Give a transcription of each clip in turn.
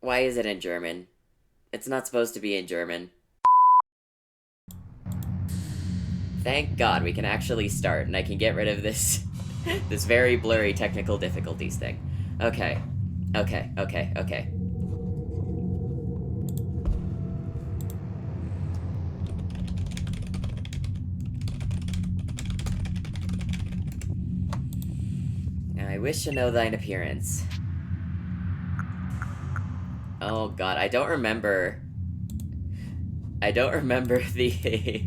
Why is it in German? It's not supposed to be in German. Thank God we can actually start, and I can get rid of this this very blurry technical difficulties thing. Okay. Okay. Now I wish to know thine appearance. Oh God, I don't remember. I don't remember the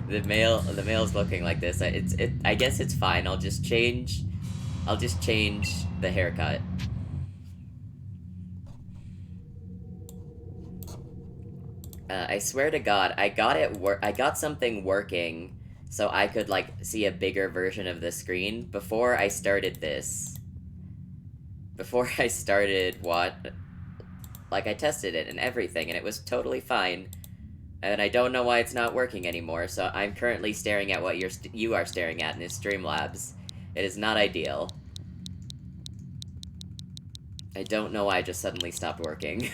the male's looking like this. I guess it's fine. I'll just change the haircut. I swear to God, I got something working so I could like see a bigger version of the screen before I started this. Before I started what? Like I tested it and everything and it was totally fine. And I don't know why it's not working anymore, so I'm currently staring at what you are staring at in this Streamlabs. It is not ideal. I don't know why it just suddenly stopped working.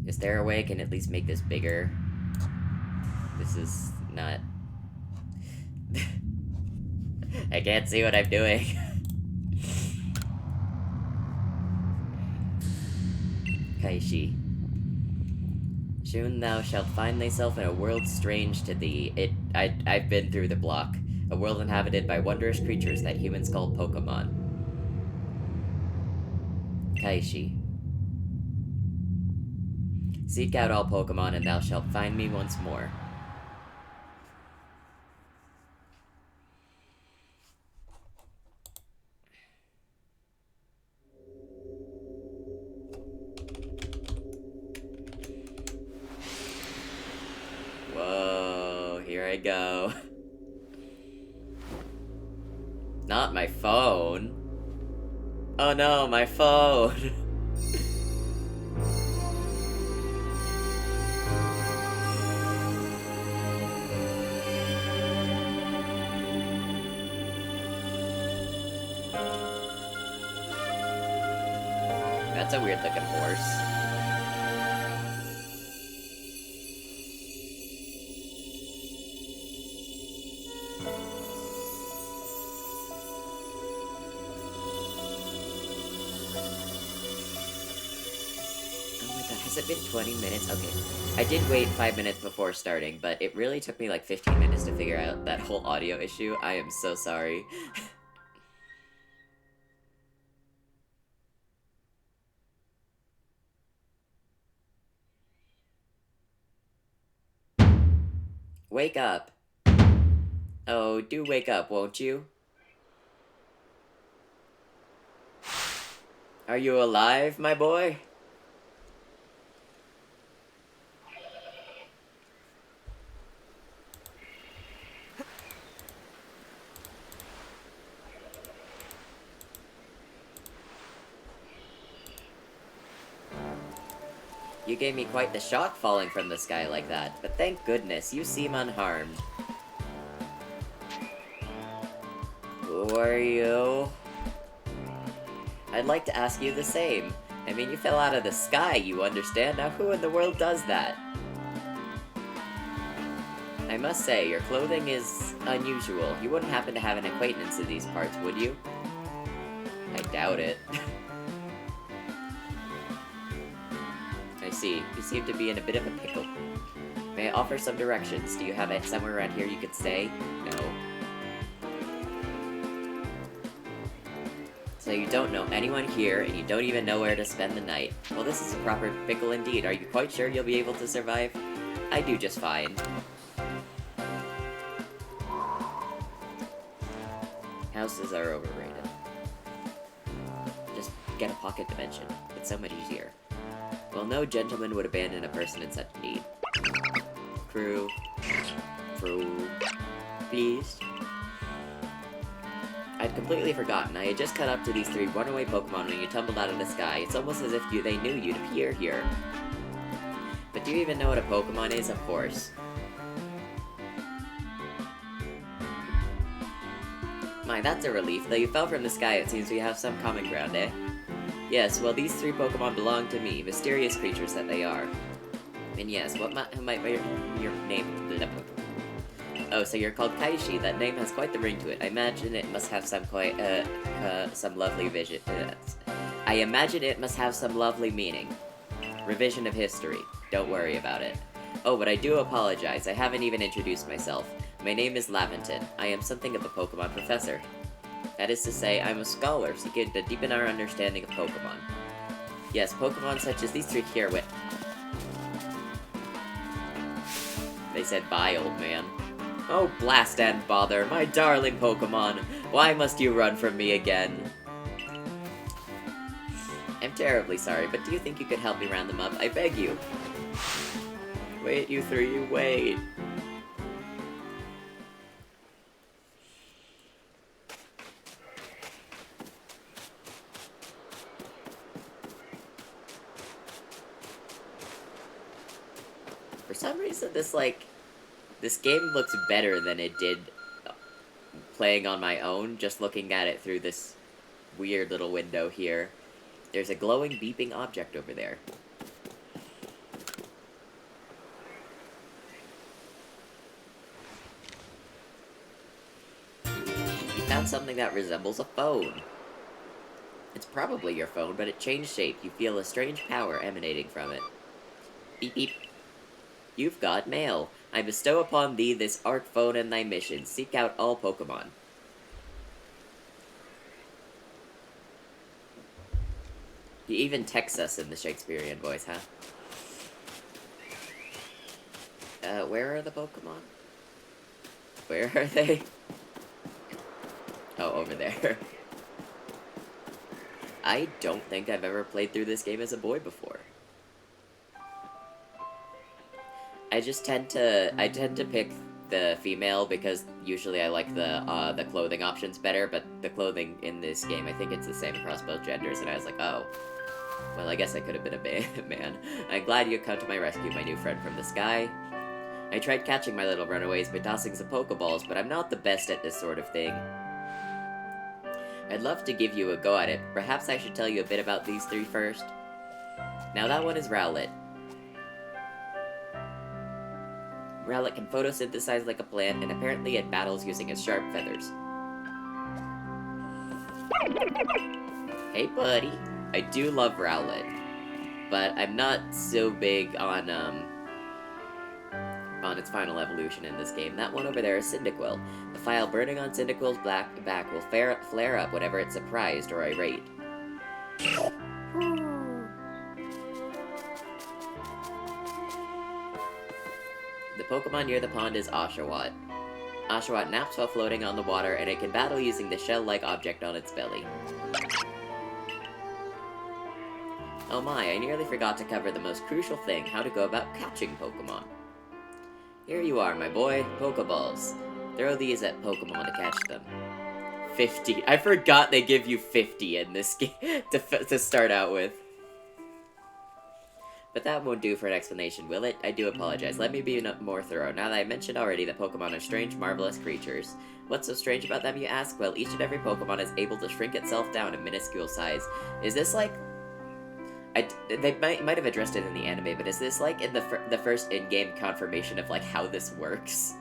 Is there a way I can at least make this bigger? This is not... I can't see what I'm doing. Kaishi. Soon thou shalt find thyself in a world strange to thee. I've been through the block. A world inhabited by wondrous creatures that humans call Pokemon. Kaishi. Seek out all Pokemon and thou shalt find me once more. Whoa, here I go. Not my phone. Oh no, my phone. That's a weird looking horse. Has it been 20 minutes? Okay. I did wait 5 minutes before starting, but it really took me like 15 minutes to figure out that whole audio issue. I am so sorry. Wake up. Oh, do wake up, won't you? Are you alive, my boy? You gave me quite the shock falling from the sky like that, but thank goodness you seem unharmed. Who are you? I'd like to ask you the same. I mean, you fell out of the sky, you understand? Now who in the world does that? I must say, your clothing is unusual. You wouldn't happen to have an acquaintance in these parts, would you? I doubt it. I see. You seem to be in a bit of a pickle. May I offer some directions? Do you have somewhere around here you could stay? No. So you don't know anyone here, and you don't even know where to spend the night. Well, this is a proper pickle indeed. Are you quite sure you'll be able to survive? I do just fine. Houses are overrated. Just get a pocket dimension. It's so much easier. Well, no gentleman would abandon a person in such need. Crew. Please. I'd completely forgotten. I had just caught up to these 3 runaway Pokemon when you tumbled out of the sky. It's almost as if they knew you'd appear here. But do you even know what a Pokemon is? Of course. My, that's a relief. Though you fell from the sky, it seems we have some common ground, eh? Yes, well, these 3 Pokemon belong to me, mysterious creatures that they are. And yes, what might be your name? Oh, so you're called Kaishi. That name has quite the ring to it. I imagine it must have some lovely vision. I imagine it must have some lovely meaning. Revision of history. Don't worry about it. Oh, but I do apologize. I haven't even introduced myself. My name is Laventon. I am something of a Pokemon professor. That is to say, I'm a scholar seeking to deepen our understanding of Pokemon. Yes, Pokemon such as these 3 here with... They said bye, old man. Oh, blast and bother, my darling Pokemon! Why must you run from me again? I'm terribly sorry, but do you think you could help me round them up? I beg you. Wait, you 3, wait. For some reason, this game looks better than it did playing on my own, just looking at it through this weird little window here. There's a glowing, beeping object over there. You found something that resembles a phone. It's probably your phone, but it changed shape. You feel a strange power emanating from it. Beep beep. You've got mail. I bestow upon thee this Arc phone and thy mission. Seek out all Pokemon. He even texts us in the Shakespearean voice, huh? Where are the Pokemon? Where are they? Oh, over there. I don't think I've ever played through this game as a boy before. I tend to pick the female because usually I like the clothing options better, but the clothing in this game, I think it's the same across both genders, and I was like, oh. Well, I guess I could have been a man. I'm glad you come to my rescue, my new friend from the sky. I tried catching my little runaways by tossing some Pokeballs, but I'm not the best at this sort of thing. I'd love to give you a go at it. Perhaps I should tell you a bit about these 3 first. Now that one is Rowlet. Rowlet can photosynthesize like a plant, and apparently it battles using its sharp feathers. Hey, buddy. I do love Rowlet, but I'm not so big on its final evolution in this game. That one over there is Cyndaquil. The file burning on Cyndaquil's back will flare up whenever it's surprised or irate. The Pokemon near the pond is Oshawott. Oshawott naps while floating on the water, and it can battle using the shell-like object on its belly. Oh my, I nearly forgot to cover the most crucial thing, how to go about catching Pokemon. Here you are, my boy, Pokeballs. Throw these at Pokemon to catch them. 50. I forgot they give you 50 in this game to start out with. But that won't do for an explanation, will it? I do apologize. Let me be more thorough. Now that I mentioned already that Pokemon are strange, marvelous creatures. What's so strange about them, you ask? Well, each and every Pokemon is able to shrink itself down in minuscule size. Is this like... they might have addressed it in the anime, but is this like in the first in-game confirmation of like how this works?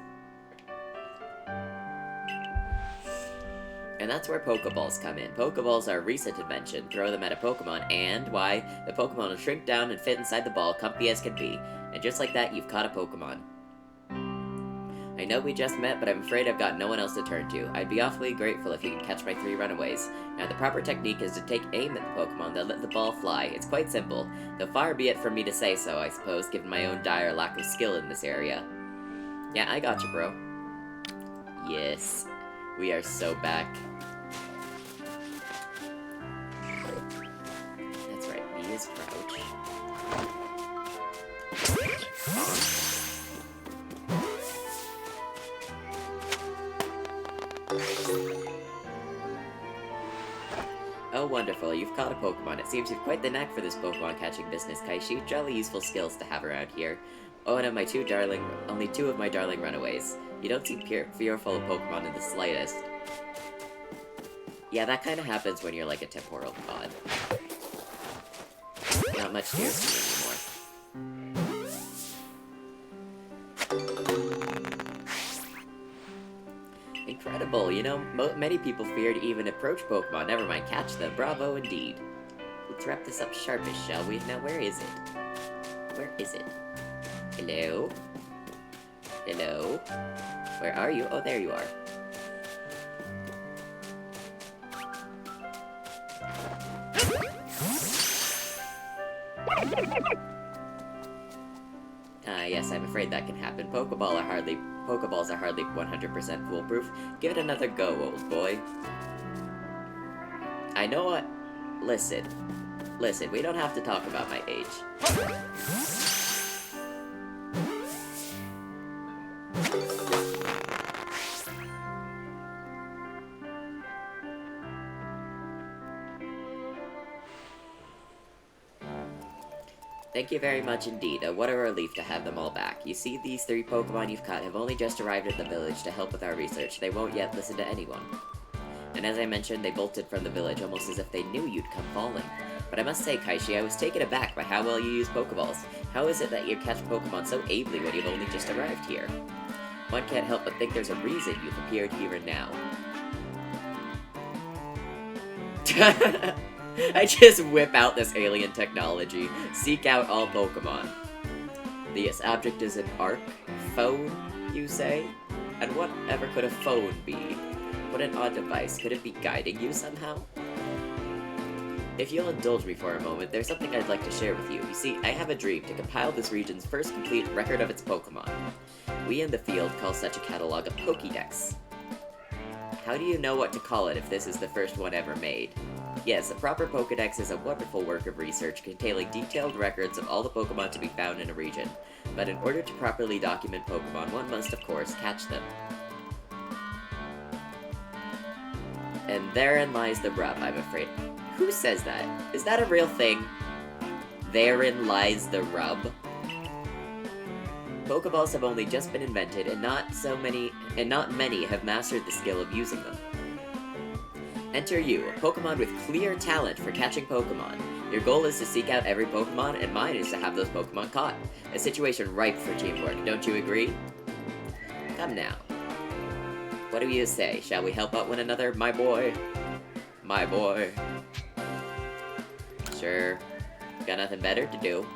And that's where Pokeballs come in. Pokeballs are a recent invention. Throw them at a Pokemon, and why? The Pokemon will shrink down and fit inside the ball, comfy as can be. And just like that, you've caught a Pokemon. I know we just met, but I'm afraid I've got no one else to turn to. I'd be awfully grateful if you could catch my 3 runaways. Now, the proper technique is to take aim at the Pokemon, then let the ball fly. It's quite simple, though far be it from me to say so, I suppose, given my own dire lack of skill in this area. Yeah, I got you, bro. Yes. We are so back. That's right, B is crouch. wonderful. You've caught a Pokemon. It seems you've quite the knack for this Pokemon catching business, Kaishi. Jolly useful skills to have around here. Oh, and only two of my darling runaways. You don't seem fearful of Pokemon in the slightest. Yeah, that kind of happens when you're like a temporal god. Not much fears me anymore. Incredible, you know, many people fear to even approach Pokemon, never mind catch them. Bravo indeed. Let's wrap this up sharpish, shall we? Now, where is it? Where is it? Hello? Hello? Where are you? Oh, there you are. Yes, I'm afraid that can happen. Pokeballs are hardly 100% foolproof. Give it another go, old boy. I know what... Listen, we don't have to talk about my age. Thank you very much indeed. What a relief to have them all back. You see, these 3 Pokemon you've caught have only just arrived at the village to help with our research. They won't yet listen to anyone. And as I mentioned, they bolted from the village almost as if they knew you'd come falling. But I must say, Kaishi, I was taken aback by how well you use Pokeballs. How is it that you catch Pokemon so ably when you've only just arrived here? One can't help but think there's a reason you've appeared here now. I just whip out this alien technology. Seek out all Pokemon. This object is an arc phone, you say? And whatever could a phone be? What an odd device. Could it be guiding you somehow? If you'll indulge me for a moment, there's something I'd like to share with you. You see, I have a dream to compile this region's first complete record of its Pokemon. We in the field call such a catalog a Pokédex. How do you know what to call it if this is the first one ever made? Yes, a proper Pokédex is a wonderful work of research containing detailed records of all the Pokemon to be found in a region. But in order to properly document Pokemon, one must, of course, catch them. And therein lies the rub, I'm afraid. Who says that? Is that a real thing? Therein lies the rub? Pokeballs have only just been invented, and not many have mastered the skill of using them. Enter you, a Pokemon with clear talent for catching Pokemon. Your goal is to seek out every Pokemon, and mine is to have those Pokemon caught. A situation ripe for teamwork, don't you agree? Come now. What do you say? Shall we help out one another, my boy? My boy. Sure. Got nothing better to do.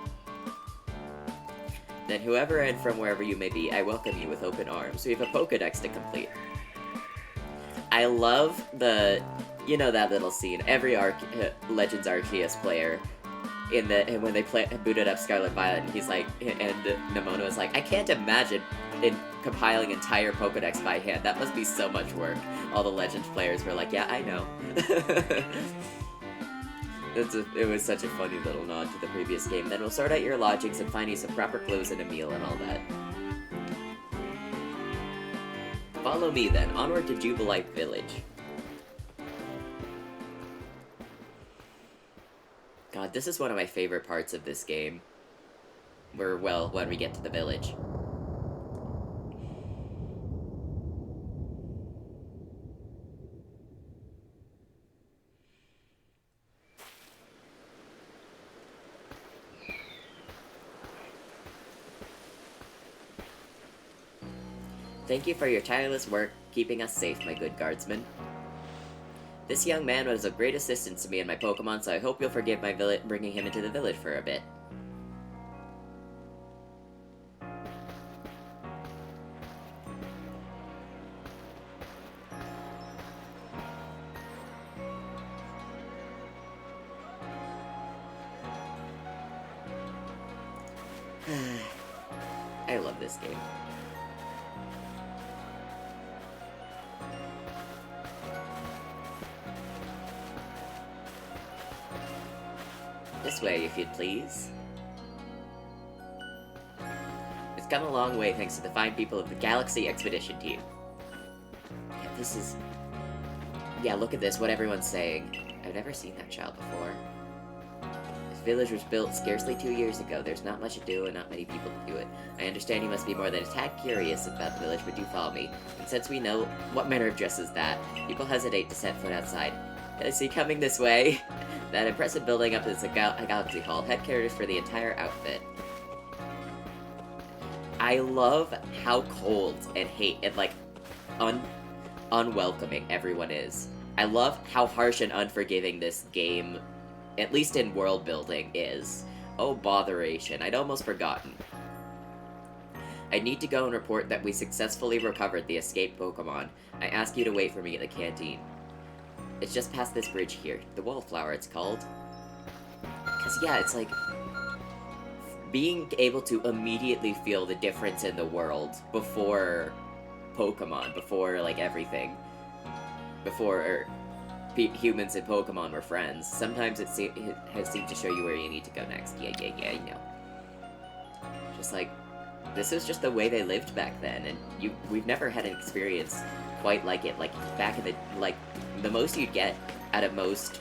Then whoever and from wherever you may be, I welcome you with open arms. We have a Pokédex to complete. I love the, you know, that little scene. Every Legends Arceus player, when they booted up Scarlet Violet, and he's like, and Nemona is like, I can't imagine compiling entire Pokédex by hand. That must be so much work. All the Legends players were like, yeah, I know. It was such a funny little nod to the previous game. Then we'll sort out your lodgings and find you some proper clothes and a meal and all that. Follow me then, onward to Jubilite Village. God, this is one of my favorite parts of this game. When we get to the village. Thank you for your tireless work keeping us safe, my good guardsman. This young man was of great assistance to me and my Pokemon, so I hope you'll forgive my bringing him into the village for a bit. I love this game. This way, if you'd please. It's come a long way thanks to the fine people of the Galaxy Expedition team. Yeah, this is... Yeah, look at this, what everyone's saying. I've never seen that child before. This village was built scarcely 2 years ago. There's not much to do and not many people to do it. I understand you must be more than a tad curious about the village, but do follow me. And since we know what manner of dress is that, people hesitate to set foot outside. Is he coming this way? That impressive building up is a galaxy hall, headquarters for the entire outfit. I love how cold and unwelcoming everyone is. I love how harsh and unforgiving this game, at least in world building, is. Oh, botheration. I'd almost forgotten. I need to go and report that we successfully recovered the escaped Pokemon. I ask you to wait for me at the canteen. It's just past this bridge here. The Wallflower, it's called. Because, yeah, it's like being able to immediately feel the difference in the world before Pokemon, before, like, everything. Before humans and Pokemon were friends. Sometimes it has seemed to show you where you need to go next. Yeah, I know. Just like, this is just the way they lived back then, and we've never had an experience quite like it. Like, back in the most you'd get out of most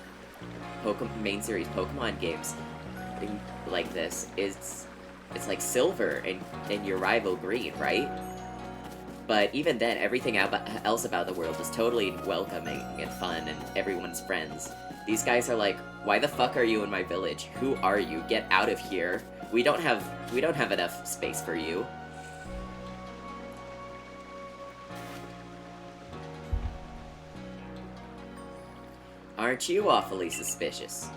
main series Pokemon games like this is, it's like Silver and your rival Green, right? But even then, everything else about the world is totally welcoming and fun, and everyone's friends. These guys are like, why the fuck are you in my village? Who are you? Get out of here. We don't have enough space for you. Aren't you awfully suspicious?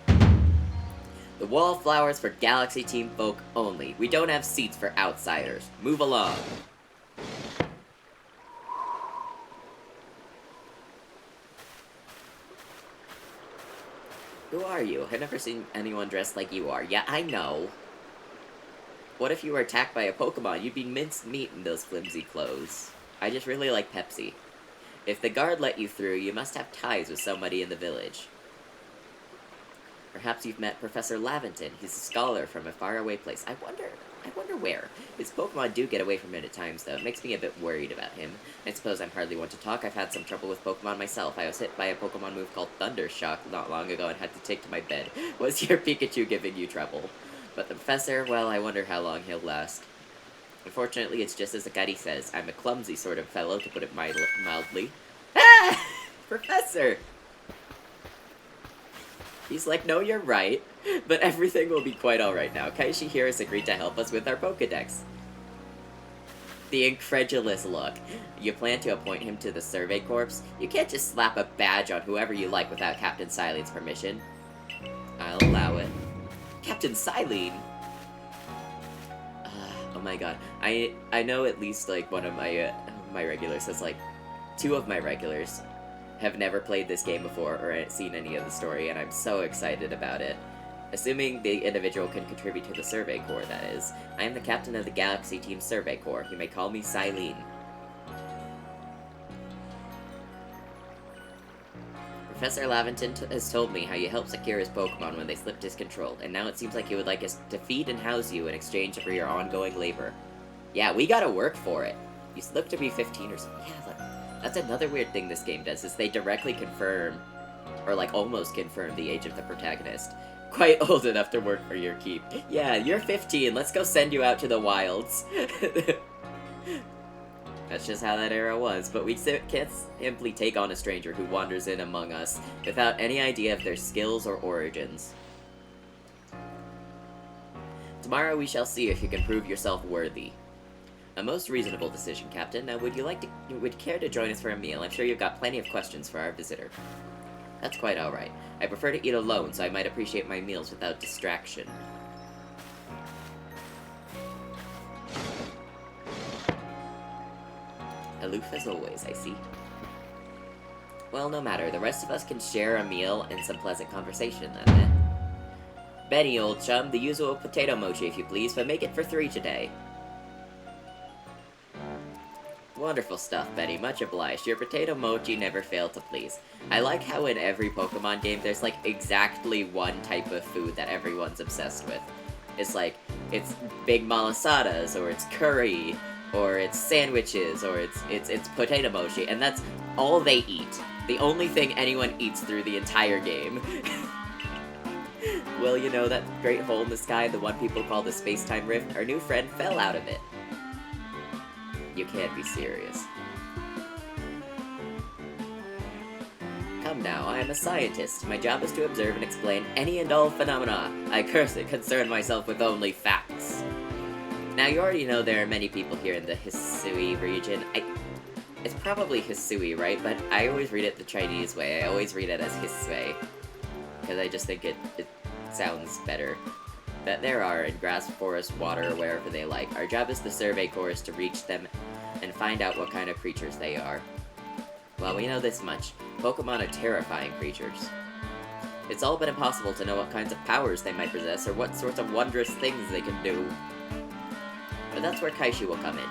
The Wallflower's for Galaxy Team folk only. We don't have seats for outsiders. Move along. Who are you? I've never seen anyone dressed like you are. Yeah, I know. What if you were attacked by a Pokemon? You'd be minced meat in those flimsy clothes. I just really like Pepsi. If the guard let you through, you must have ties with somebody in the village. Perhaps you've met Professor Laventon. He's a scholar from a faraway place. I wonder where. His Pokemon do get away from him at times, though. It makes me a bit worried about him. I suppose I'm hardly one to talk. I've had some trouble with Pokemon myself. I was hit by a Pokemon move called Thunder Shock not long ago and had to take to my bed. Was your Pikachu giving you trouble? But the Professor, well, I wonder how long he'll last. Unfortunately, it's just as Akari says. I'm a clumsy sort of fellow, to put it mildly. Ah! Professor! He's like, no, you're right, but everything will be quite alright now. Kaishi here has agreed to help us with our Pokedex. The incredulous look. You plan to appoint him to the Survey Corps? You can't just slap a badge on whoever you like without Captain Silene's permission. I'll allow it. Captain Silene? Oh my god. I know at least, like, one of my regulars says, like, 2 of my regulars have never played this game before or seen any of the story, and I'm so excited about it. Assuming the individual can contribute to the Survey Corps, that is. I am the captain of the Galaxy Team Survey Corps. You may call me Silene. Professor Laventon has told me how you helped secure his Pokemon when they slipped his control, and now it seems like he would like us to feed and house you in exchange for your ongoing labor. Yeah, we gotta work for it. You look to be 15 or something. Yeah, that's another weird thing this game does, is they directly confirm, or like almost confirm, the age of the protagonist. Quite old enough to work for your keep. Yeah, you're 15, let's go send you out to the wilds. That's just how that era was, but we can't simply take on a stranger who wanders in among us without any idea of their skills or origins. Tomorrow we shall see if you can prove yourself worthy. A most reasonable decision, Captain. Now, would care to join us for a meal? I'm sure you've got plenty of questions for our visitor. That's quite alright. I prefer to eat alone, so I might appreciate my meals without distraction. Aloof as always, I see. Well, no matter. The rest of us can share a meal and some pleasant conversation, then, eh? Benny, old chum, the usual potato mochi, if you please, but make it for 3 today. Wonderful stuff, Betty. Much obliged. Your potato mochi never failed to please. I like how in every Pokemon game there's like exactly one type of food that everyone's obsessed with. It's like, it's big malasadas, or it's curry, or it's sandwiches, or it's potato mochi, and that's all they eat. The only thing anyone eats through the entire game. Well, you know that great hole in the sky, the one people call the space-time rift? Our new friend fell out of it. You can't be serious. Come now, I am a scientist. My job is to observe and explain any and all phenomena. I concern myself with only facts. Now, you already know there are many people here in the Hisui region. It's probably Hisui, right? But I always read it the Chinese way. I always read it as Hisui. Because I just think it sounds better. That there are in grass, forest, water, or wherever they like. Our job as the Survey Corps is to reach them and find out what kind of creatures they are. Well, we know this much. Pokemon are terrifying creatures. It's all but impossible to know what kinds of powers they might possess or what sorts of wondrous things they can do. But that's where Kaishi will come in.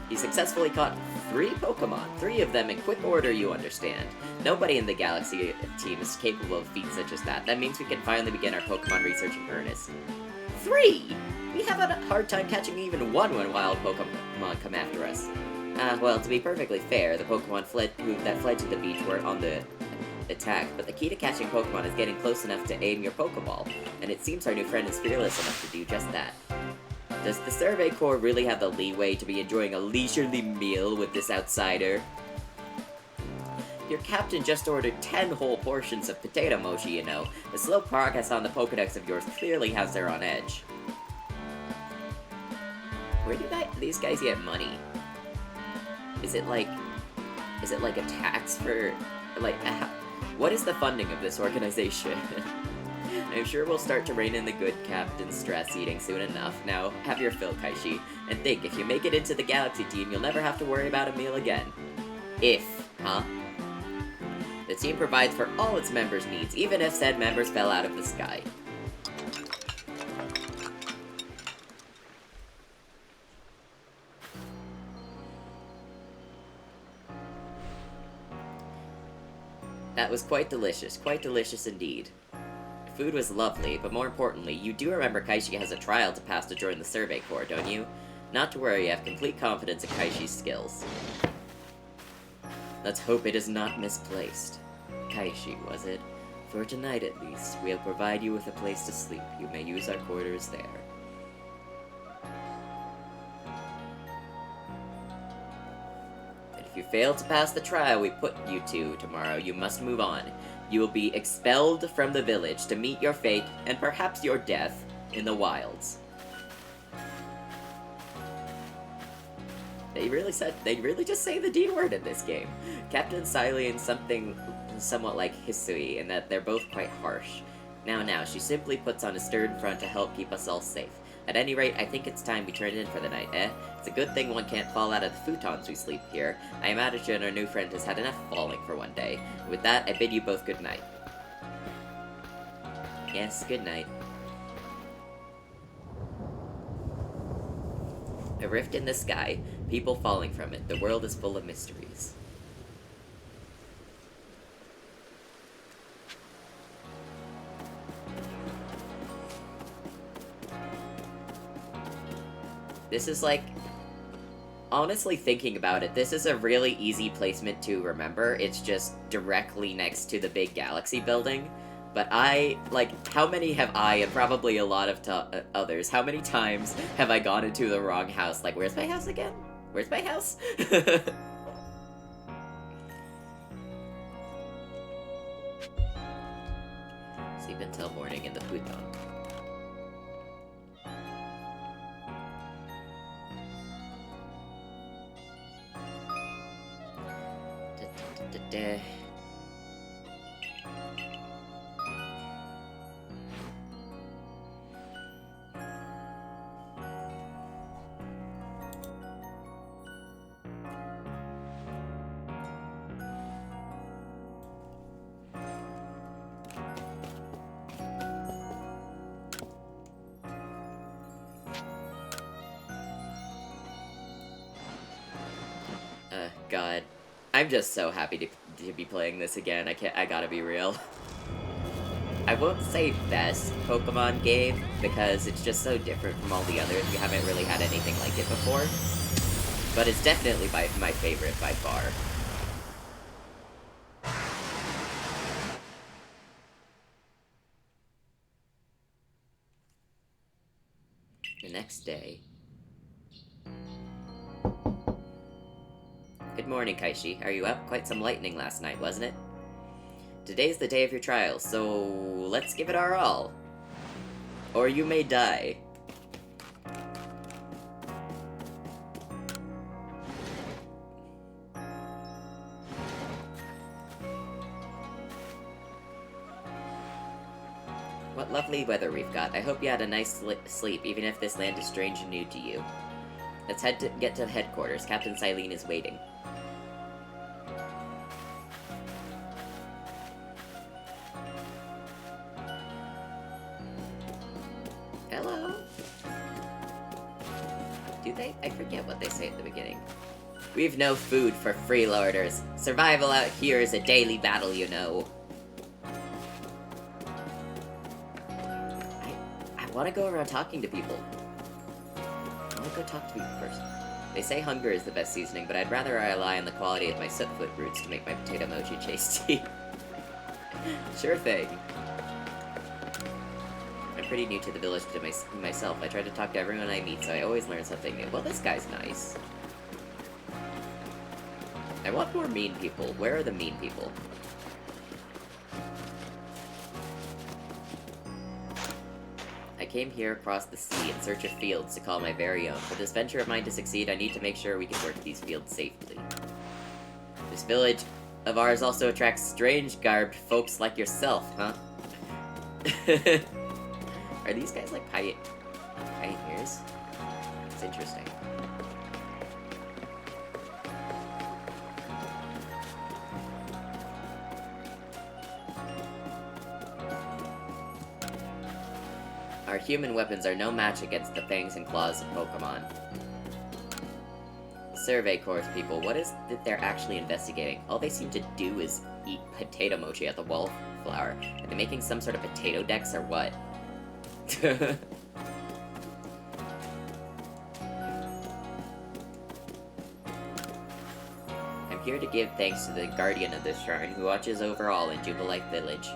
He successfully caught 3 Pokemon, 3 of them in quick order, you understand. Nobody in the Galaxy team is capable of feats such as that. That means we can finally begin our Pokemon research in earnest. 3! We have a hard time catching even one when wild Pokemon come after us. Well, to be perfectly fair, the Pokemon that fled to the beach were on the attack, but the key to catching Pokemon is getting close enough to aim your Pokeball, and it seems our new friend is fearless enough to do just that. Does the Survey Corps really have the leeway to be enjoying a leisurely meal with this outsider? Your captain just ordered 10 whole portions of potato mochi, you know. The slow progress on the Pokedex of yours clearly has her on edge. Where do these guys get money? Is it like a tax for, like, what is the funding of this organization? I'm sure we'll start to rein in the good captain stress eating soon enough. Now, have your fill, Kaishi. And think, if you make it into the Galaxy team, you'll never have to worry about a meal again. If, huh? The team provides for all its members' needs, even if said members fell out of the sky. That was quite delicious indeed. Food was lovely, but more importantly, you do remember Kaishi has a trial to pass to join the Survey Corps, don't you? Not to worry, I have complete confidence in Kaishi's skills. Let's hope it is not misplaced. Kaishi, was it? For tonight at least, we'll provide you with a place to sleep. You may use our quarters there. If you fail to pass the trial we put you to tomorrow, you must move on. You will be expelled from the village to meet your fate, and perhaps your death, in the wilds. They really just say the D word in this game. Captain Silene something somewhat like Hisui, in that they're both quite harsh. Now, she simply puts on a stern front to help keep us all safe. At any rate, I think it's time we turned in for the night, eh? It's a good thing one can't fall out of the futons we sleep here. I imagine our new friend has had enough falling for one day. With that, I bid you both good night. Yes, good night. A rift in the sky, people falling from it. The world is full of mysteries. This is like, honestly thinking about it, this is a really easy placement to remember. It's just directly next to the big galaxy building. But how many have I, and probably a lot of others, how many times have I gone into the wrong house? Like, where's my house again? Where's my house? Sleep until morning in the futon. God. I'm just so happy to be playing this again. I gotta be real. I won't say best Pokemon game, because it's just so different from all the others. We haven't really had anything like it before. But it's definitely my favorite by far. The next day. Good morning, Kaishi. Are you up? Quite some lightning last night, wasn't it? Today's the day of your trial, so let's give it our all. Or you may die. What lovely weather we've got. I hope you had a nice sleep, even if this land is strange and new to you. Let's get to headquarters. Captain Silene is waiting. Hello? Do they? I forget what they say at the beginning. We've no food for freeloaders. Survival out here is a daily battle, you know. I want to go around talking to people. I want to go talk to people first. They say hunger is the best seasoning, but I'd rather rely on the quality of my sootfoot roots to make my potato mochi tasty. Sure thing. I'm pretty new to the village to myself. I try to talk to everyone I meet, so I always learn something new. Well, this guy's nice. I want more mean people. Where are the mean people? I came here across the sea in search of fields to call my very own. For this venture of mine to succeed, I need to make sure we can work these fields safely. This village of ours also attracts strange garbed folks like yourself, huh? Are these guys like pioneers? It's interesting. Our human weapons are no match against the fangs and claws of Pokemon. Survey Corps people, what is it they're actually investigating? All they seem to do is eat potato mochi at the wallflower. Are they making some sort of potato decks or what? I'm here to give thanks to the guardian of this shrine who watches over all in Jubilife Village.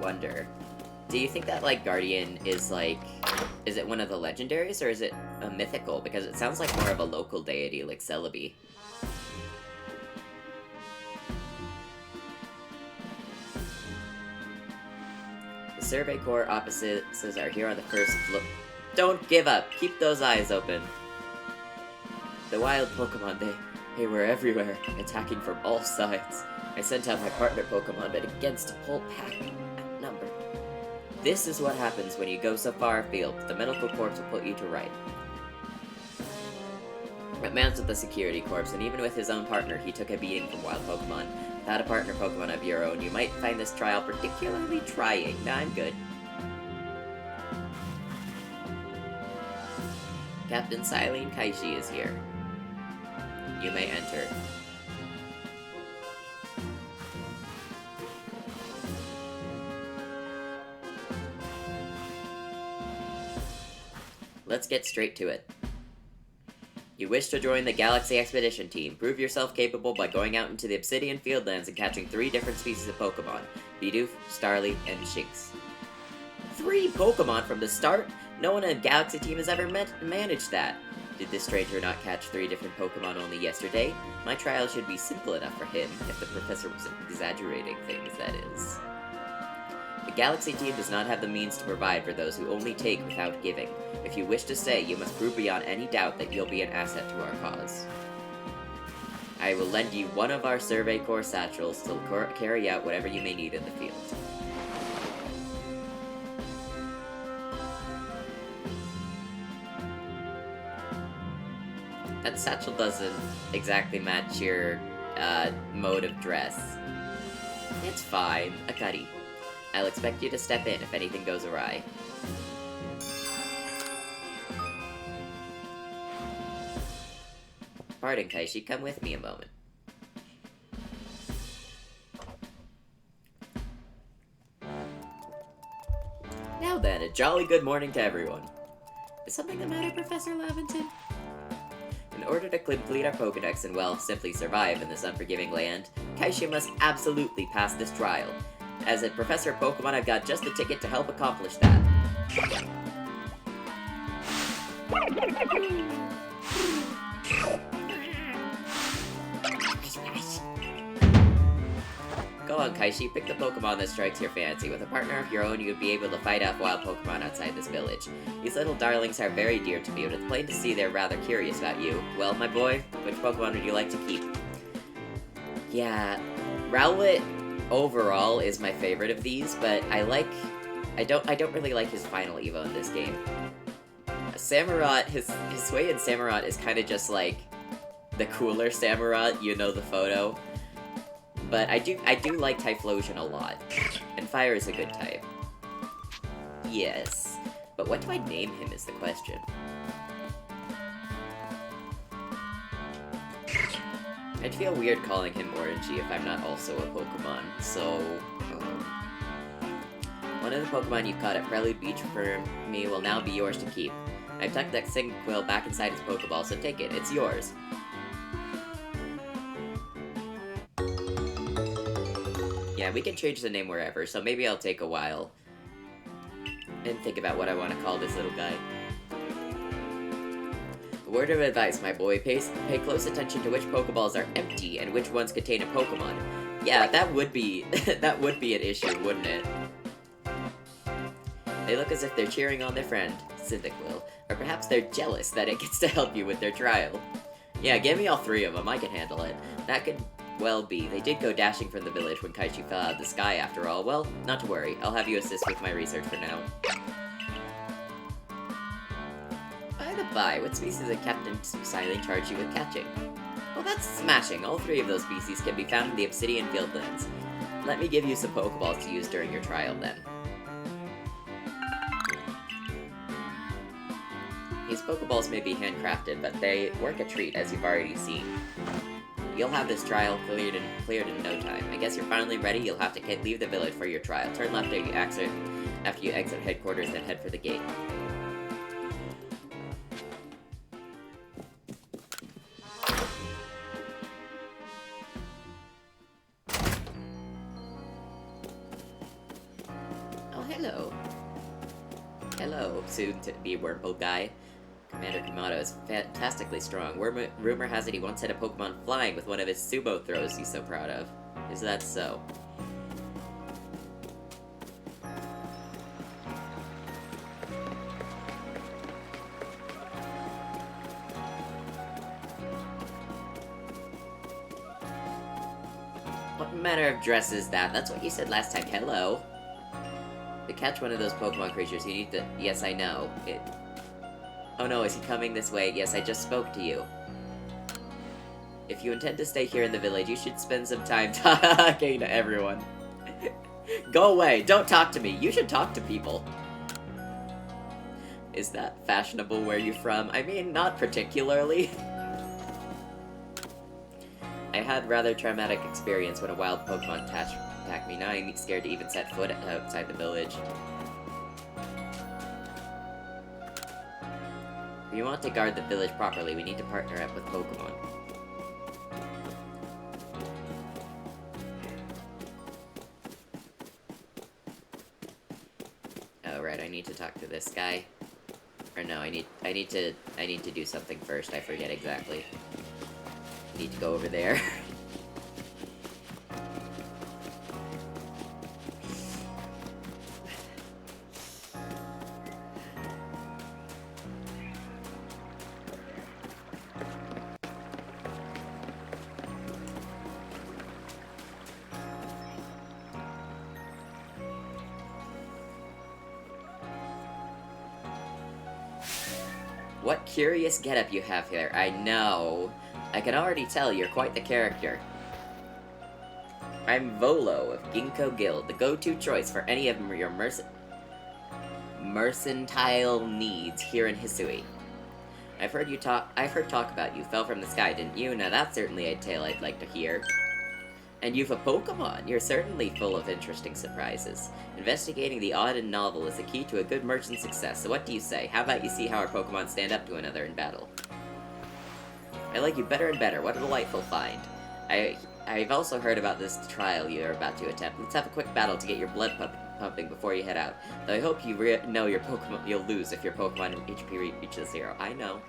Wonder, do you think that, like, Guardian is, like, is it one of the legendaries, or is it a mythical? Because it sounds like more of a local deity, like Celebi. The Survey Corps offices are here on the first floor. Don't give up! Keep those eyes open! The wild Pokemon, they were everywhere, attacking from all sides. I sent out my partner Pokemon, but against a whole pack outnumbered. This is what happens when you go so far afield. The medical corps will put you to right. But man's with the security corps, and even with his own partner, he took a beating from wild Pokemon. Without a partner Pokemon of your own, you might find this trial particularly trying. Nah, I'm good. Captain Silene Kaishi is here. You may enter. Let's get straight to it. You wish to join the Galaxy Expedition Team. Prove yourself capable by going out into the Obsidian Fieldlands and catching 3 different species of Pokemon. Bidoof, Starly, and Shinx. 3 Pokemon from the start? No one in a Galaxy team has ever managed that. Did this stranger not catch 3 different Pokemon only yesterday? My trial should be simple enough for him, if the professor wasn't exaggerating things, that is. The Galaxy team does not have the means to provide for those who only take without giving. If you wish to stay, you must prove beyond any doubt that you'll be an asset to our cause. I will lend you one of our Survey Corps satchels to carry out whatever you may need in the field. That satchel doesn't exactly match your mode of dress. It's fine, Akari. I'll expect you to step in if anything goes awry. Pardon, Kaishi, come with me a moment. Now then, a jolly good morning to everyone. Is something the matter, Professor Laventon? In order to complete our Pokedex and, well, simply survive in this unforgiving land, Kaishia must absolutely pass this trial. As a Professor of Pokemon, I've got just the ticket to help accomplish that. Go on, Kaishi, pick the Pokemon that strikes your fancy. With a partner of your own, you'd be able to fight off wild Pokemon outside this village. These little darlings are very dear to me, but it's plain to see they're rather curious about you. Well, my boy, which Pokemon would you like to keep? Yeah, Rowlet overall is my favorite of these, but I don't really like his final Evo in this game. Samurott, his sway in Samurott is kind of just like the cooler Samurott, you know, the photo. But I do like Typhlosion a lot, and Fire is a good type. Yes, but what do I name him is the question. I'd feel weird calling him Orangey if I'm not also a Pokemon, so... one of the Pokemon you've caught at Prelude Beach for me will now be yours to keep. I've tucked that Cyndaquil back inside its Pokeball, so take it, it's yours. Yeah, we can change the name wherever, so maybe I'll take a while and think about what I want to call this little guy. A word of advice, my boy. Pay close attention to which Pokeballs are empty and which ones contain a Pokemon. Yeah, that would be that would be an issue, wouldn't it? They look as if they're cheering on their friend, Cyndaquil, or perhaps they're jealous that it gets to help you with their trial. Yeah, give me all three of them, I can handle it. That could well be. They did go dashing from the village when Kaichi fell out of the sky after all. Well, not to worry, I'll have you assist with my research for now. By the by, what species of Captain Silent charged you with catching? Well, that's smashing. All three of those species can be found in the Obsidian Fieldlands. Let me give you some Pokeballs to use during your trial, then. These Pokeballs may be handcrafted, but they work a treat, as you've already seen. You'll have this trial cleared in no time. I guess you're finally ready. You'll have to leave the village for your trial. Turn left after you exit headquarters, then head for the gate. Oh, hello. Hello, soon-to-be Wurmple guy. Commander Kamado is fantastically strong. Rumor has it he once hit a Pokemon flying with one of his sumo throws he's so proud of. Is that so? What manner of dress is that? That's what you said last time. Hello. To catch one of those Pokemon creatures, you need to... Yes, I know. Oh no, is he coming this way? Yes, I just spoke to you. If you intend to stay here in the village, you should spend some time talking to everyone. Go away! Don't talk to me! You should talk to people! Is that fashionable where you're from? I mean, not particularly. I had rather traumatic experience when a wild Pokemon attacked me. Now I'm scared to even set foot outside the village. If we want to guard the village properly, we need to partner up with Pokemon. Oh right, I need to talk to this guy. Or no, I need to do something first. I forget exactly. I need to go over there. What curious getup you have here. I know. I can already tell you're quite the character. I'm Volo of Ginkgo Guild, the go-to choice for any of your mercantile needs here in Hisui. I've heard talk about you. Fell from the sky, didn't you? Now that's certainly a tale I'd like to hear. And you've a Pokemon. You're certainly full of interesting surprises. Investigating the odd and novel is the key to a good merchant's success, so what do you say? How about you see how our Pokemon stand up to another in battle? I like you better and better. What a delightful find. I've also heard about this trial you're about to attempt. Let's have a quick battle to get your blood pumping before you head out. Though I hope you know your Pokemon you'll lose if your Pokemon HP reaches 0. I know.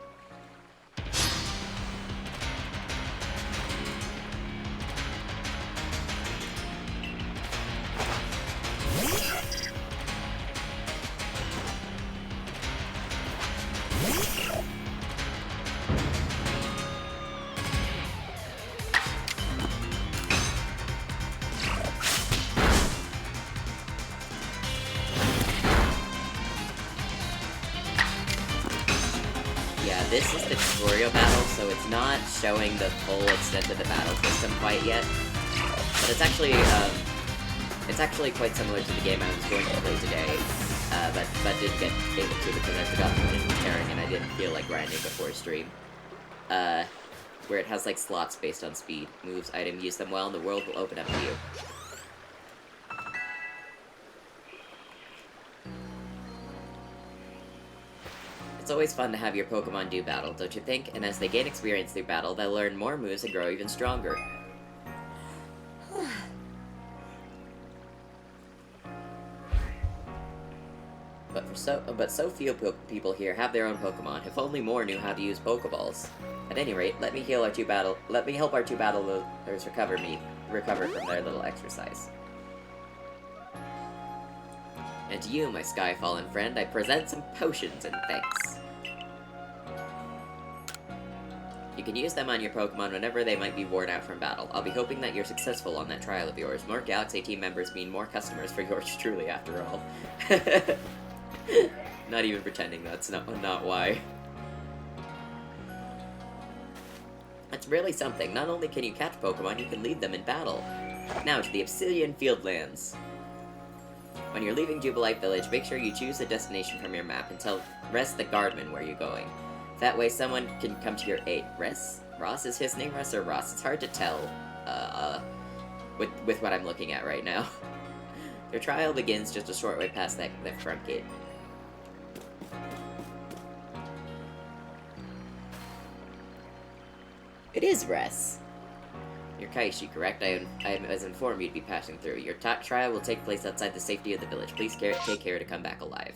Yeah, this is the tutorial battle, so it's not showing the full extent of the battle system quite yet. But it's actually quite similar to the game I was going to play today, but didn't get able to because I forgot to put in preparing and I didn't feel like grinding before stream. Where it has like slots based on speed, moves, item, use them well, and the world will open up to you. It's always fun to have your Pokemon do battle, don't you think? And as they gain experience through battle, they'll learn more moves and grow even stronger. But so few people here have their own Pokemon. If only more knew how to use Pokeballs. At any rate, let me help our two battlers recover from their little exercise. And to you, my sky-fallen friend, I present some potions in thanks. You can use them on your Pokemon whenever they might be worn out from battle. I'll be hoping that you're successful on that trial of yours. More Galaxy team members mean more customers for yours truly, after all. Not even pretending that's not why. That's really something. Not only can you catch Pokemon, you can lead them in battle. Now to the Obsidian Fieldlands. When you're leaving Jubilite Village, make sure you choose a destination from your map and tell Ress the guardman where you're going. That way someone can come to your aid. Ress? Ross? Is his name Ress or Ross? It's hard to tell, with what I'm looking at right now. Their trial begins just a short way past that front gate. It is Ress. You're Kaishi, correct? I was informed you'd be passing through. Your trial will take place outside the safety of the village. Please take care to come back alive.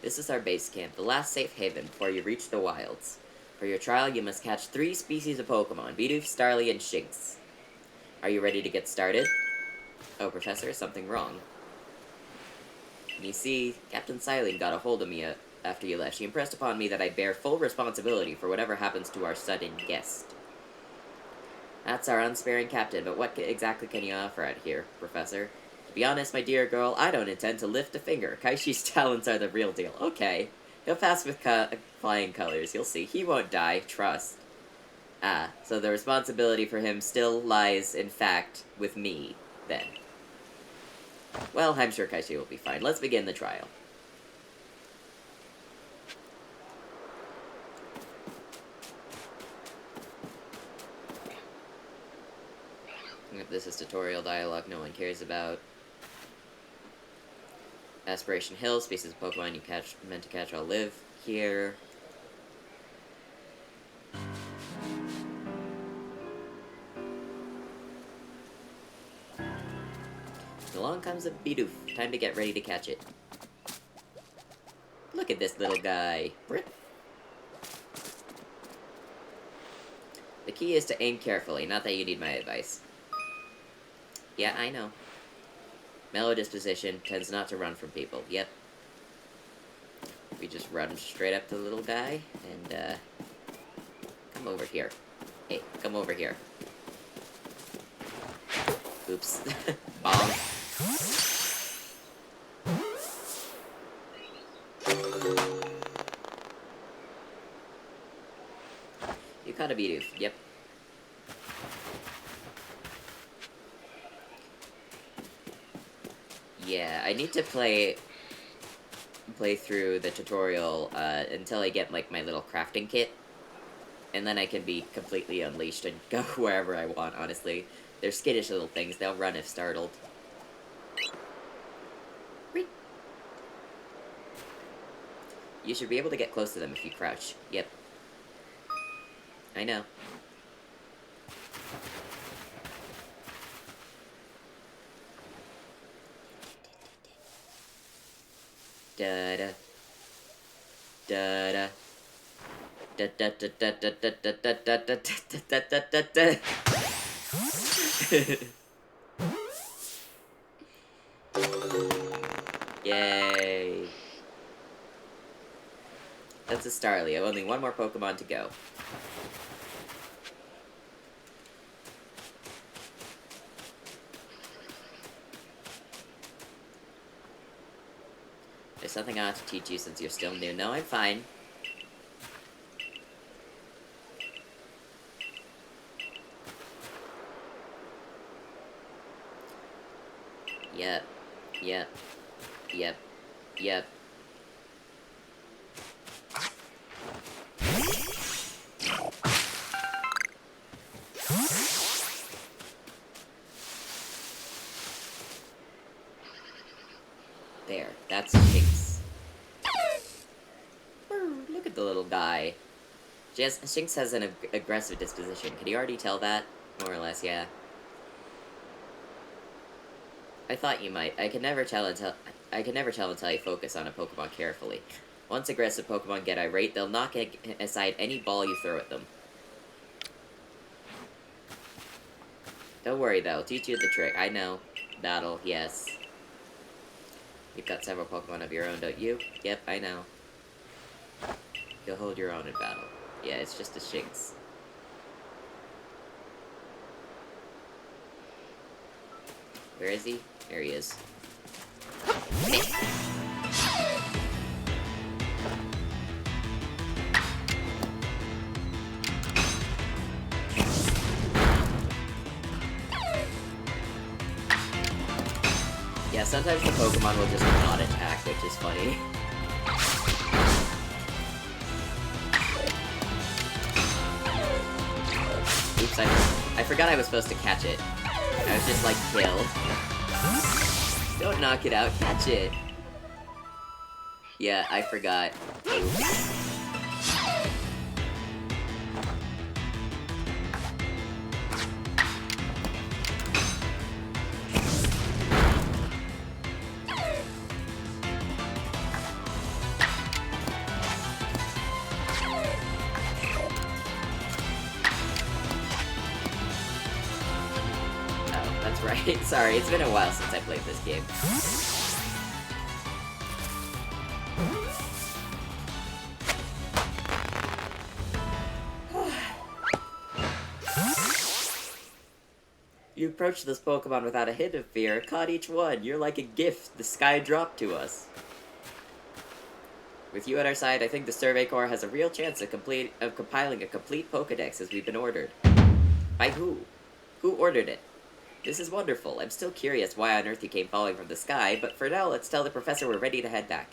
This is our base camp, the last safe haven before you reach the wilds. For your trial, you must catch 3 species of Pokemon, Bidoof, Starly, and Shinx. Are you ready to get started? Oh, Professor, something wrong. You see, Captain Silene got a hold of me after you left. She impressed upon me that I bear full responsibility for whatever happens to our sudden guest. That's our unsparing captain, but what exactly can you offer out here, Professor? To be honest, my dear girl, I don't intend to lift a finger. Kaishi's talents are the real deal. Okay. He'll pass with flying colors, you'll see. He won't die, trust. Ah, so the responsibility for him still lies, in fact, with me, then. Well, I'm sure Kaishi will be fine. Let's begin the trial. This is tutorial dialogue no one cares about. Aspiration Hill, species of Pokemon you meant to catch all live here. Along comes a Bidoof. Time to get ready to catch it. Look at this little guy. The key is to aim carefully, not that you need my advice. Yeah, I know. Mellow disposition tends not to run from people. Yep. We just run straight up to the little guy, and, come over here. Hey, come over here. Oops. Bomb. You caught a Bidoof. Yep. Yeah, I need to play through the tutorial until I get like my little crafting kit, and then I can be completely unleashed and go wherever I want. Honestly, they're skittish little things. They'll run if startled. You should be able to get close to them if you crouch. Yep. I know. Da-da. Da-da. Da-da-da-da-da-da-da-da-da-da-da-da-da. Yay. That's a Starly. I have only one more Pokemon to go. There's something I have to teach you since you're still new. No, I'm fine. Yep. Yep. Yep. Yep. There. That's Shinx. Look at the little guy. Shinx has an aggressive disposition. Can you already tell that? More or less, yeah. I thought you might. I can never tell until you focus on a Pokemon carefully. Once aggressive Pokemon get irate, they'll knock aside any ball you throw at them. Don't worry though, I'll teach you the trick. I know. Battle, yes. You've got several Pokemon of your own, don't you? Yep, I know. You'll hold your own in battle. Yeah, it's just a Shinx. Where is he? There he is. Yeah, sometimes the Pokemon will just not attack, which is funny. Oops, I forgot I was supposed to catch it. I was just like, kill. Don't knock it out, catch it. Yeah, I forgot. Oops. Right, sorry, it's been a while since I played this game. You approached this Pokemon without a hint of fear, caught each one. You're like a gift the sky dropped to us. With you at our side, I think the Survey Corps has a real chance of compiling a complete Pokedex as we've been ordered. By who? Who ordered it? This is wonderful. I'm still curious why on earth you came falling from the sky, but for now, let's tell the professor we're ready to head back.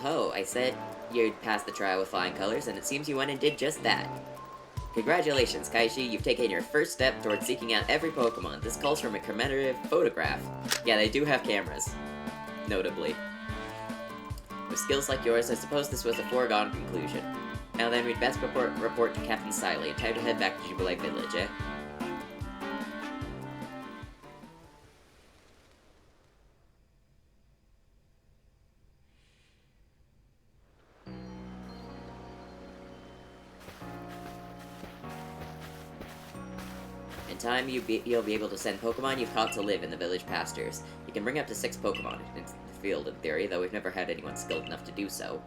Oh, I said you'd pass the trial with flying colors, and it seems you went and did just that. Congratulations, Kaishi, you've taken your first step towards seeking out every Pokemon. This calls from a commemorative photograph. Yeah, they do have cameras. Notably. With skills like yours, I suppose this was a foregone conclusion. Now then, we'd best report to Captain Siley. Time to head back to Jubilee Village, eh? In time, you'll be able to send Pokemon you've caught to live in the village pastures. You can bring up to 6 Pokemon into the field in theory, though we've never had anyone skilled enough to do so.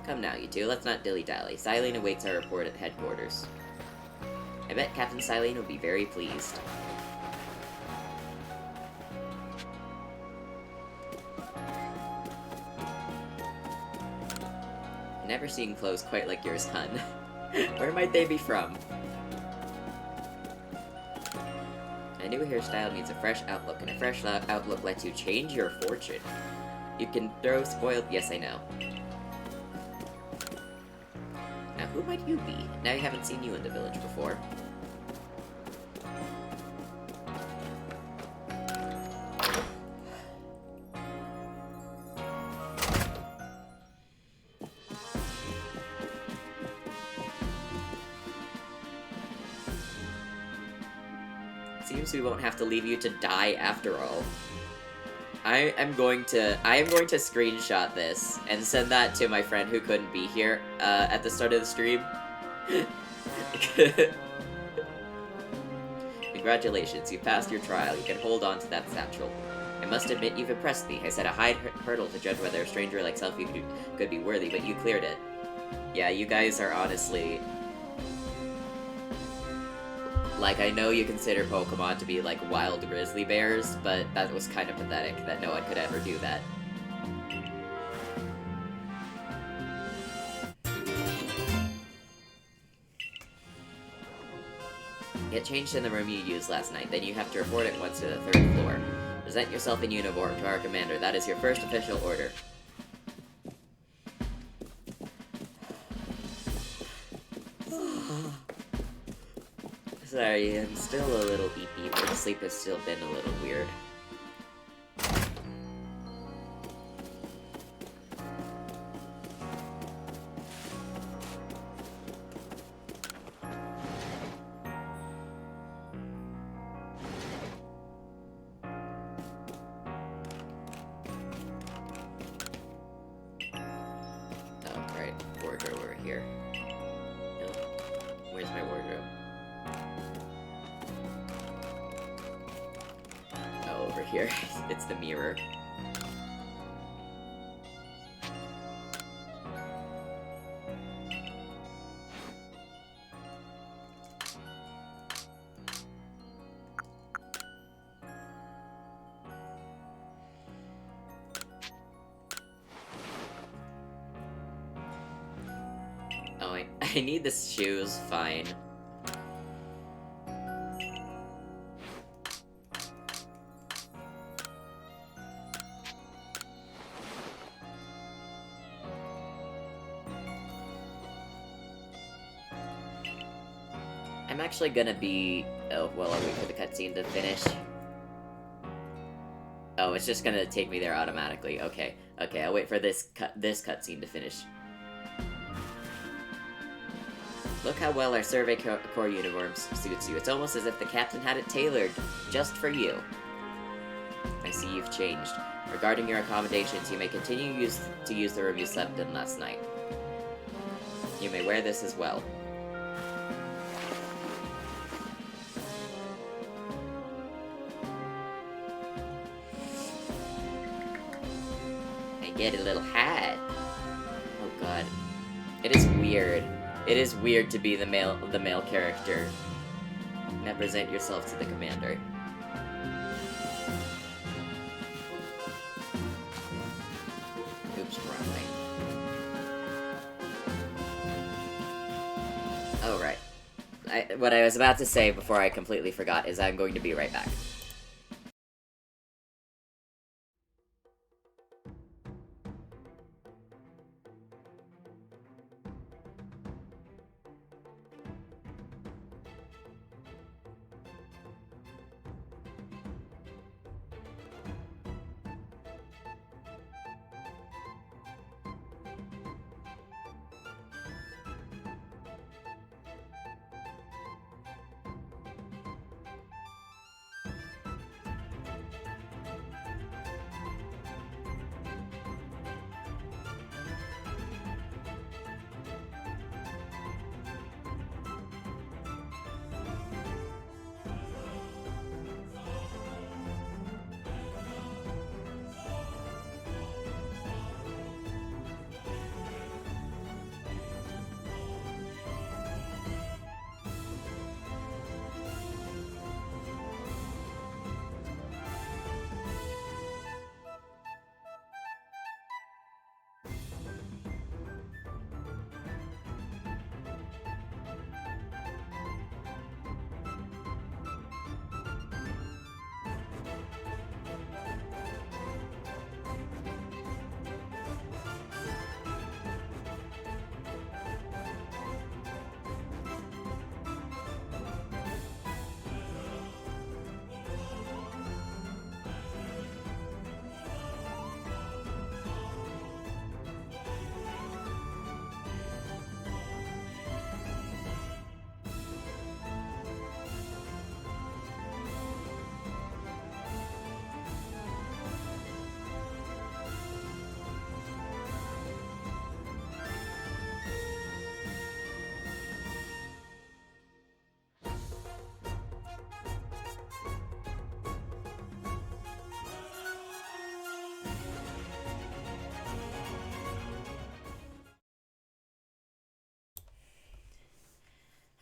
Come now, you two, let's not dilly-dally. Silene awaits our report at headquarters. I bet Captain Silene will be very pleased. Never seen clothes quite like yours, hun. Where might they be from? A new hairstyle needs a fresh outlook, and a fresh outlook lets you change your fortune. You can throw spoiled... Yes, I know. Now, who might you be? Now I haven't seen you in the village before. Seems we won't have to leave you to die after all. I am going to screenshot this and send that to my friend who couldn't be here at the start of the stream. Congratulations, you passed your trial. You can hold on to that satchel. I must admit you've impressed me. I set a high hurdle to judge whether a stranger like Selfie could be worthy, but you cleared it. Yeah, you guys are honestly... Like, I know you consider Pokemon to be, like, wild grizzly bears, but that was kind of pathetic that no one could ever do that. Get changed in the room you used last night, then you have to report at once to the 3rd floor. Present yourself in uniform to our commander. That is your first official order. Sorry, I'm still a little beepy, but sleep has still been a little weird. Oh, right. Wardrobe over here. No? Where's my wardrobe? Over here. It's the mirror. Oh, I need the shoes, fine. I'm actually gonna be... Oh, well, I'll wait for the cutscene to finish. Oh, it's just gonna take me there automatically. Okay, okay, I'll wait for this cutscene to finish. Look how well our Survey Corps uniform suits you. It's almost as if the captain had it tailored just for you. I see you've changed. Regarding your accommodations, you may continue to use the room you slept in last night. You may wear this as well. Get a little hat. Oh god. It is weird. It is weird to be the male character. Now present yourself to the commander. Oops, wrong way. Oh, right. What I was about to say before I completely forgot is I'm going to be right back.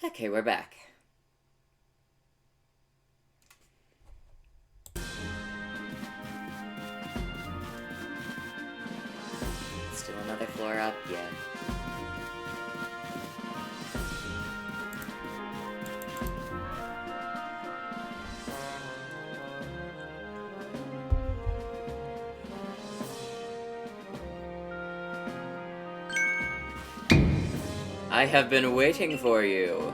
Okay, we're back. Still another floor up? Yeah. I have been waiting for you.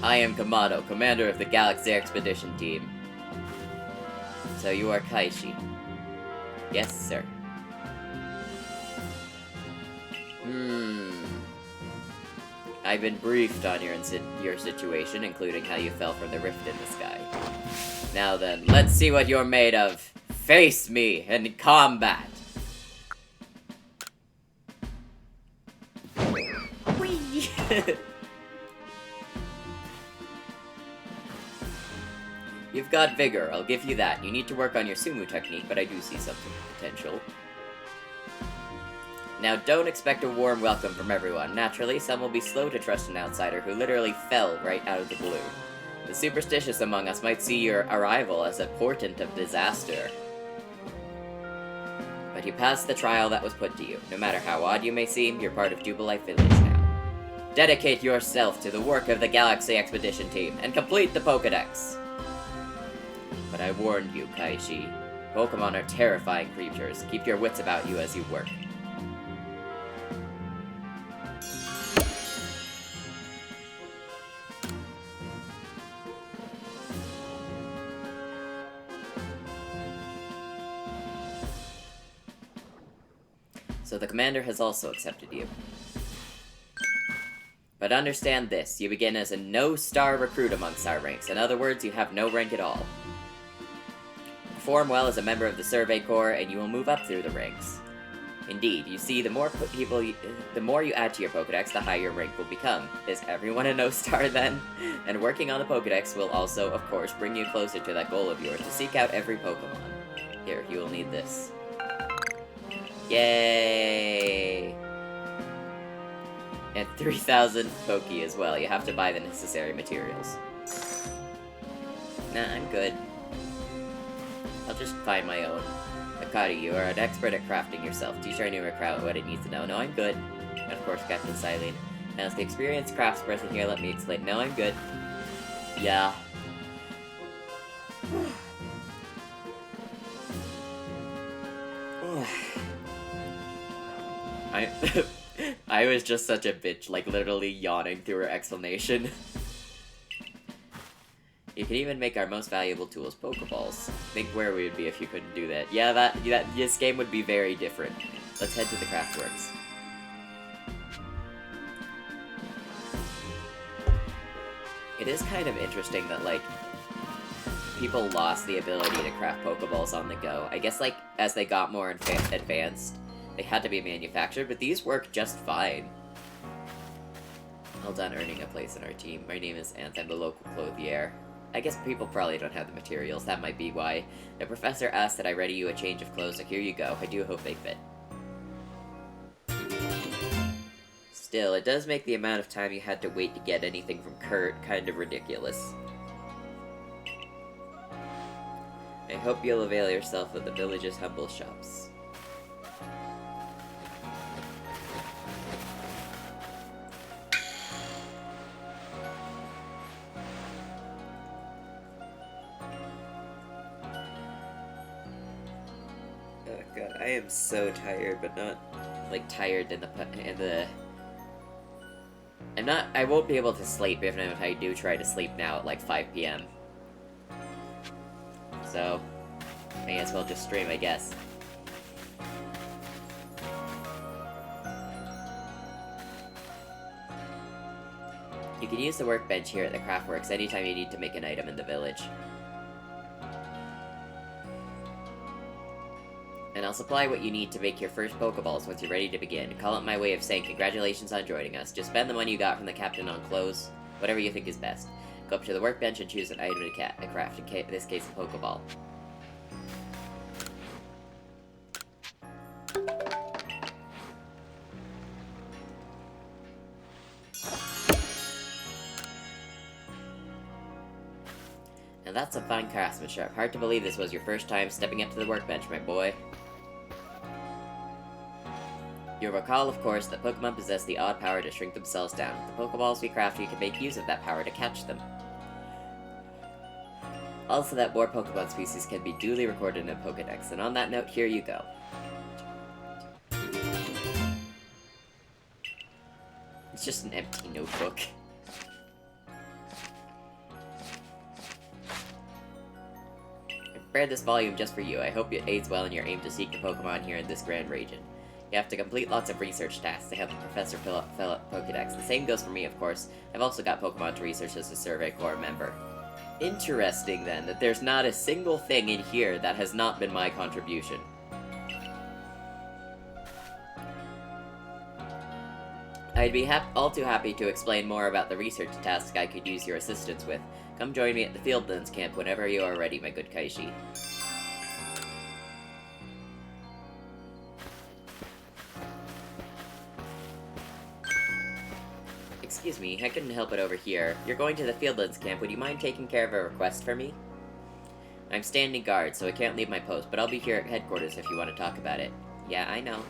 I am Kamado, commander of the Galaxy Expedition Team. So you are Kaishi. Yes, sir. I've been briefed on your situation, including how you fell from the rift in the sky. Now then, let's see what you're made of. Face me in combat! Whee! You've got vigor, I'll give you that. You need to work on your sumo technique, but I do see some potential. Now, don't expect a warm welcome from everyone. Naturally, some will be slow to trust an outsider who literally fell right out of the blue. The superstitious among us might see your arrival as a portent of disaster. But you passed the trial that was put to you. No matter how odd you may seem, you're part of Jubilife Village now. Dedicate yourself to the work of the Galaxy Expedition Team, and complete the Pokedex. But I warned you, Kaishi. Pokemon are terrifying creatures. Keep your wits about you as you work. So the commander has also accepted you. But understand this, you begin as a no-star recruit amongst our ranks. In other words, you have no rank at all. Perform well as a member of the Survey Corps, and you will move up through the ranks. Indeed, you see, the more you add to your Pokedex, the higher your rank will become. Is everyone a no-star then? And working on the Pokedex will also, of course, bring you closer to that goal of yours to seek out every Pokemon. Here, you will need this. Yay! And 3,000 Poke as well. You have to buy the necessary materials. Nah, I'm good. I'll just find my own. Akari, you are an expert at crafting yourself. Teach our newer crowd what it needs to know. No, I'm good. And of course, Captain Silene. And as the experienced craftsperson here, let me explain. No, I'm good. Yeah. I was just such a bitch, like literally yawning through her explanation. You can even make our most valuable tools Pokeballs. Think where we would be if you couldn't do that. Yeah, this game would be very different. Let's head to the Craftworks. It is kind of interesting that, like, people lost the ability to craft Pokeballs on the go. I guess, like, as they got more advanced, they had to be manufactured, but these work just fine. Well done earning a place in our team. My name is Ant, I'm the local clothier. I guess people probably don't have the materials, that might be why. The professor asked that I ready you a change of clothes, so here you go. I do hope they fit. Still, it does make the amount of time you had to wait to get anything from Kurt kind of ridiculous. I hope you'll avail yourself of the village's humble shops. God, I am so tired, but not, like, tired in the... I won't be able to sleep even if I do try to sleep now at, like, 5 p.m. So, may as well just stream, I guess. You can use the workbench here at the Craftworks anytime you need to make an item in the village. And I'll supply what you need to make your first Pokeballs once you're ready to begin. Call it my way of saying congratulations on joining us. Just spend the money you got from the captain on clothes, whatever you think is best. Go up to the workbench and choose an item to craft, in this case a Pokeball. And that's some fine craftsmanship. Hard to believe this was your first time stepping up to the workbench, my boy. You'll recall, of course, that Pokemon possess the odd power to shrink themselves down. The Pokeballs we craft, you can make use of that power to catch them. Also, that more Pokemon species can be duly recorded in a Pokedex. And on that note, here you go. It's just an empty notebook. I prepared this volume just for you. I hope it aids well in your aim to seek the Pokemon here in this grand region. You have to complete lots of research tasks to help the professor fill up Pokedex. The same goes for me, of course. I've also got Pokemon to research as a Survey Corps member. Interesting, then, that there's not a single thing in here that has not been my contribution. I'd be all too happy to explain more about the research tasks I could use your assistance with. Come join me at the Fieldlands camp whenever you are ready, my good Kaishi. Excuse me, I couldn't help it over here. You're going to the Fieldlands camp, would you mind taking care of a request for me? I'm standing guard, so I can't leave my post, but I'll be here at headquarters if you want to talk about it. Yeah, I know.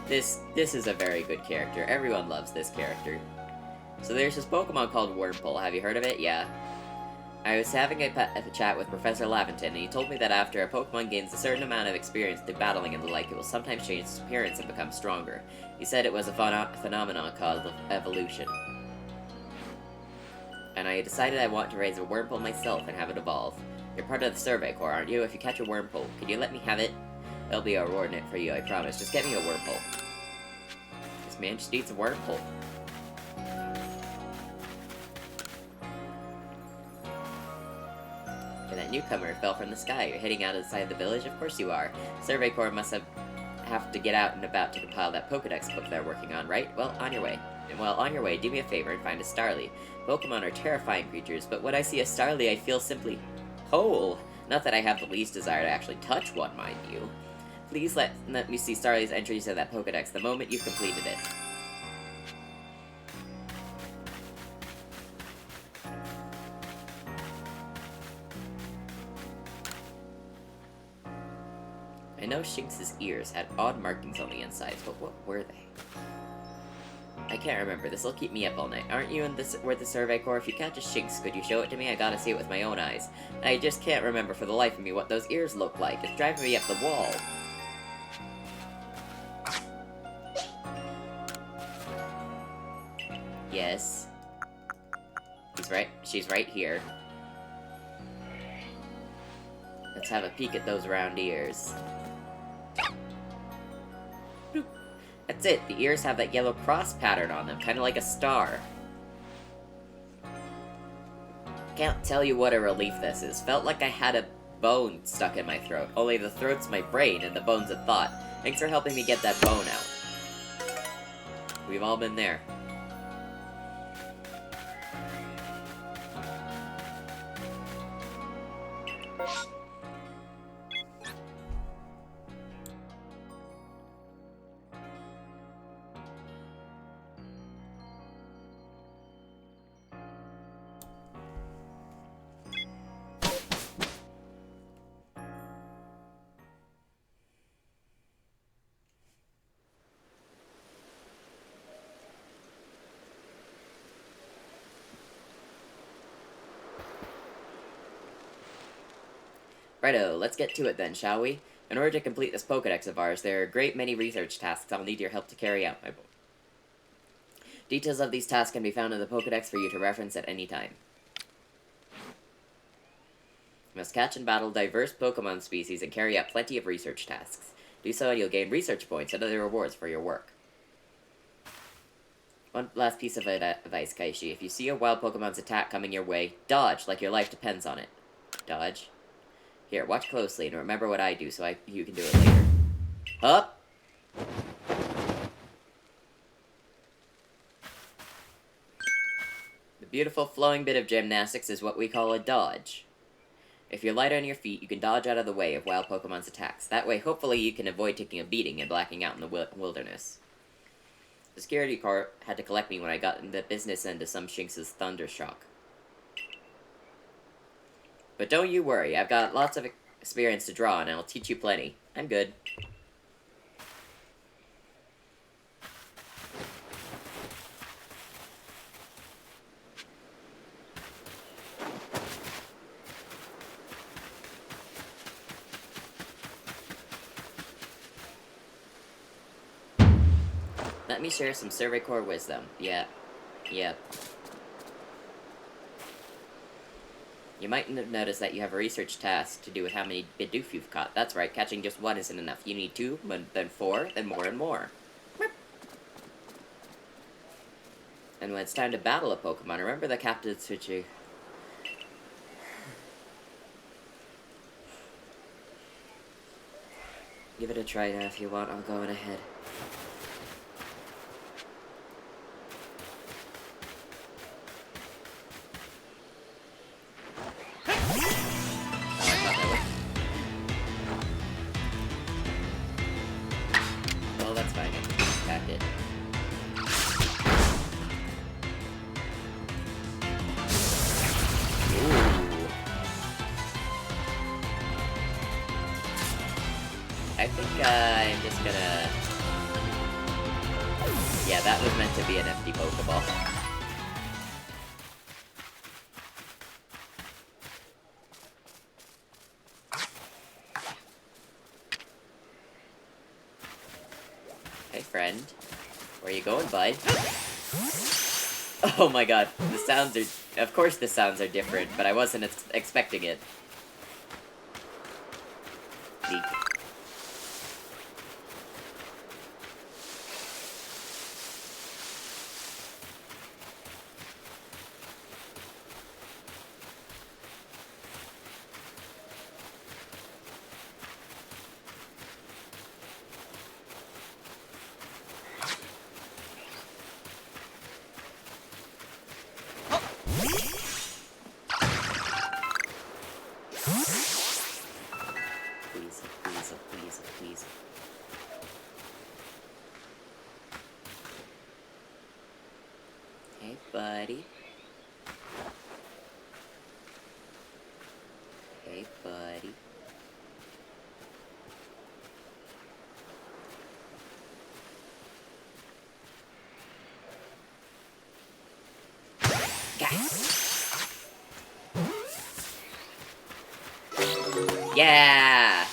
This is a very good character. Everyone loves this character. So there's this Pokemon called Wurmple. Have you heard of it? Yeah. I was having a chat with Professor Laventon, and he told me that after a Pokemon gains a certain amount of experience through battling and the like, it will sometimes change its appearance and become stronger. He said it was a phenomenon called evolution. And I decided I want to raise a Wurmple myself and have it evolve. You're part of the Survey Corps, aren't you? If you catch a Wurmple, could you let me have it? There'll be a reward in it for you, I promise. Just get me a Wurmple. This man just needs a Wurmple. And that newcomer fell from the sky. You're heading out outside the village? Of course you are. Survey Corps must have to get out and about to compile that Pokedex book they're working on, right? Well, on your way. And while on your way, do me a favor and find a Starly. Pokemon are terrifying creatures, but when I see a Starly, I feel simply whole. Not that I have the least desire to actually touch one, mind you. Please let me see Starly's entries to that Pokedex the moment you've completed it. I know Shinx's ears had odd markings on the insides, but what were they? I can't remember. This'll keep me up all night. Aren't you with the Survey Corps? If you catch a Shinx, could you show it to me? I gotta see it with my own eyes. I just can't remember for the life of me what those ears look like. It's driving me up the wall. Yes. She's right here. Let's have a peek at those round ears. That's it, the ears have that yellow cross pattern on them, kind of like a star. Can't tell you what a relief this is. Felt like I had a bone stuck in my throat, only the throat's my brain and the bone's a thought. Thanks for helping me get that bone out. We've all been there. Righto, let's get to it then, shall we? In order to complete this Pokedex of ours, there are a great many research tasks I'll need your help to carry out, my boy. Details of these tasks can be found in the Pokedex for you to reference at any time. You must catch and battle diverse Pokemon species and carry out plenty of research tasks. Do so and you'll gain research points and other rewards for your work. One last piece of advice, Kaishi. If you see a wild Pokemon's attack coming your way, dodge like your life depends on it. Dodge. Here, watch closely and remember what I do so you can do it later. Up! The beautiful flowing bit of gymnastics is what we call a dodge. If you're light on your feet, you can dodge out of the way of wild Pokemon's attacks. That way, hopefully, you can avoid taking a beating and blacking out in the wilderness. The security corps had to collect me when I got in the business end of some Shinx's Thundershock. But don't you worry, I've got lots of experience to draw on, and I'll teach you plenty. I'm good. Let me share some Survey Corps wisdom. Yep. You might have noticed that you have a research task to do with how many Bidoof you've caught. That's right, catching just one isn't enough. You need 2, then 4, then more and more. And when it's time to battle a Pokemon, remember the Captain Tsuchi. Give it a try now if you want, I'll go in ahead. Well, that's fine. Attack it. I think I'm just gonna... Yeah, that was meant to be an empty Pokeball. Hey, friend. Where you going, bud? Oh my god, the sounds are... Of course the sounds are different, but I wasn't expecting it. Leak. Please. Hey, buddy. Hey, buddy. Yeah!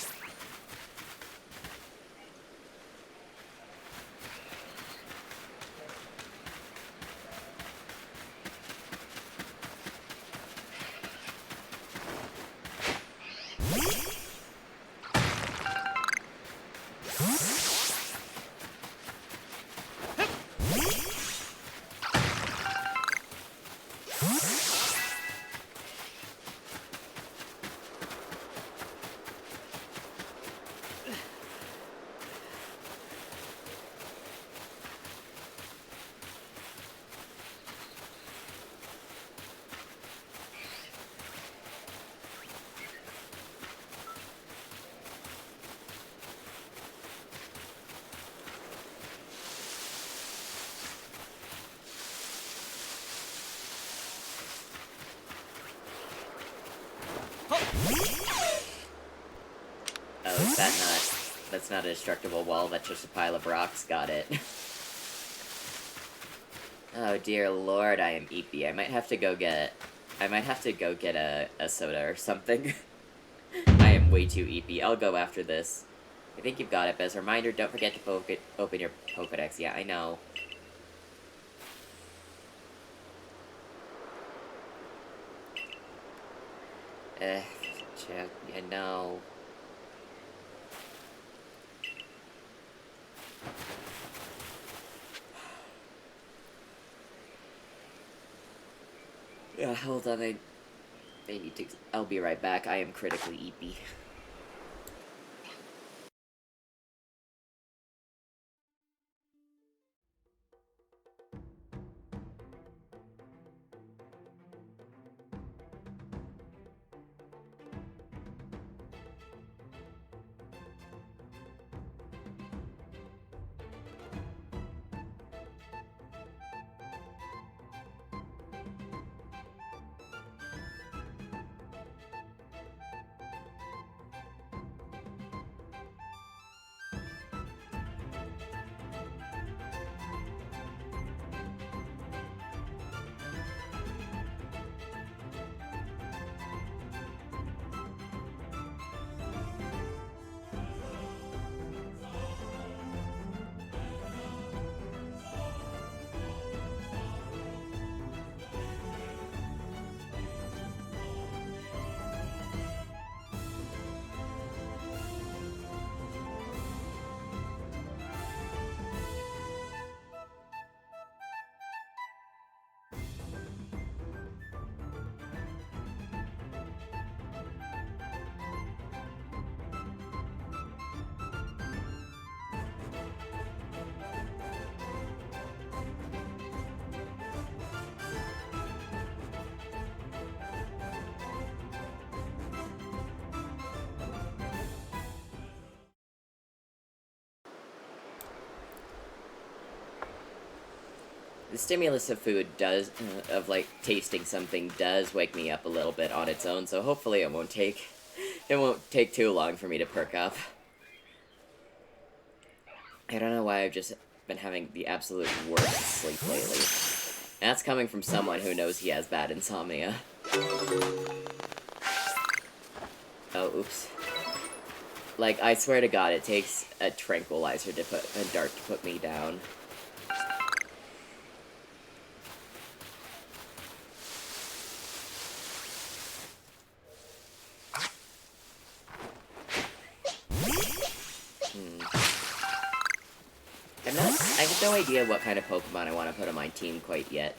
Oh, is that not... That's not a destructible wall, that's just a pile of rocks. Got it. Oh dear lord, I am eepy. I might have to go get a soda or something. I am way too eepy. I'll go after this. I think you've got it, but as a reminder, don't forget to open your Pokedex. Yeah, I know. I know. Yeah, hold on, I need to... I'll be right back. I am critically eepy. The stimulus of food does, of like tasting something does wake me up a little bit on its own, so hopefully it won't take too long for me to perk up. I don't know why I've just been having the absolute worst sleep lately. And that's coming from someone who knows he has bad insomnia. Oh, oops. Like, I swear to God, it takes a tranquilizer to put a dart to put me down. I have no idea what kind of Pokemon I want to put on my team quite yet.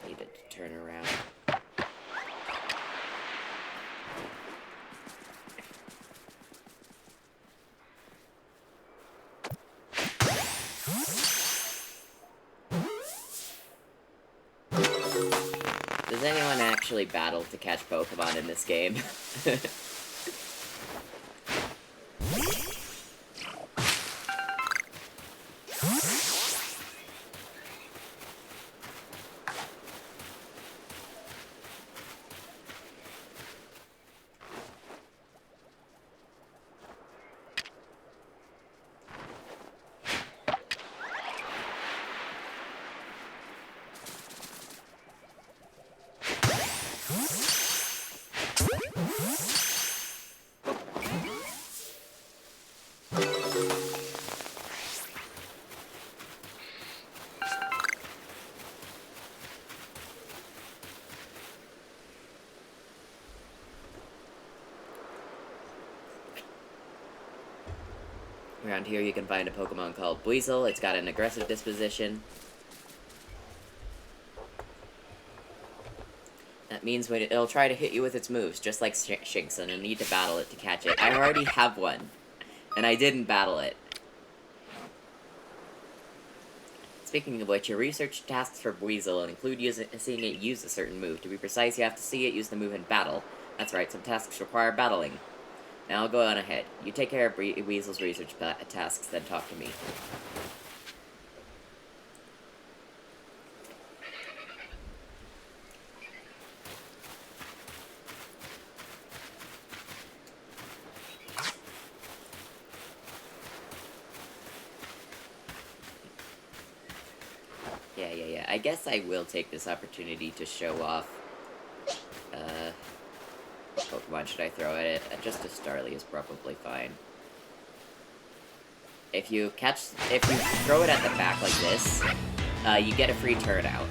Need it to turn around. Does anyone actually battle to catch Pokemon in this game? Around here you can find a Pokemon called Buizel. It's got an aggressive disposition. That means when it'll try to hit you with its moves, just like Shinx, and you'll need to battle it to catch it. I already have one, and I didn't battle it. Speaking of which, your research tasks for Buizel include seeing it use a certain move. To be precise, you have to see it use the move in battle. That's right, some tasks require battling. Now I'll go on ahead. You take care of Weasel's research tasks, then talk to me. Yeah. I guess I will take this opportunity to show off, what Pokemon should I throw at it? Just a Starly is probably fine. If you throw it at the back like this, you get a free turn out.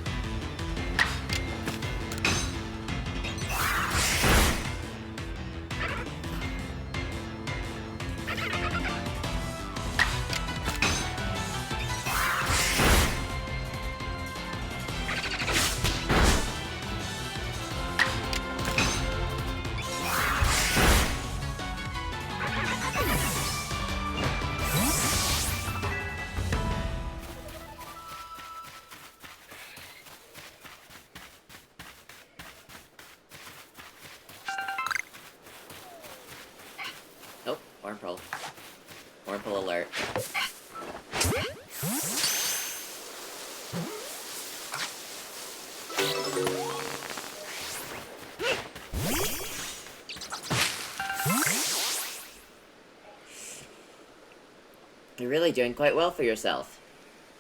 Oh, Wurmple. Wurmple alert. You're really doing quite well for yourself.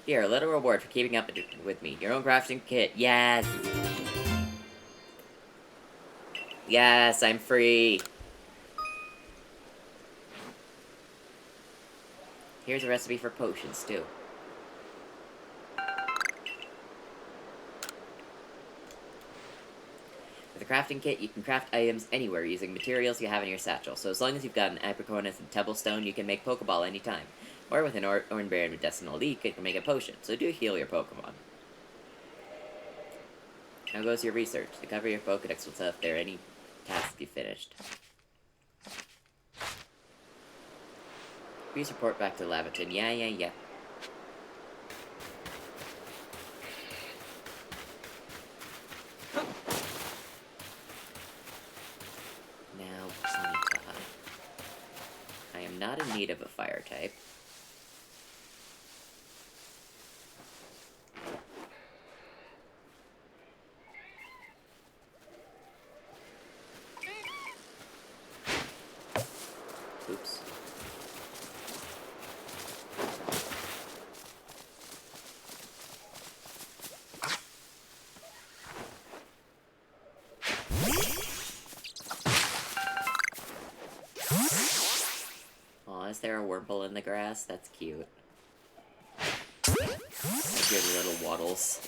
Here, a little reward for keeping up with me. Your own crafting kit. Yes! Yes, I'm free! Here's a recipe for potions, too. With a crafting kit, you can craft items anywhere using materials you have in your satchel. So as long as you've got an Apricornus and Pebblestone, you can make Pokeball anytime. Or with an Oranberry and Medicinal Leaf, you can make a potion. So do heal your Pokemon. Now goes your research. To cover your Pokedex will tell if there are any tasks you finished. Please report back to Labaton. Yeah, yeah, yeah. Now, Ponyta. I am not in need of a fire type. Oops. Aw, is there a Wurmple in the grass? That's cute. Good little waddles.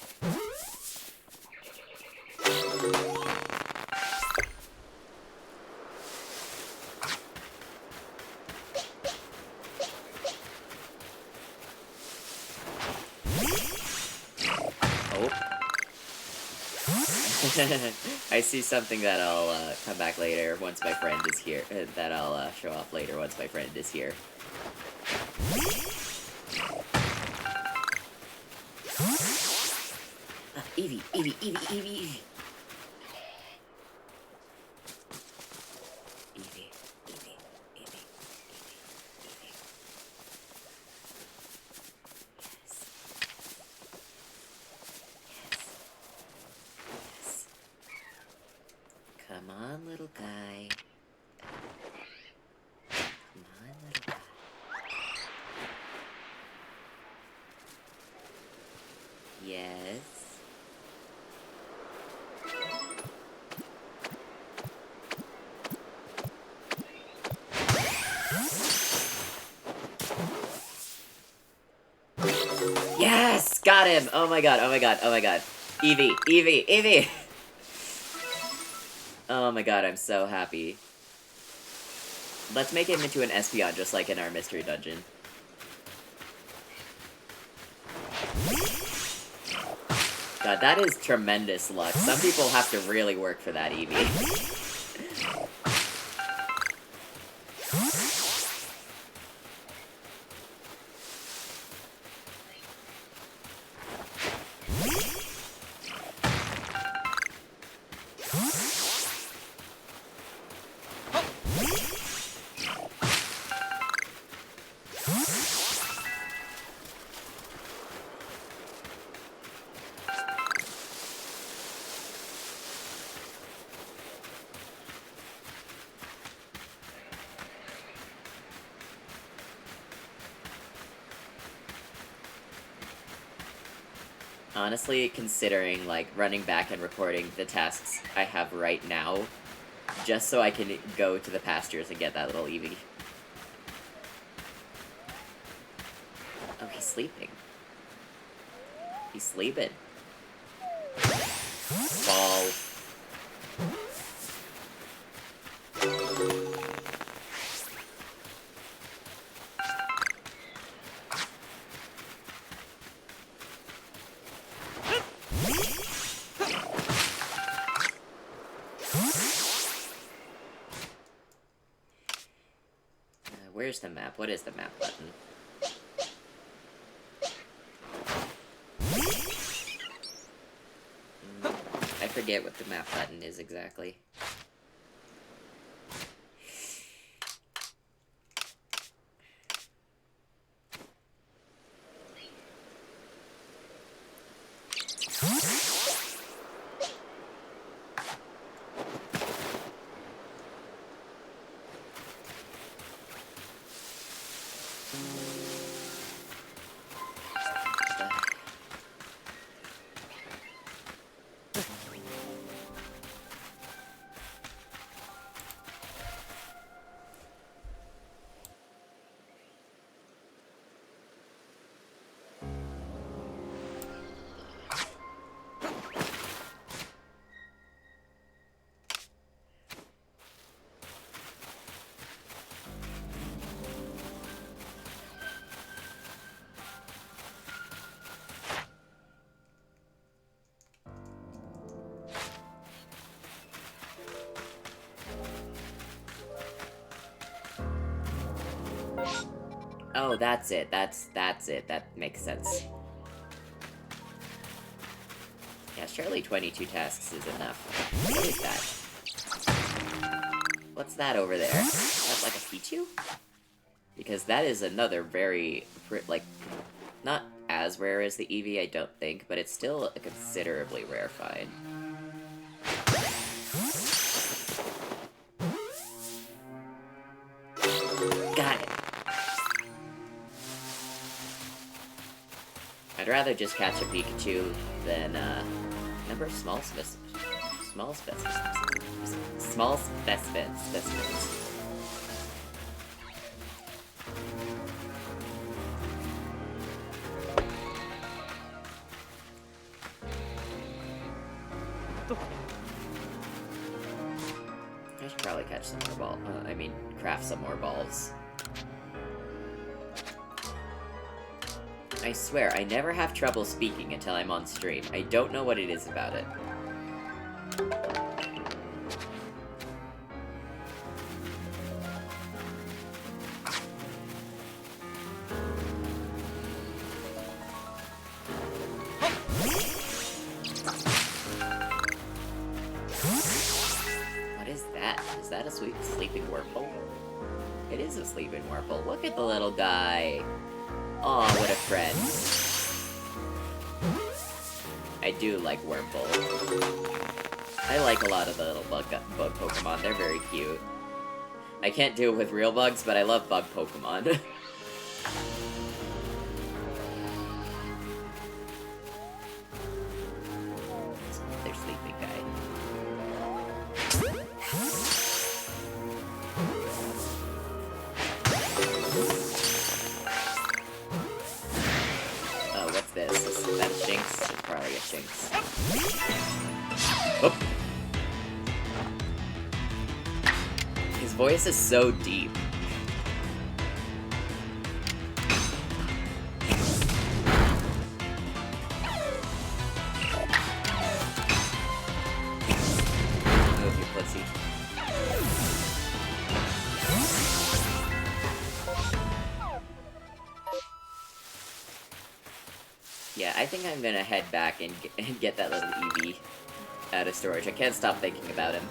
Oh. I see something that I'll come back later once my friend is here. That I'll show off later once my friend is here. Eevee, Eevee, Eevee, Eevee, Eevee. Eevee, Eevee, Eevee, Eevee, Eevee. Yes. Yes. Come on, little guy. Come on, little guy. Yes. Yes! Got him! Oh my god, oh my god, oh my god. Eevee, Eevee, Eevee! Oh my god, I'm so happy. Let's make him into an Espeon just like in our mystery dungeon. God, that is tremendous luck. Some people have to really work for that Eevee. Honestly, considering, like, running back and recording the tasks I have right now, just so I can go to the pastures and get that little Eevee. Oh, he's sleeping. He's sleeping. Ball. Where's the map? What is the map button? I forget what the map button is exactly. Oh, that's it. That's it. That makes sense. Yeah, surely 22 tasks is enough. What is that? What's that over there? That's like a Pichu? Because that is another very, like, not as rare as the Eevee, I don't think, but it's still a considerably rare find. Got it! I'd rather just catch a Pikachu than, number of small specimens. I should probably catch some more craft some more balls. I swear, I never have trouble speaking until I'm on stream. I don't know what it is about it. What is that? Is that a sleeping Wurmple? It is a sleeping Wurmple. Look at the little guy. Aw, what a friend. I do like Wurmple. I like a lot of the little bug Pokemon. They're very cute. I can't deal with real bugs, but I love bug Pokemon. They're sleeping guy. Oh, what's this? Is that a Shinx? It's probably a Shinx. Oh. His voice is so deep. Move, you pussy. Yeah, I think I'm gonna head back and get that little Eevee out of storage. I can't stop thinking about him.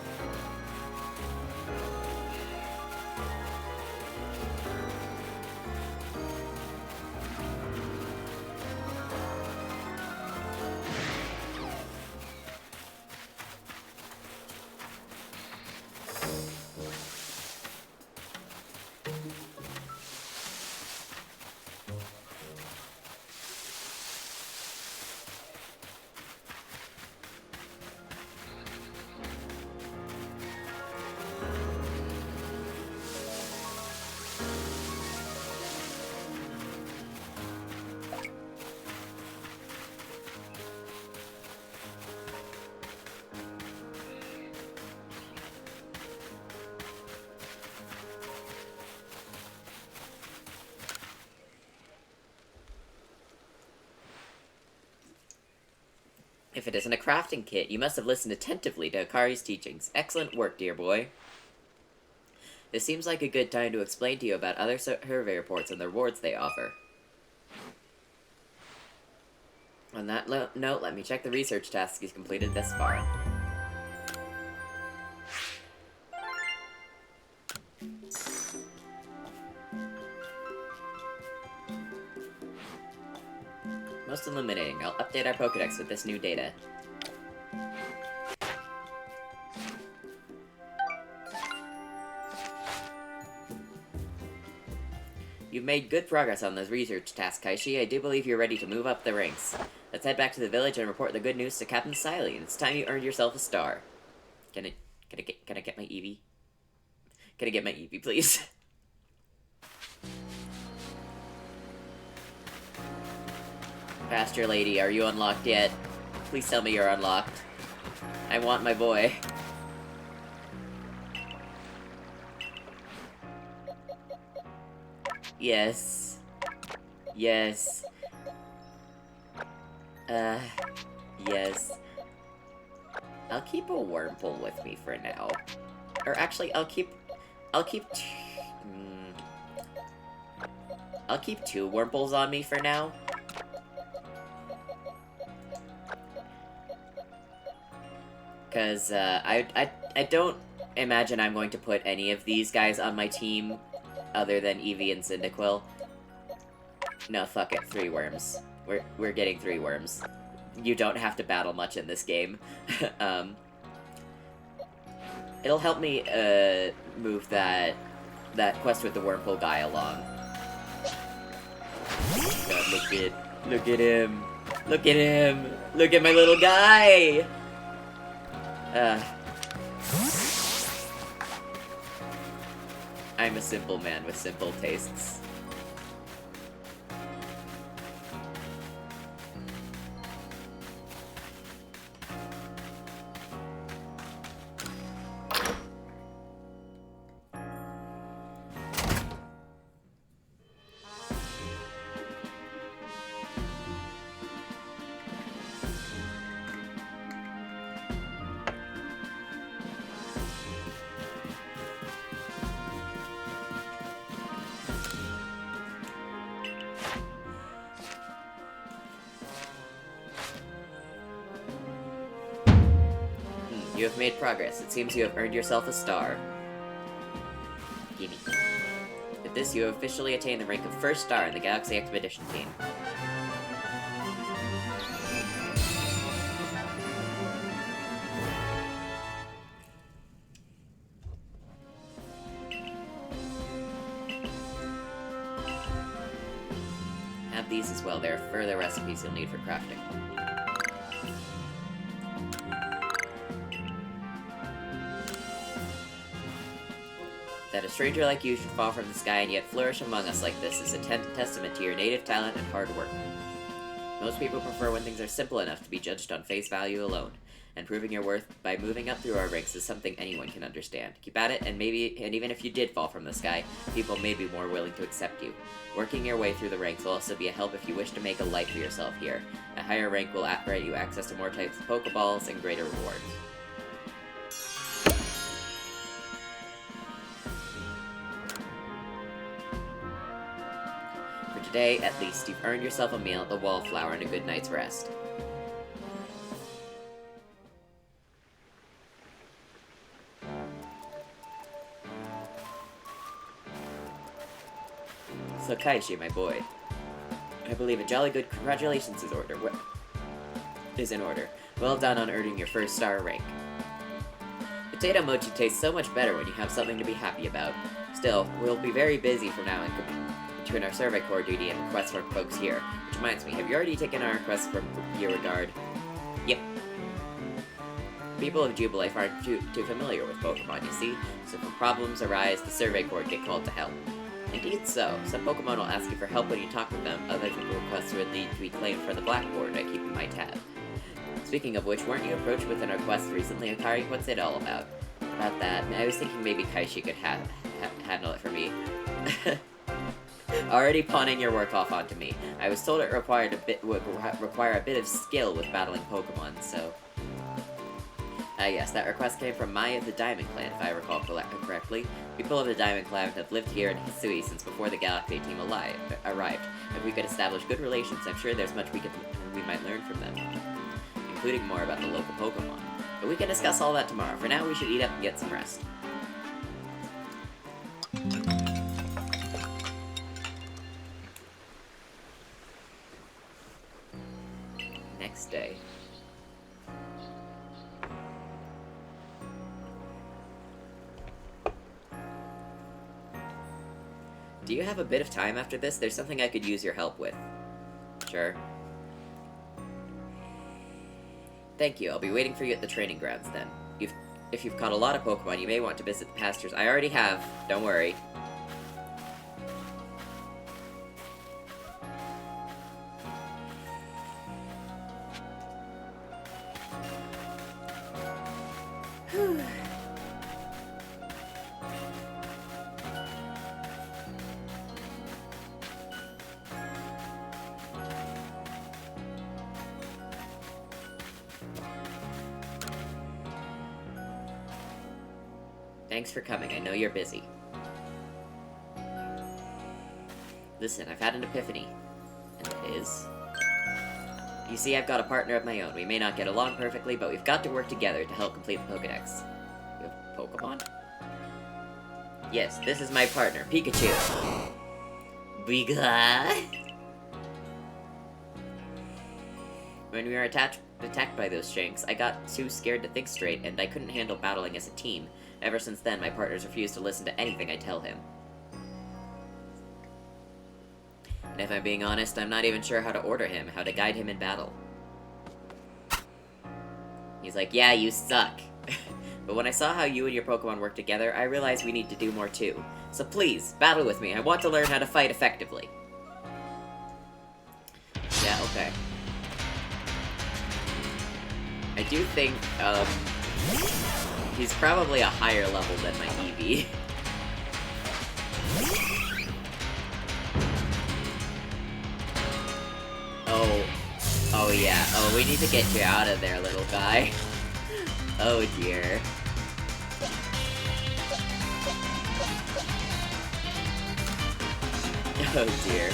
If it isn't a crafting kit, you must have listened attentively to Akari's teachings. Excellent work, dear boy. This seems like a good time to explain to you about other survey reports and the rewards they offer. On that note, let me check the research tasks he's completed thus far. Most illuminating. I'll update our Pokedex with this new data. You've made good progress on those research tasks, Kaishi. I do believe you're ready to move up the ranks. Let's head back to the village and report the good news to Captain Siley. It's time you earned yourself a star. Can I get my Eevee? Can I get my Eevee, please? Pasture Lady, are you unlocked yet? Please tell me you're unlocked. I want my boy. Yes. Yes. Yes. I'll keep a Wurmple with me for now. Or actually, I'll keep I'll keep 2 Wurmples on me for now. Because, I don't imagine I'm going to put any of these guys on my team other than Eevee and Cyndaquil. No, fuck it, 3 worms. We're getting 3 worms. You don't have to battle much in this game. It'll help me, move that quest with the Wurmple guy along. God, look at him. Look at him! Look at my little guy! I'm a simple man with simple tastes. You have made progress. It seems you have earned yourself a star. Gimme. With this, you have officially attained the rank of first star in the Galaxy Expedition team. Have these as well. There are further recipes you'll need for crafting. That a stranger like you should fall from the sky and yet flourish among us like this is a testament to your native talent and hard work. Most people prefer when things are simple enough to be judged on face value alone, and proving your worth by moving up through our ranks is something anyone can understand. Keep at it, and even if you did fall from the sky, people may be more willing to accept you. Working your way through the ranks will also be a help if you wish to make a life for yourself here. A higher rank will grant you access to more types of Pokeballs and greater rewards. Today, at least, you've earned yourself a meal at the Wallflower and a good night's rest. So Kaishi, my boy, I believe a jolly good congratulations is in order. Well done on earning your first star rank. Potato mochi tastes so much better when you have something to be happy about. Still, we'll be very busy from now on between our Survey Corps duty and requests from folks here. Which reminds me, have you already taken our requests from your regard? Yep. People of Jubilife aren't too familiar with Pokemon, you see, so when problems arise, the Survey Corps get called to help. Indeed so. Some Pokemon will ask you for help when you talk with them, other requests would need to be claimed for the Blackboard I keep in my tab. Speaking of which, weren't you approached with an request recently, Akari? What's it all about? About that, I was thinking maybe Kaishi could handle it for me. Already pawning your work off onto me. I was told it would require a bit of skill with battling Pokemon, so... yes, that request came from Maya of the Diamond Clan, if I recall correctly. People of the Diamond Clan have lived here in Hisui since before the Galaxy team arrived. If we could establish good relations, I'm sure there's much we might learn from them, including more about the local Pokemon. But we can discuss all that tomorrow. For now, we should eat up and get some rest. Next day. Do you have a bit of time after this? There's something I could use your help with. Sure. Thank you. I'll be waiting for you at the training grounds then. If you've caught a lot of Pokemon, you may want to visit the pastures. I already have. Don't worry. Thanks for coming. I know you're busy. Listen, I've had an epiphany. And it is... You see, I've got a partner of my own. We may not get along perfectly, but we've got to work together to help complete the Pokedex. You have Pokemon? Yes, this is my partner, Pikachu. Biga. When we were attacked by those shanks, I got too scared to think straight, and I couldn't handle battling as a team. Ever since then, my partner's refused to listen to anything I tell him. And if I'm being honest, I'm not even sure how to order him, how to guide him in battle. He's like, yeah, you suck. But when I saw how you and your Pokemon work together, I realized we need to do more too. So please, battle with me. I want to learn how to fight effectively. Yeah, okay. I do think, he's probably a higher level than my Eevee. Oh yeah. Oh, we need to get you out of there, little guy. Oh dear. Oh dear.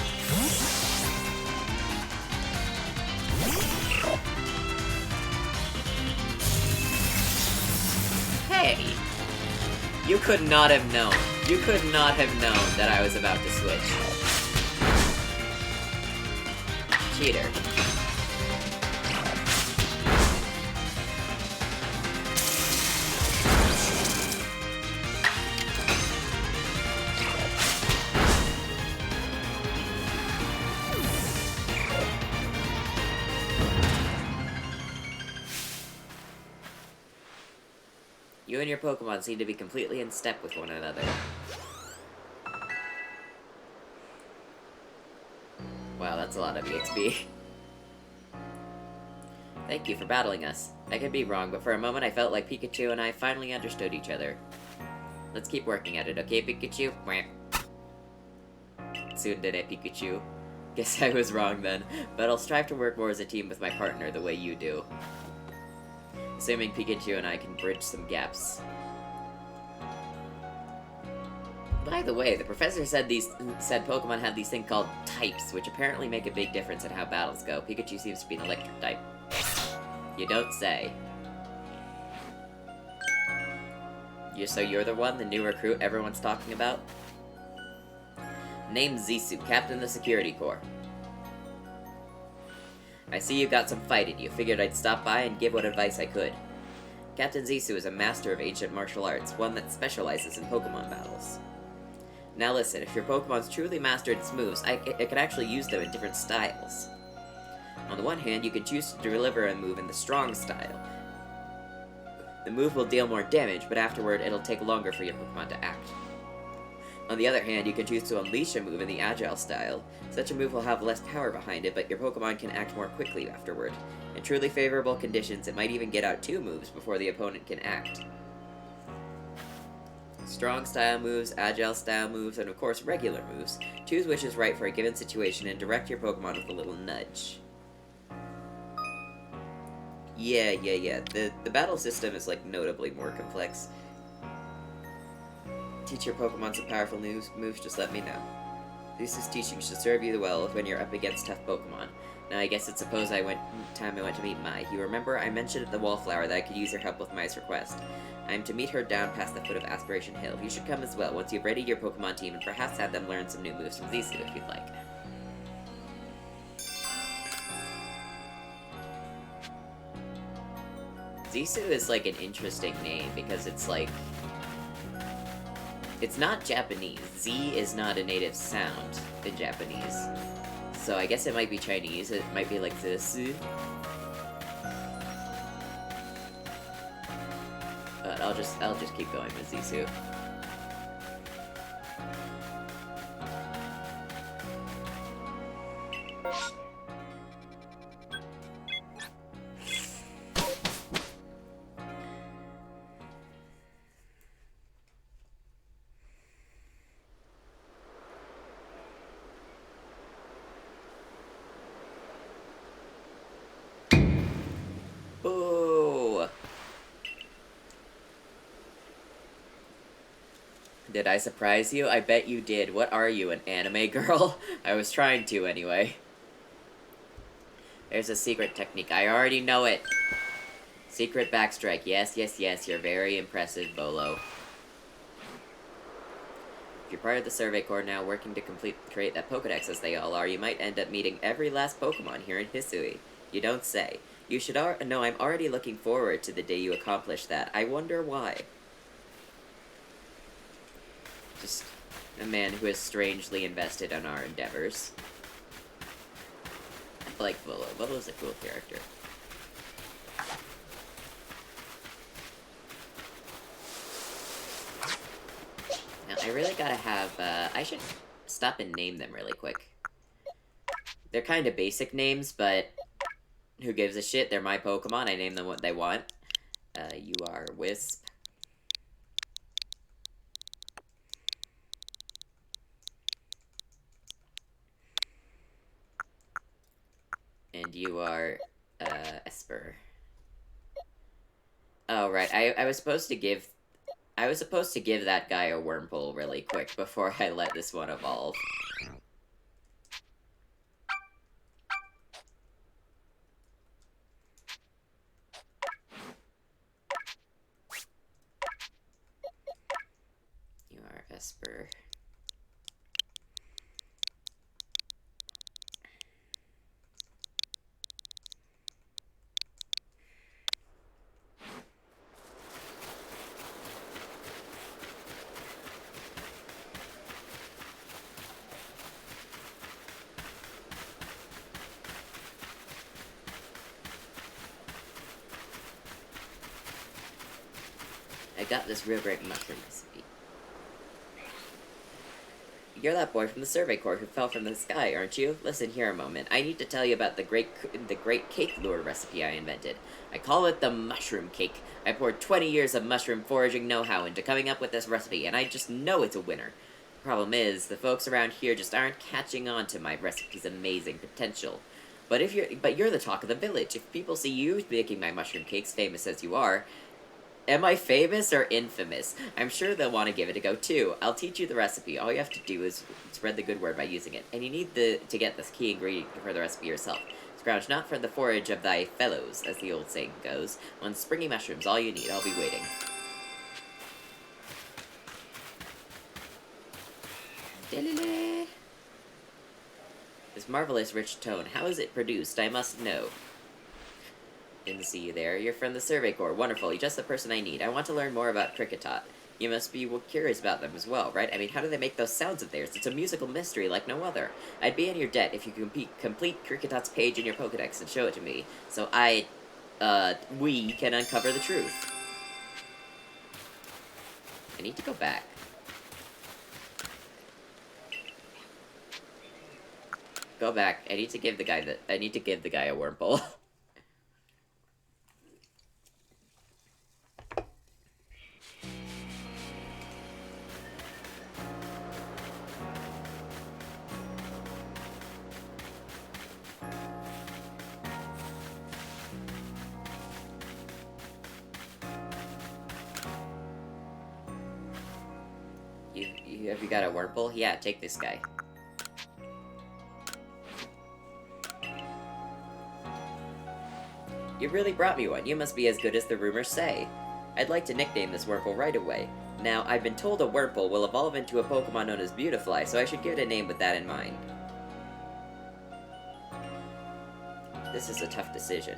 Hey! You could not have known. You could not have known that I was about to switch. Cheater. You and your Pokemon seem to be completely in step with one another. Wow, that's a lot of EXP. Thank you for battling us. I could be wrong, but for a moment I felt like Pikachu and I finally understood each other. Let's keep working at it, okay, Pikachu? Tsundere Pikachu. Guess I was wrong then, but I'll strive to work more as a team with my partner the way you do. Assuming Pikachu and I can bridge some gaps. By the way, the professor said Pokemon have these things called types, which apparently make a big difference in how battles go. Pikachu seems to be an electric type. You don't say. So you're the one, the new recruit everyone's talking about? Name Zisu, Captain of the Security Corps. I see you got some fight in you. Figured I'd stop by and give what advice I could. Captain Zisu is a master of ancient martial arts, one that specializes in Pokemon battles. Now listen, if your Pokemon's truly mastered its moves, it can actually use them in different styles. On the one hand, you can choose to deliver a move in the strong style. The move will deal more damage, but afterward it'll take longer for your Pokemon to act. On the other hand, you can choose to unleash a move in the agile style. Such a move will have less power behind it, but your Pokemon can act more quickly afterward. In truly favorable conditions, it might even get out 2 moves before the opponent can act. Strong style moves, agile style moves, and of course regular moves. Choose which is right for a given situation and direct your Pokemon with a little nudge. Yeah. The battle system is, like, notably more complex. Teach your Pokemon some powerful moves, just let me know. This teaching should serve you well when you're up against tough Pokemon. Now I guess it's suppose I went to meet Mai. You remember I mentioned at the Wallflower that I could use your help with Mai's request. I am to meet her down past the foot of Aspiration Hill. You should come as well once you've readied your Pokemon team and perhaps have them learn some new moves from Zisu if you'd like. Zisu is like an interesting name because it's like... It's not Japanese. Z is not a native sound in Japanese. So I guess it might be Chinese. It might be like this. But I'll just keep going with Zisu. Ooh. Did I surprise you? I bet you did. What are you, an anime girl? I was trying to, anyway. There's a secret technique. I already know it. Secret backstrike. Yes, yes, yes. You're very impressive, Bolo. If you're part of the Survey Corps now, working to create that Pokedex as they all are, you might end up meeting every last Pokemon here in Hisui. You don't say. You should know I'm already looking forward to the day you accomplish that. I wonder why. Just a man who is strangely invested in our endeavors. I like Volo. Volo's a cool character. Now, I really gotta have, I should stop and name them really quick. They're kind of basic names, but who gives a shit? They're my Pokemon. I name them what they want. You are Wisp. And you are, Esper. Oh, right. I was supposed to give that guy a Wurmple really quick before I let this one evolve. You are Esper. I got this real great mushroom recipe. You're that boy from the Survey Corps who fell from the sky, aren't you? Listen here a moment. I need to tell you about the great cake lure recipe I invented. I call it the mushroom cake. I poured 20 years of mushroom foraging know-how into coming up with this recipe, and I just know it's a winner. The problem is, the folks around here just aren't catching on to my recipe's amazing potential. But you're the talk of the village. If people see you making my mushroom cakes, famous as you are, am I famous or infamous? I'm sure they'll want to give it a go too. I'll teach you the recipe. All you have to do is spread the good word by using it. And you need to get this key ingredient for the recipe yourself. Scrounge not for the forage of thy fellows, as the old saying goes. 1 springy mushroom's all you need. I'll be waiting. This marvelous rich tone. How is it produced? I must know. Didn't see you there. You're from the Survey Corps. Wonderful. You're just the person I need. I want to learn more about Kricketot. You must be curious about them as well, right? I mean, how do they make those sounds of theirs? It's a musical mystery like no other. I'd be in your debt if you could complete Cricketot's page in your Pokedex and show it to me, so we can uncover the truth. I need to go back. Go back. I need to give the guy a Wurmple. Have you got a Wurmple? Yeah, take this guy. You really brought me one. You must be as good as the rumors say. I'd like to nickname this Wurmple right away. Now, I've been told a Wurmple will evolve into a Pokemon known as Beautifly, so I should give it a name with that in mind. This is a tough decision.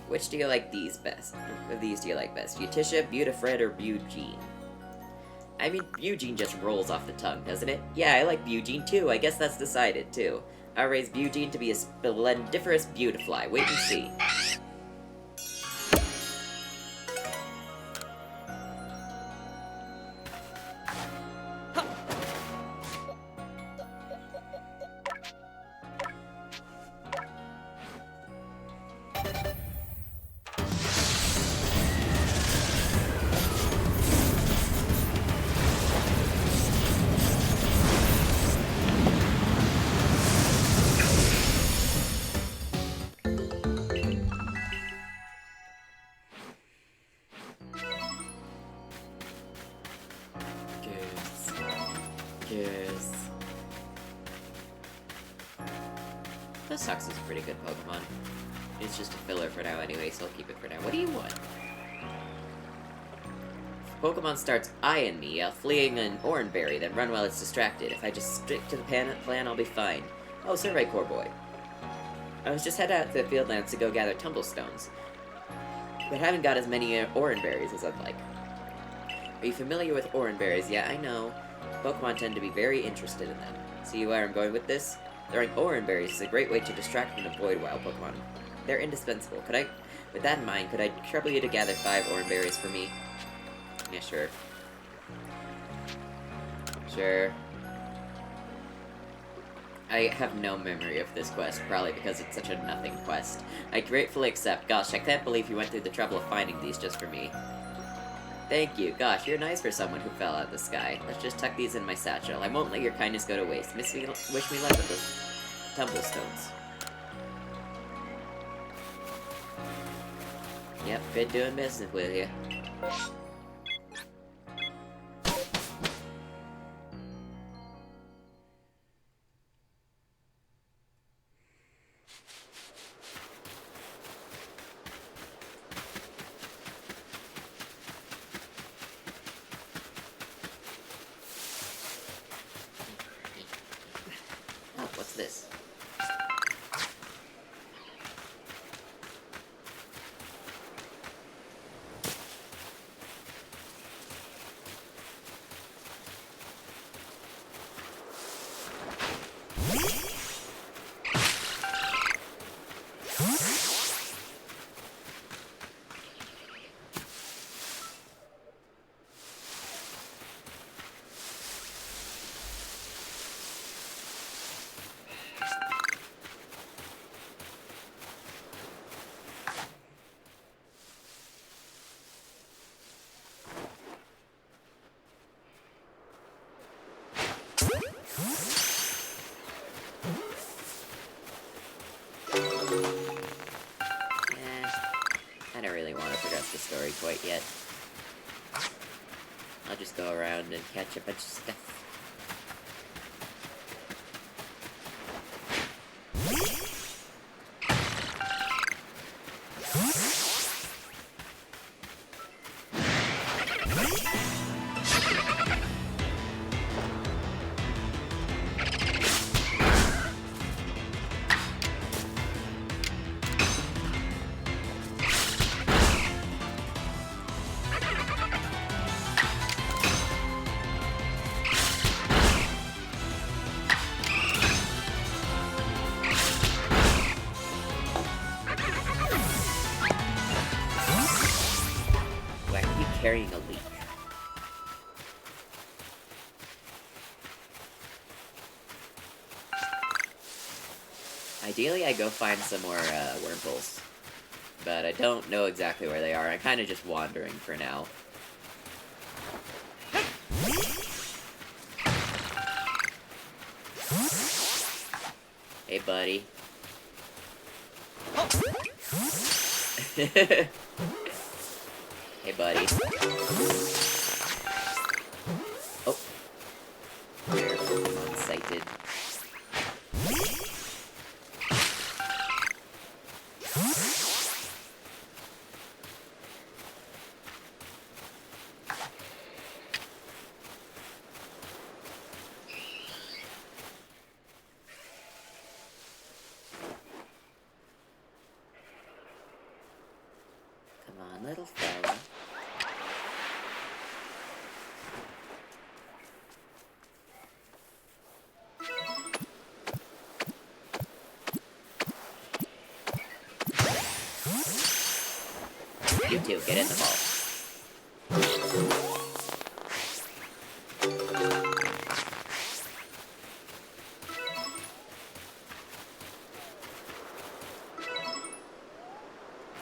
Which do you like best? Of these do you like best? Utisha, Beautifred, or Bugene? I mean, Bugene just rolls off the tongue, doesn't it? Yeah, I like Bugene too. I guess that's decided, too. I'll raise Bugene to be a splendiferous Beautifly. Wait and see. Dustox is a pretty good Pokemon. It's just a filler for now anyway, so I'll keep it for now. What do you want? If a Pokemon starts eyeing me, I'll fleeing an Oranberry, then run while it's distracted. If I just stick to the plan, I'll be fine. Oh, Survey Corps boy. I was just headed out to the Fieldlands to go gather Tumblestones, but haven't got as many Oranberries as I'd like. Are you familiar with Oranberries? Yeah, I know. Pokemon tend to be very interested in them. See where I'm going with this? Throwing Oranberries is a great way to distract and avoid wild Pokemon. They're indispensable. With that in mind, could I trouble you to gather 5 Oranberries for me? Yeah, sure. Sure. I have no memory of this quest, probably because it's such a nothing quest. I gratefully accept. Gosh, I can't believe you went through the trouble of finding these just for me. Thank you. Gosh, you're nice for someone who fell out of the sky. Let's just tuck these in my satchel. I won't let your kindness go to waste. Wish me luck with the Tumblestones. Yep, been doing business with you. Oh, what's this? I don't really want to progress the story quite yet. I'll just go around and catch a bunch of stuff. Carrying a leak. Ideally, I go find some more Wurmples, but I don't know exactly where they are. I'm kind of just wandering for now. Hey, buddy. Hey, buddy. Oh. We're Pokemon sighted. Come on, little fella. You two, get in the ball.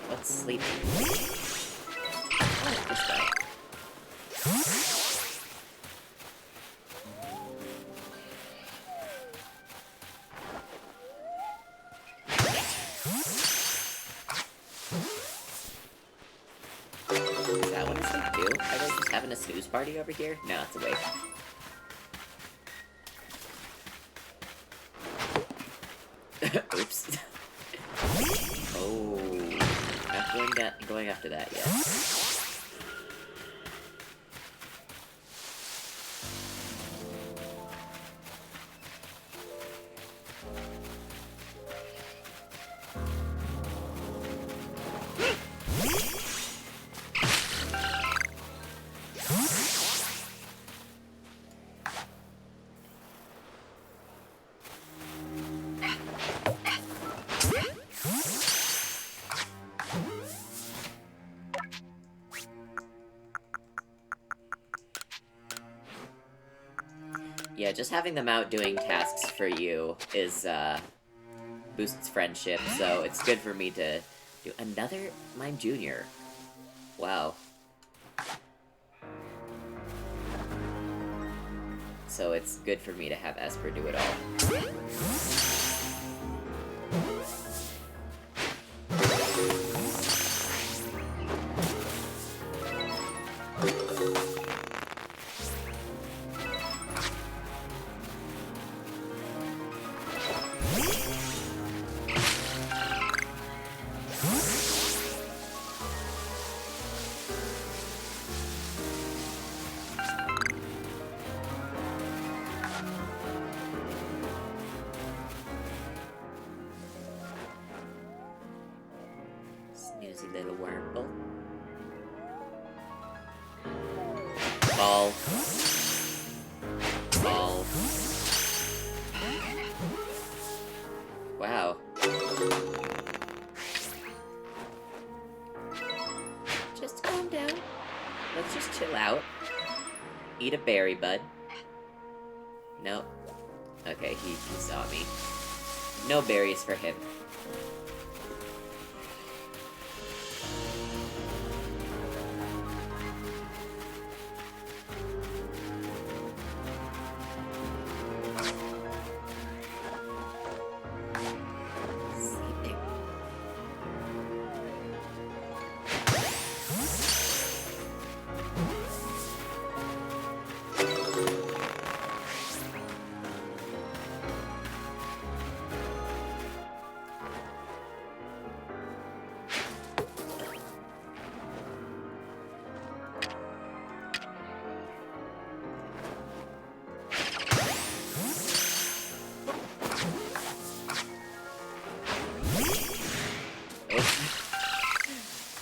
What's sleeping? Oh, this guy. Is that what it's like too? Are they just having a snooze party over here? No, it's awake. Oops. Oh, not going after that yet. Yeah, just having them out doing tasks for you is, boosts friendship, so it's good for me to do another Mime Junior. Wow. So it's good for me to have Esper do it all. Snoozy little wormhole. Ball. Ball. Wow. Just calm down. Let's just chill out. Eat a berry, bud. Nope. Okay, he saw me. No berries for him.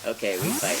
Okay, we fight.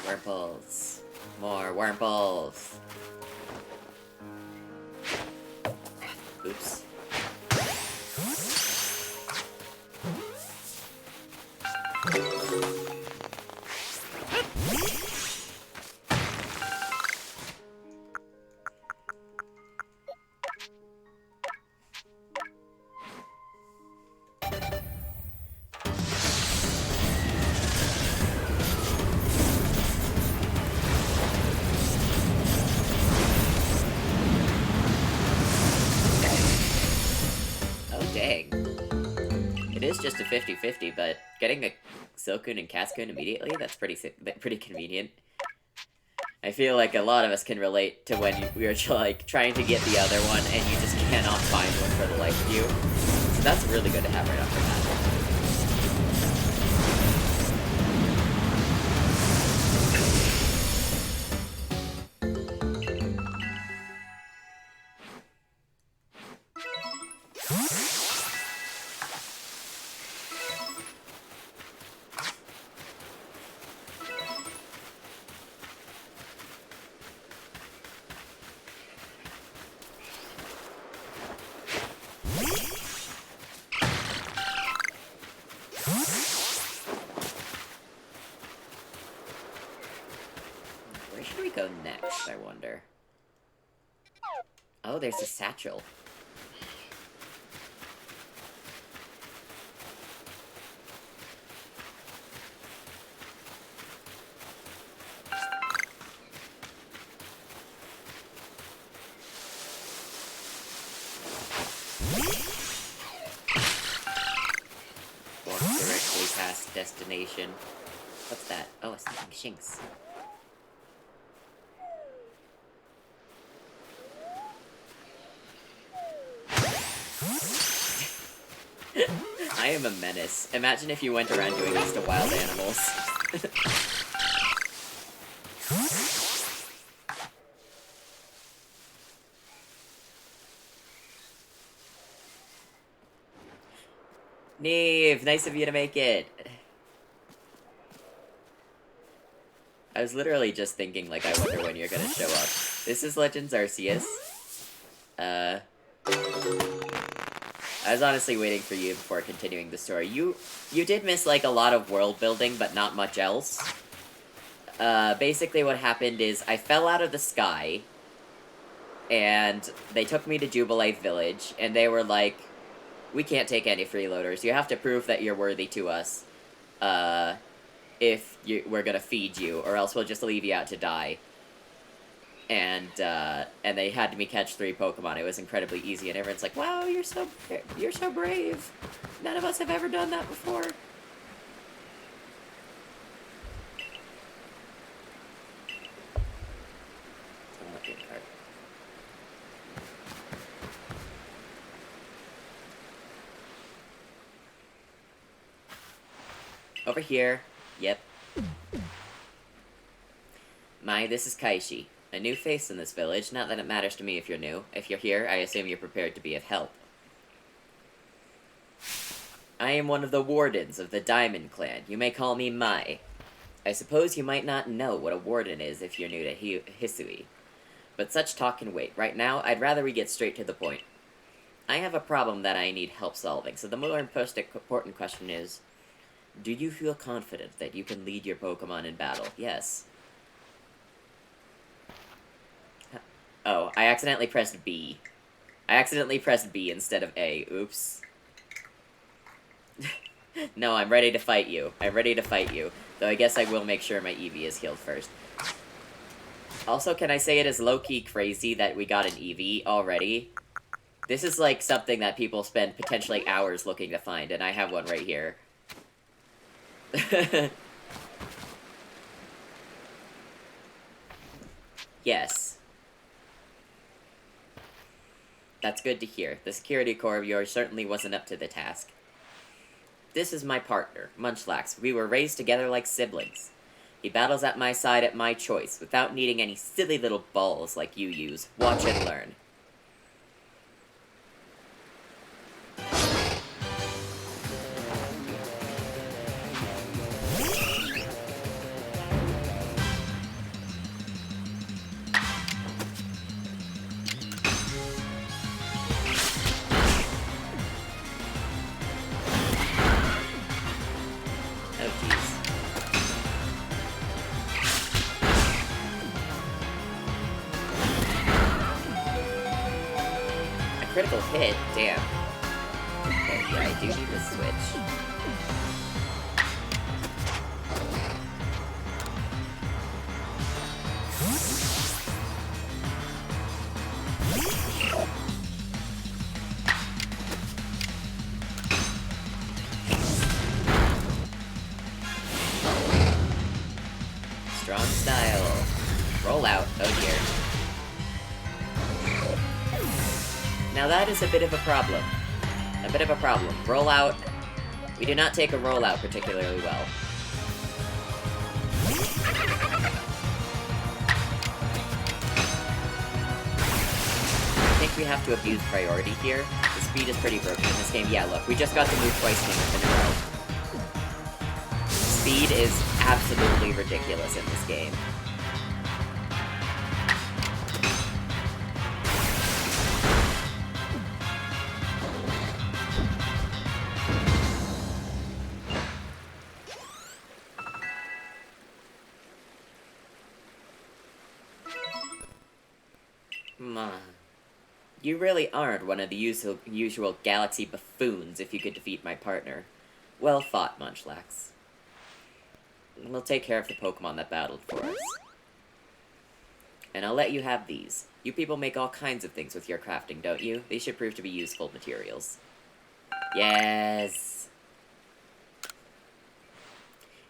Wormples. More wormples. Oops. It is just a 50-50, but getting a Silcoon and Cascoon immediately, that's pretty convenient. I feel like a lot of us can relate to when we were like trying to get the other one and you just cannot find one for the life of you. So that's really good to have right off the bat. Where should we go next, I wonder? Oh, there's a satchel. destination. What's that? Oh, a sleeping Shinx. I am a menace. Imagine if you went around doing this to wild animals. Neve, nice of you to make it. I was literally just thinking, like, I wonder when you're gonna show up. This is Legends Arceus. I was honestly waiting for you before continuing the story. You did miss, like, a lot of world building, but not much else. Basically what happened is I fell out of the sky, and they took me to Jubilee Village, and they were like, we can't take any freeloaders. You have to prove that you're worthy to us, if we're gonna feed you, or else we'll just leave you out to die. And they had me catch 3 Pokemon. It was incredibly easy, and everyone's like, wow, you're so brave. None of us have ever done that before. Over here. Yep. This is Kaishi. A new face in this village, not that it matters to me if you're new. If you're here, I assume you're prepared to be of help. I am one of the wardens of the Diamond Clan. You may call me Mai. I suppose you might not know what a warden is if you're new to Hisui. But such talk can wait. Right now, I'd rather we get straight to the point. I have a problem that I need help solving, so the more important question is, do you feel confident that you can lead your Pokemon in battle? Yes. Oh, I accidentally pressed B. I accidentally pressed B instead of A. Oops. No, I'm ready to fight you. I'm ready to fight you. Though I guess I will make sure my Eevee is healed first. Also, can I say it is low-key crazy that we got an Eevee already? This is like something that people spend potentially hours looking to find, and I have one right here. Yes. That's good to hear. The security corps of yours certainly wasn't up to the task. This is my partner, Munchlax. We were raised together like siblings. He battles at my side at my choice, without needing any silly little balls like you use. Watch and learn. Critical hit? Damn. Okay, yeah, I do need to switch. Strong style. Roll out. Oh dear. Now that is a bit of a problem. A bit of a problem. Rollout. We do not take a rollout particularly well. I think we have to abuse priority here. The speed is pretty broken in this game. Yeah, look, we just got to move twice in a row. Speed is absolutely ridiculous in this game. You really aren't one of the usual galaxy buffoons if you could defeat my partner. Well fought, Munchlax. We'll take care of the Pokemon that battled for us. And I'll let you have these. You people make all kinds of things with your crafting, don't you? They should prove to be useful materials. Yes!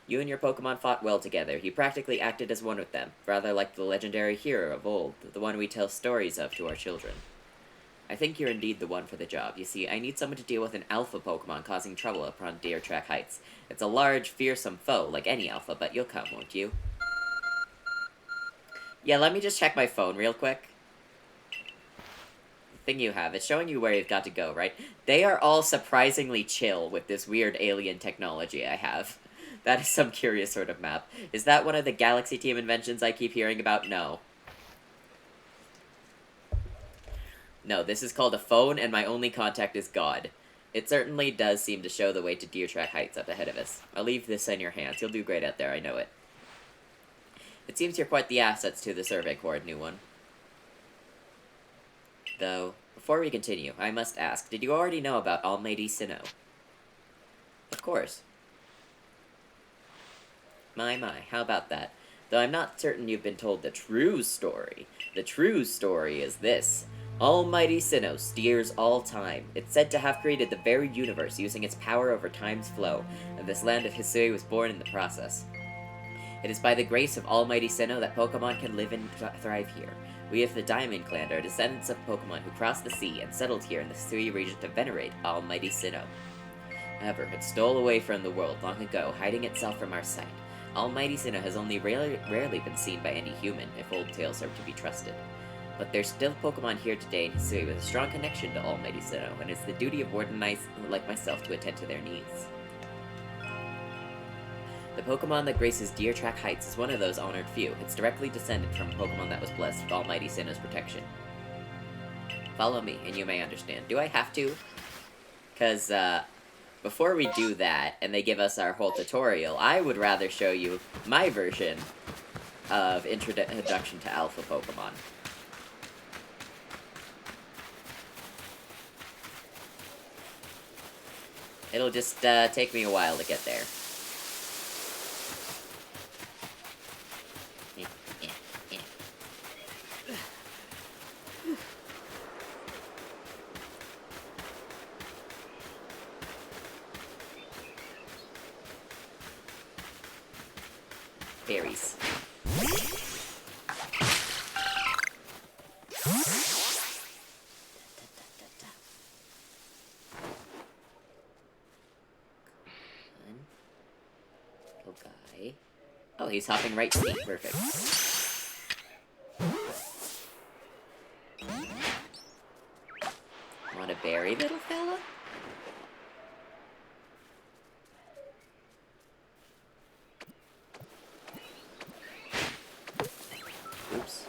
You and your Pokemon fought well together. You practically acted as one with them, rather like the legendary hero of old, the one we tell stories of to our children. I think you're indeed the one for the job. You see, I need someone to deal with an alpha Pokemon causing trouble up on Deer Track Heights. It's a large, fearsome foe, like any alpha, but you'll come, won't you? Yeah, let me just check my phone real quick. The thing you have, it's showing you where you've got to go, right? They are all surprisingly chill with this weird alien technology I have. That is some curious sort of map. Is that one of the Galaxy Team inventions I keep hearing about? No. No, this is called a phone, and my only contact is God. It certainly does seem to show the way to Deer Track Heights up ahead of us. I'll leave this in your hands. You'll do great out there, I know it. It seems you're quite the assets to the Survey Corps, new one. Though, before we continue, I must ask, did you already know about Almighty Sinnoh? Of course. My, how about that? Though I'm not certain you've been told the true story. The true story is this. Almighty Sinnoh steers all time. It's said to have created the very universe using its power over time's flow, and this land of Hisui was born in the process. It is by the grace of Almighty Sinnoh that Pokemon can live and thrive here. We of the Diamond Clan are descendants of Pokemon who crossed the sea and settled here in the Hisui region to venerate Almighty Sinnoh. However, it stole away from the world long ago, hiding itself from our sight. Almighty Sinnoh has only rarely been seen by any human, if old tales are to be trusted. But there's still Pokemon here today in Hisui with a strong connection to Almighty Sinnoh, and it's the duty of Warden Knights like myself to attend to their needs. The Pokemon that graces Deer Track Heights is one of those honored few. It's directly descended from a Pokemon that was blessed with Almighty Sinnoh's protection. Follow me, and you may understand. Do I have to? Because, before we do that, and they give us our whole tutorial, I would rather show you my version of Introduction to Alpha Pokemon. It'll just, take me a while to get there. Berries. Little guy. Oh, he's hopping right to me. Perfect. Want a berry, little fella? Oops.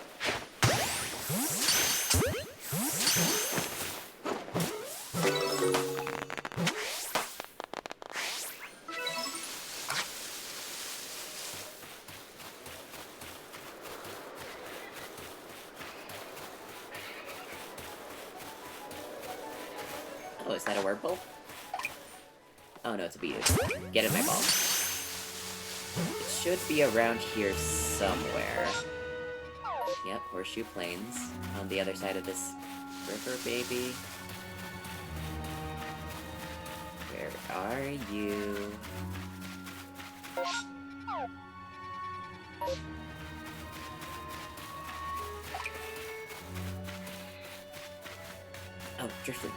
Oh, is that a Wurmple? Oh no, it's a Beedoo. Get in my ball. It should be around here somewhere. Yep, Horseshoe Plains. On the other side of this river, baby. Where are you? Oh, Drifloon.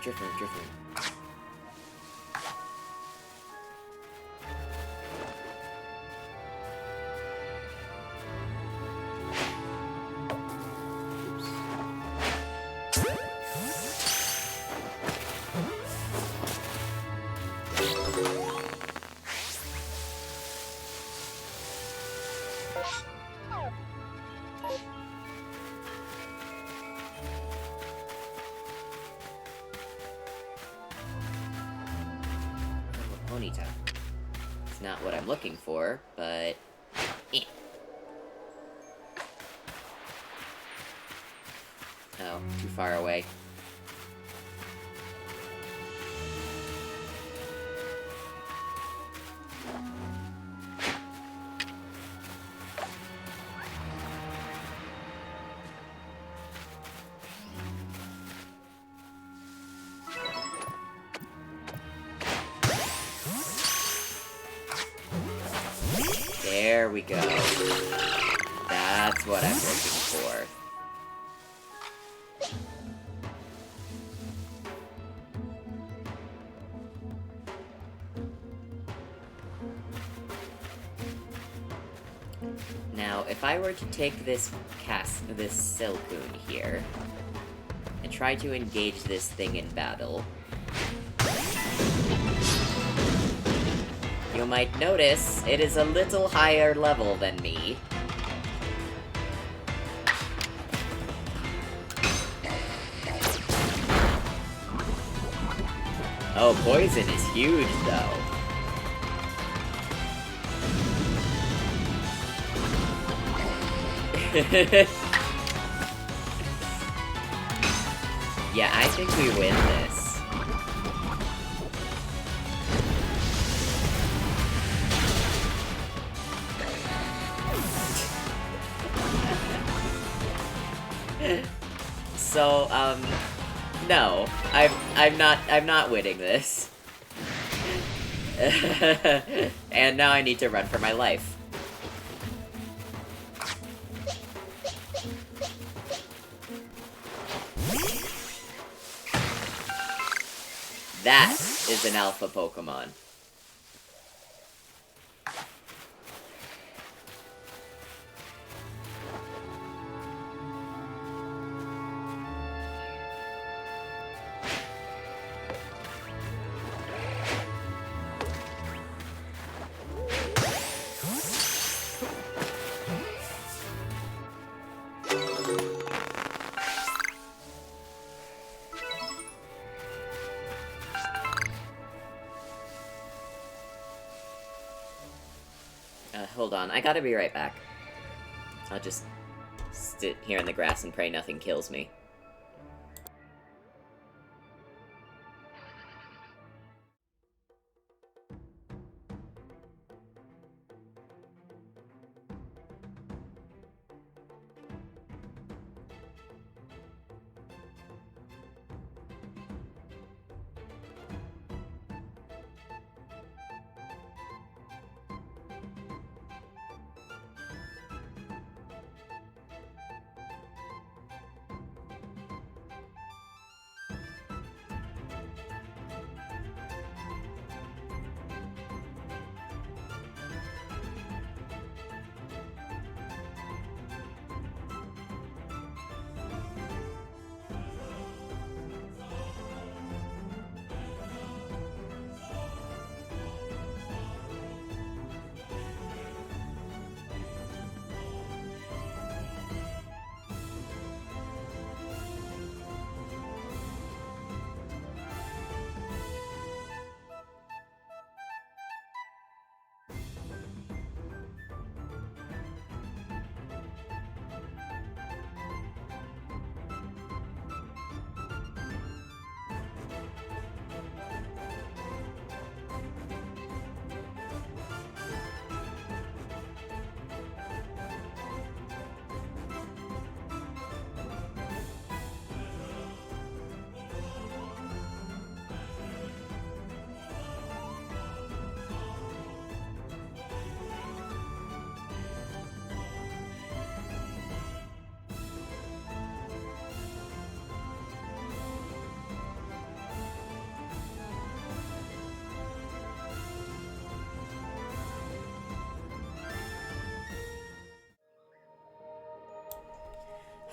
Ponyta. It's not what I'm looking for, but... Oh, too far away. There we go. That's what I'm looking for. Now, if I were to take this Silcoon here, and try to engage this thing in battle, you might notice it is a little higher level than me. Oh, poison is huge, though. Yeah, I think we win this. So, no. I'm not winning this. And now I need to run for my life. That is an alpha Pokemon. Hold on, I gotta be right back. I'll just sit here in the grass and pray nothing kills me.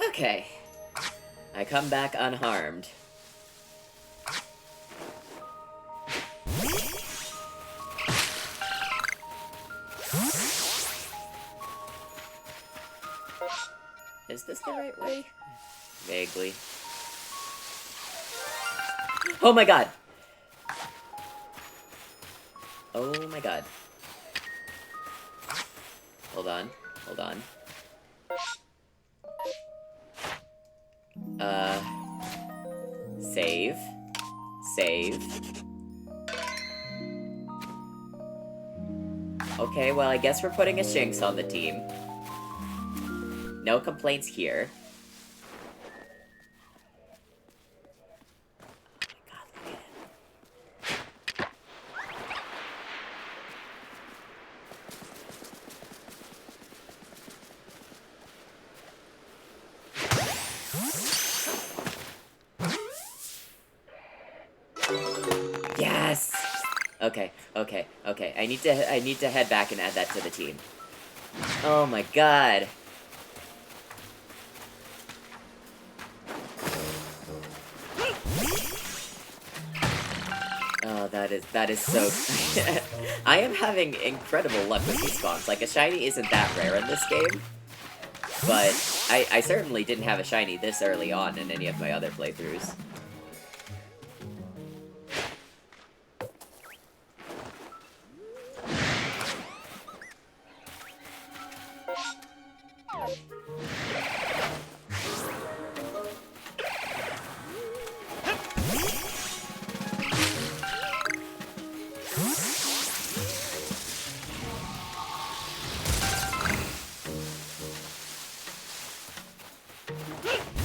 Okay. I come back unharmed. Is this the right way? Vaguely. Oh my god! Oh my god. Hold on. Hold on. Save. Save. Okay, well, I guess we're putting a Shinx on the team. No complaints here. Okay, okay, okay. I need to head back and add that to the team. Oh my god. Oh, that is so... I am having incredible luck with these spawns. Like, a shiny isn't that rare in this game, but I certainly didn't have a shiny this early on in any of my other playthroughs.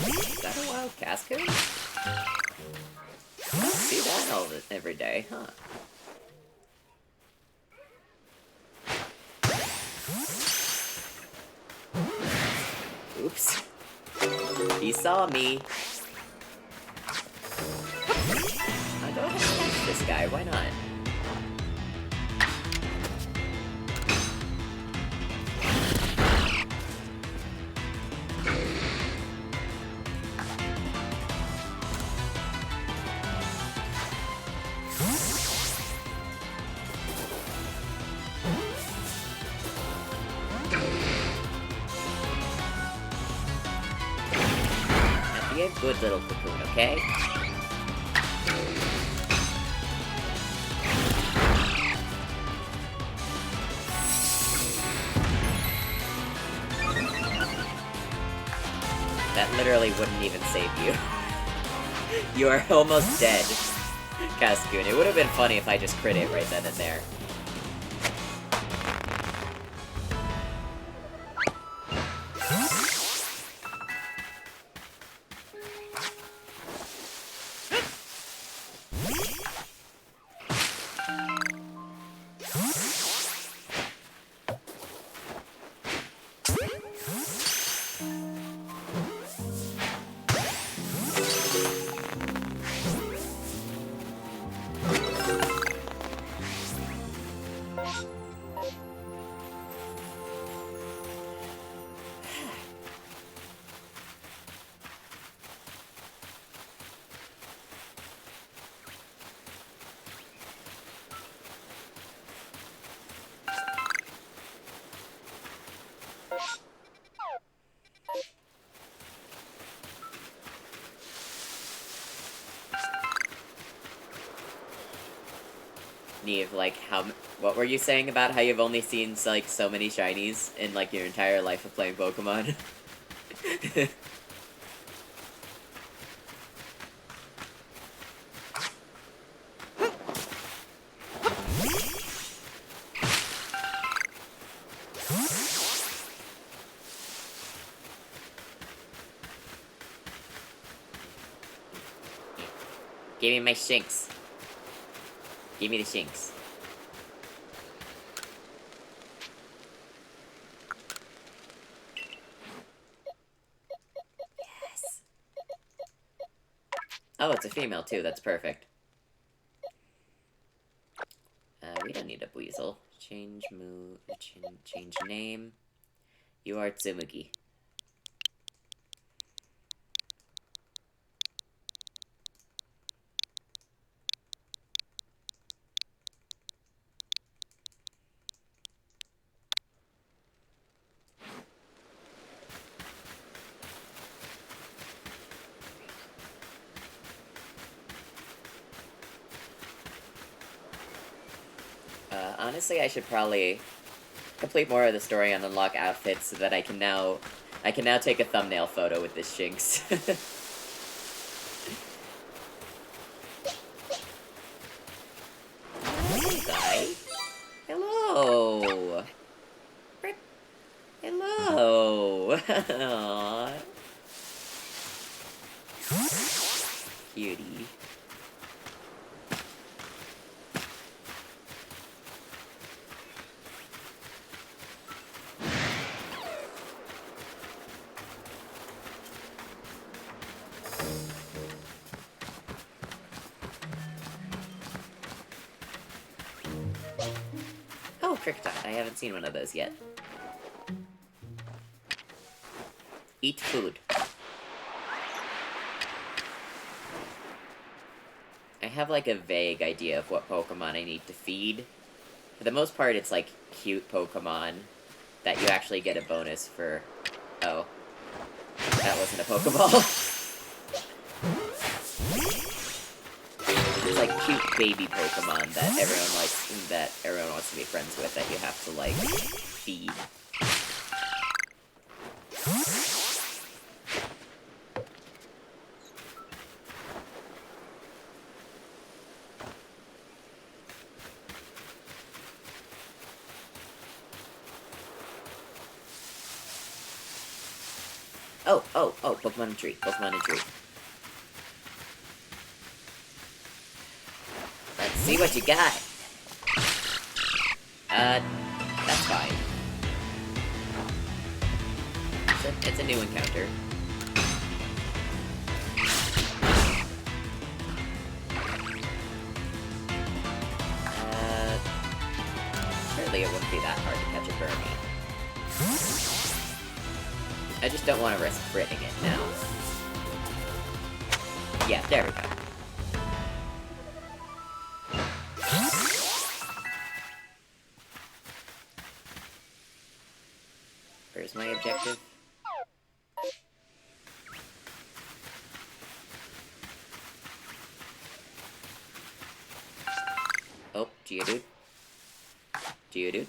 Is that a wild Cascoon? I don't see that every day, huh? Oops. He saw me. I'll go ahead and catch this guy, why not? Be a good little cocoon, okay? That literally wouldn't even save you. You are almost dead, Cascoon. It would have been funny if I just crit it right then and there. Neve, like, what were you saying about how you've only seen, like, so many shinies in, like, your entire life of playing Pokemon? Give me my Shinx. Give me the Shinx. Yes. Oh, it's a female too. That's perfect. We don't need a Weasel. Change move. Change name. You are Tsumugi. Honestly, I should probably complete more of the story and unlock outfits so that I can now take a thumbnail photo with this Shinx. Hi. Hello. Hello. Aww. Cutie. Trick Dot. I haven't seen one of those yet. Eat food. I have, like, a vague idea of what Pokemon I need to feed. For the most part, it's, like, cute Pokemon that you actually get a bonus for... Oh. That wasn't a Pokeball. It's, like, cute baby Pokemon that everyone wants to be friends with, that you have to, like, feed. Oh, Pokemon and Tree. Pokemon and Tree. Let's see what you got. That's fine. It's a new encounter. Surely it wouldn't be that hard to catch a Burmy. I just don't want to risk critting it now. Yeah, there we go. Where's my objective? Oh, Geodude. Geodude.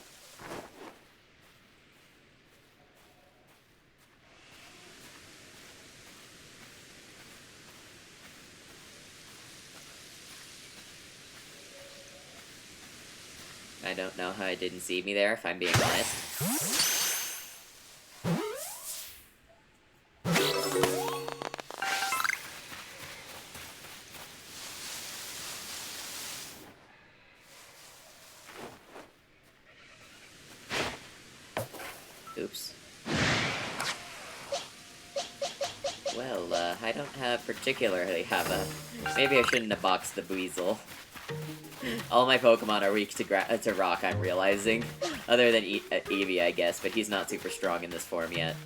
I don't know how it didn't see me there, if I'm being honest. Oops. Well, I don't particularly have a... Maybe I shouldn't have boxed the Weasel. All my Pokemon are weak to rock, I'm realizing. Other than Eevee, I guess, but he's not super strong in this form yet.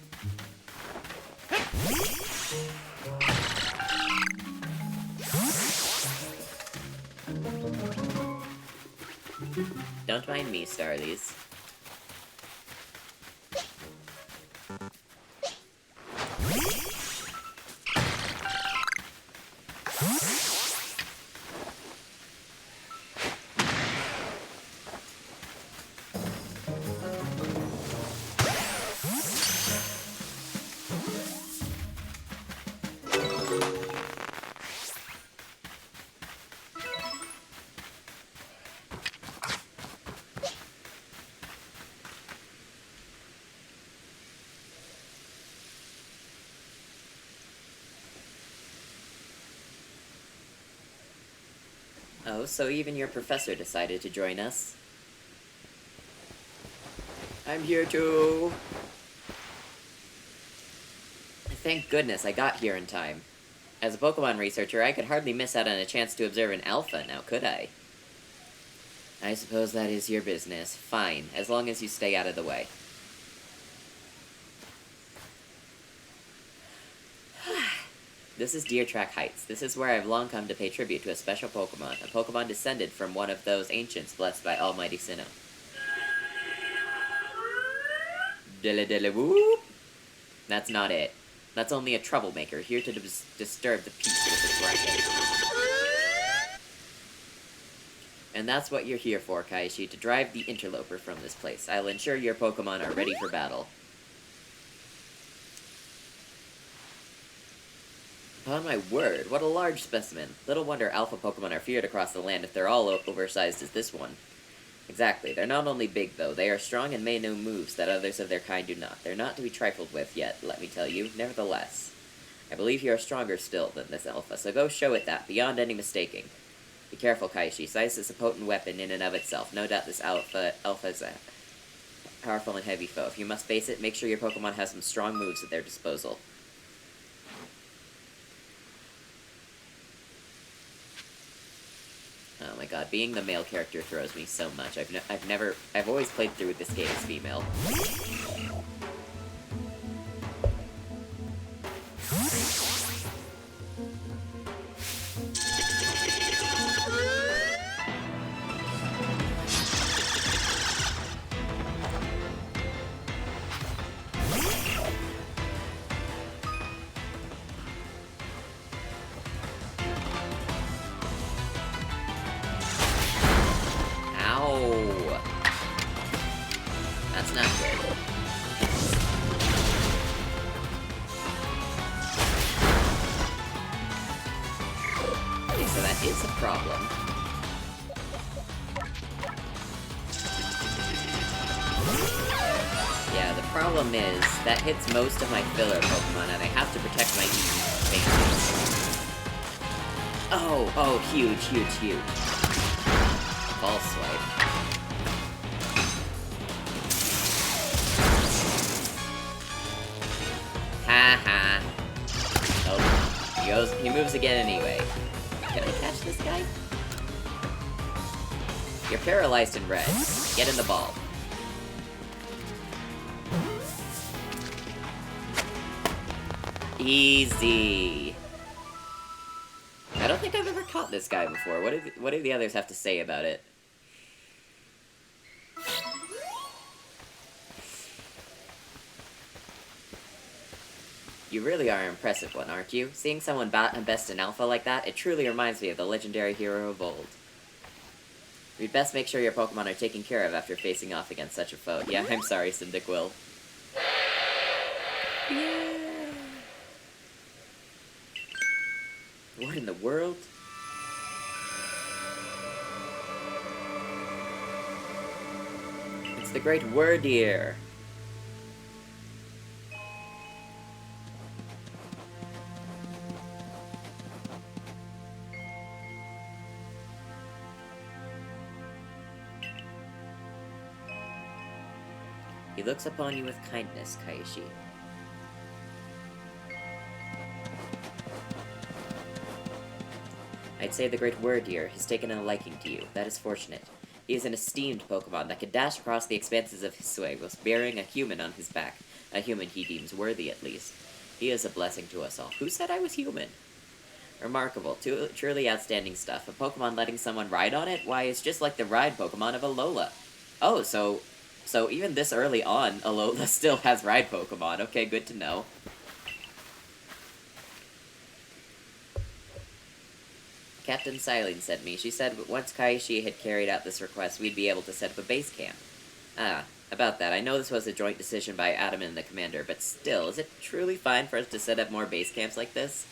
Don't mind me, Starlies. Oh, so even your professor decided to join us. I'm here too! Thank goodness I got here in time. As a Pokemon researcher, I could hardly miss out on a chance to observe an alpha, now could I? I suppose that is your business. Fine, as long as you stay out of the way. This is Deer Track Heights. This is where I've long come to pay tribute to a special Pokemon. A Pokemon descended from one of those ancients blessed by Almighty Sinnoh. Dilla dilla whoop! That's not it. That's only a troublemaker, here to disturb the peace with its racket. And that's what you're here for, Kaishi, to drive the interloper from this place. I'll ensure your Pokemon are ready for battle. Upon my word, what a large specimen. Little wonder alpha Pokemon are feared across the land if they're all oversized as this one. Exactly. They're not only big, though. They are strong and may know moves that others of their kind do not. They're not to be trifled with yet, let me tell you. Nevertheless, I believe you are stronger still than this alpha, so go show it that, beyond any mistaking. Be careful, Kaishi. Size is a potent weapon in and of itself. No doubt this alpha is a powerful and heavy foe. If you must face it, make sure your Pokemon has some strong moves at their disposal. Oh my god, being the male character throws me so much. I've always played through this game as female. That's not good. Okay, so that is a problem. Yeah, the problem is, that hits most of my filler Pokemon, and I have to protect my Oh, huge. Ball swipe. Ha. Oh, he moves again anyway. Can I catch this guy? You're paralyzed in red. Get in the ball. Easy. I don't think I've ever caught this guy before. What do the others have to say about it? You really are an impressive one, aren't you? Seeing someone best in Alpha like that, it truly reminds me of the legendary hero of old. We'd best make sure your Pokemon are taken care of after facing off against such a foe. Yeah, I'm sorry, Cyndaquil. Yeah. What in the world? It's the Great Wordeer. He looks upon you with kindness, Kaishi. I'd say the Great Wordeer has taken a liking to you. That is fortunate. He is an esteemed Pokemon that can dash across the expanses of his sway whilst bearing a human on his back. A human he deems worthy, at least. He is a blessing to us all. Who said I was human? Remarkable. Truly outstanding stuff. A Pokemon letting someone ride on it? Why, it's just like the ride Pokemon of Alola. Oh, so even this early on, Alola still has ride Pokemon. Okay, good to know. Captain Silene sent me. She said once Kaishi had carried out this request, we'd be able to set up a base camp. Ah, about that. I know this was a joint decision by Adam and the commander, but still, is it truly fine for us to set up more base camps like this?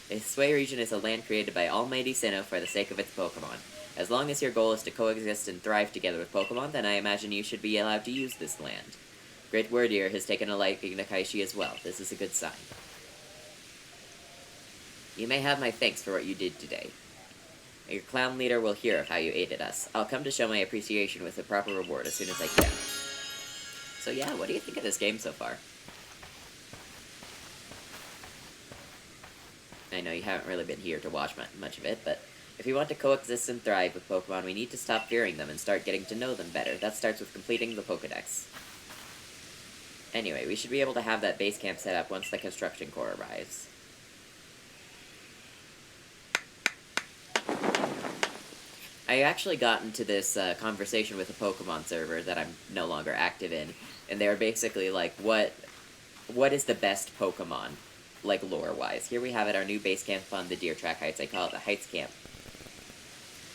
The Sway region is a land created by Almighty Sinnoh for the sake of its Pokemon. As long as your goal is to coexist and thrive together with Pokemon, then I imagine you should be allowed to use this land. Great Wordeer has taken a liking to Kaishi as well. This is a good sign. You may have my thanks for what you did today. Your clown leader will hear of how you aided us. I'll come to show my appreciation with a proper reward as soon as I can. So yeah, what do you think of this game so far? I know you haven't really been here to watch much of it, but if we want to coexist and thrive with Pokemon, we need to stop fearing them and start getting to know them better. That starts with completing the Pokedex. Anyway, we should be able to have that base camp set up once the construction core arrives. I actually got into this conversation with a Pokemon server that I'm no longer active in, and they were basically like, what is the best Pokemon, like, lore-wise? Here we have it, our new base camp on the Deer Track Heights. I call it the Heights Camp.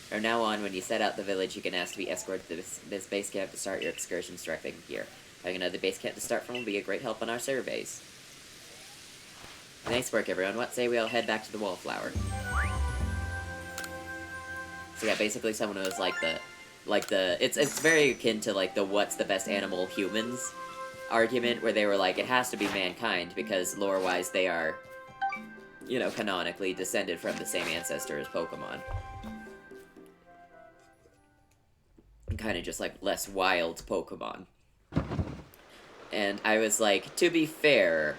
From now on, when you set out the village, you can ask to be escorted to this base camp to start your excursions directly from here. Having another base camp to start from will be a great help on our surveys. Nice work, everyone. What say we all head back to the Wallflower? So yeah, basically someone was it's very akin to like the what's the best animal humans argument, where they were like, it has to be mankind because lore-wise they are, you know, canonically descended from the same ancestor as Pokemon. Kind of just like less wild Pokemon. And I was like, to be fair,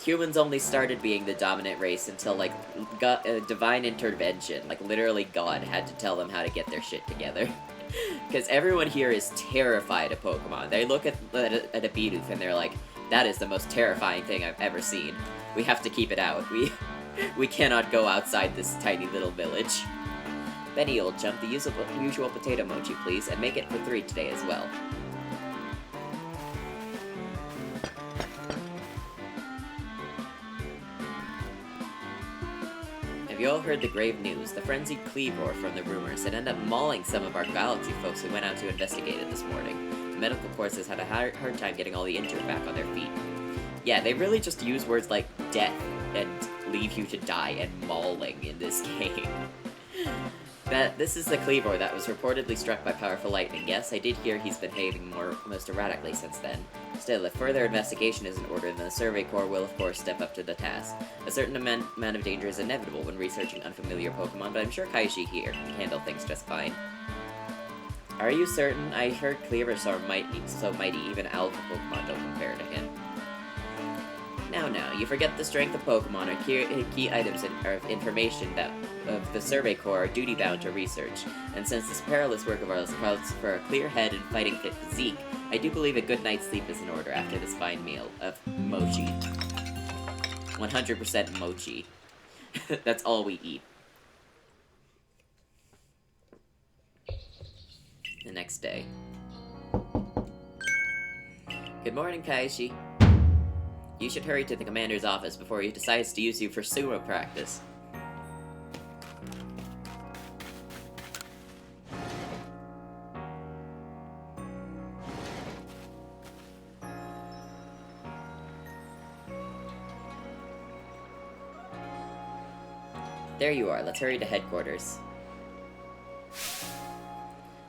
Humans only started being the dominant race until, like, divine intervention. Like, literally God had to tell them how to get their shit together. Because everyone here is terrified of Pokemon. They look at a Bidoof and they're like, that is the most terrifying thing I've ever seen. We have to keep it out. We cannot go outside this tiny little village. Benny, old chump, the usual potato mochi, please, and make it for 3 today as well. Have you all heard the grave news? The frenzied Cleavor from the rumors had ended up mauling some of our galaxy folks who went out to investigate it this morning. The medical forces had a hard time getting all the injured back on their feet. Yeah, they really just use words like death and leave you to die and mauling in this game. This is the Cleavor that was reportedly struck by powerful lightning. Yes, I did hear he's been behaving most erratically since then. Still, if further investigation is in order, then the Survey Corps will of course step up to the task. A certain amount of danger is inevitable when researching unfamiliar Pokemon, but I'm sure Kaishi here can handle things just fine. Are you certain? I heard Cleavor so mighty, even alpha Pokemon don't compare to him. Now, you forget the strength of Pokemon are key items of information that of the Survey Corps are duty-bound to research, and since this perilous work of ours calls for a clear head and fighting-fit physique, I do believe a good night's sleep is in order after this fine meal of mochi. 100% mochi. That's all we eat. The next day. Good morning, Kaishi. You should hurry to the commander's office before he decides to use you for sumo practice. There you are, let's hurry to headquarters.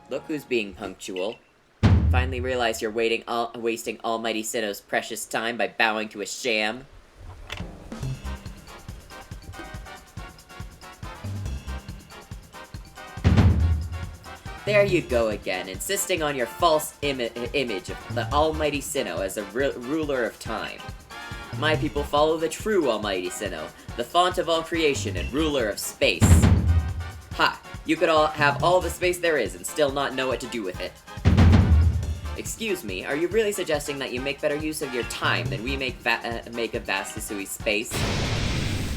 Look who's being punctual. Finally realize you're wasting Almighty Sinnoh's precious time by bowing to a sham. There you go again, insisting on your false image of the Almighty Sinnoh as a ruler of time. My people follow the true Almighty Sinnoh, the font of all creation and ruler of space. Ha! You could all have all the space there is and still not know what to do with it. Excuse me, are you really suggesting that you make better use of your time than we make of vast Hisui space?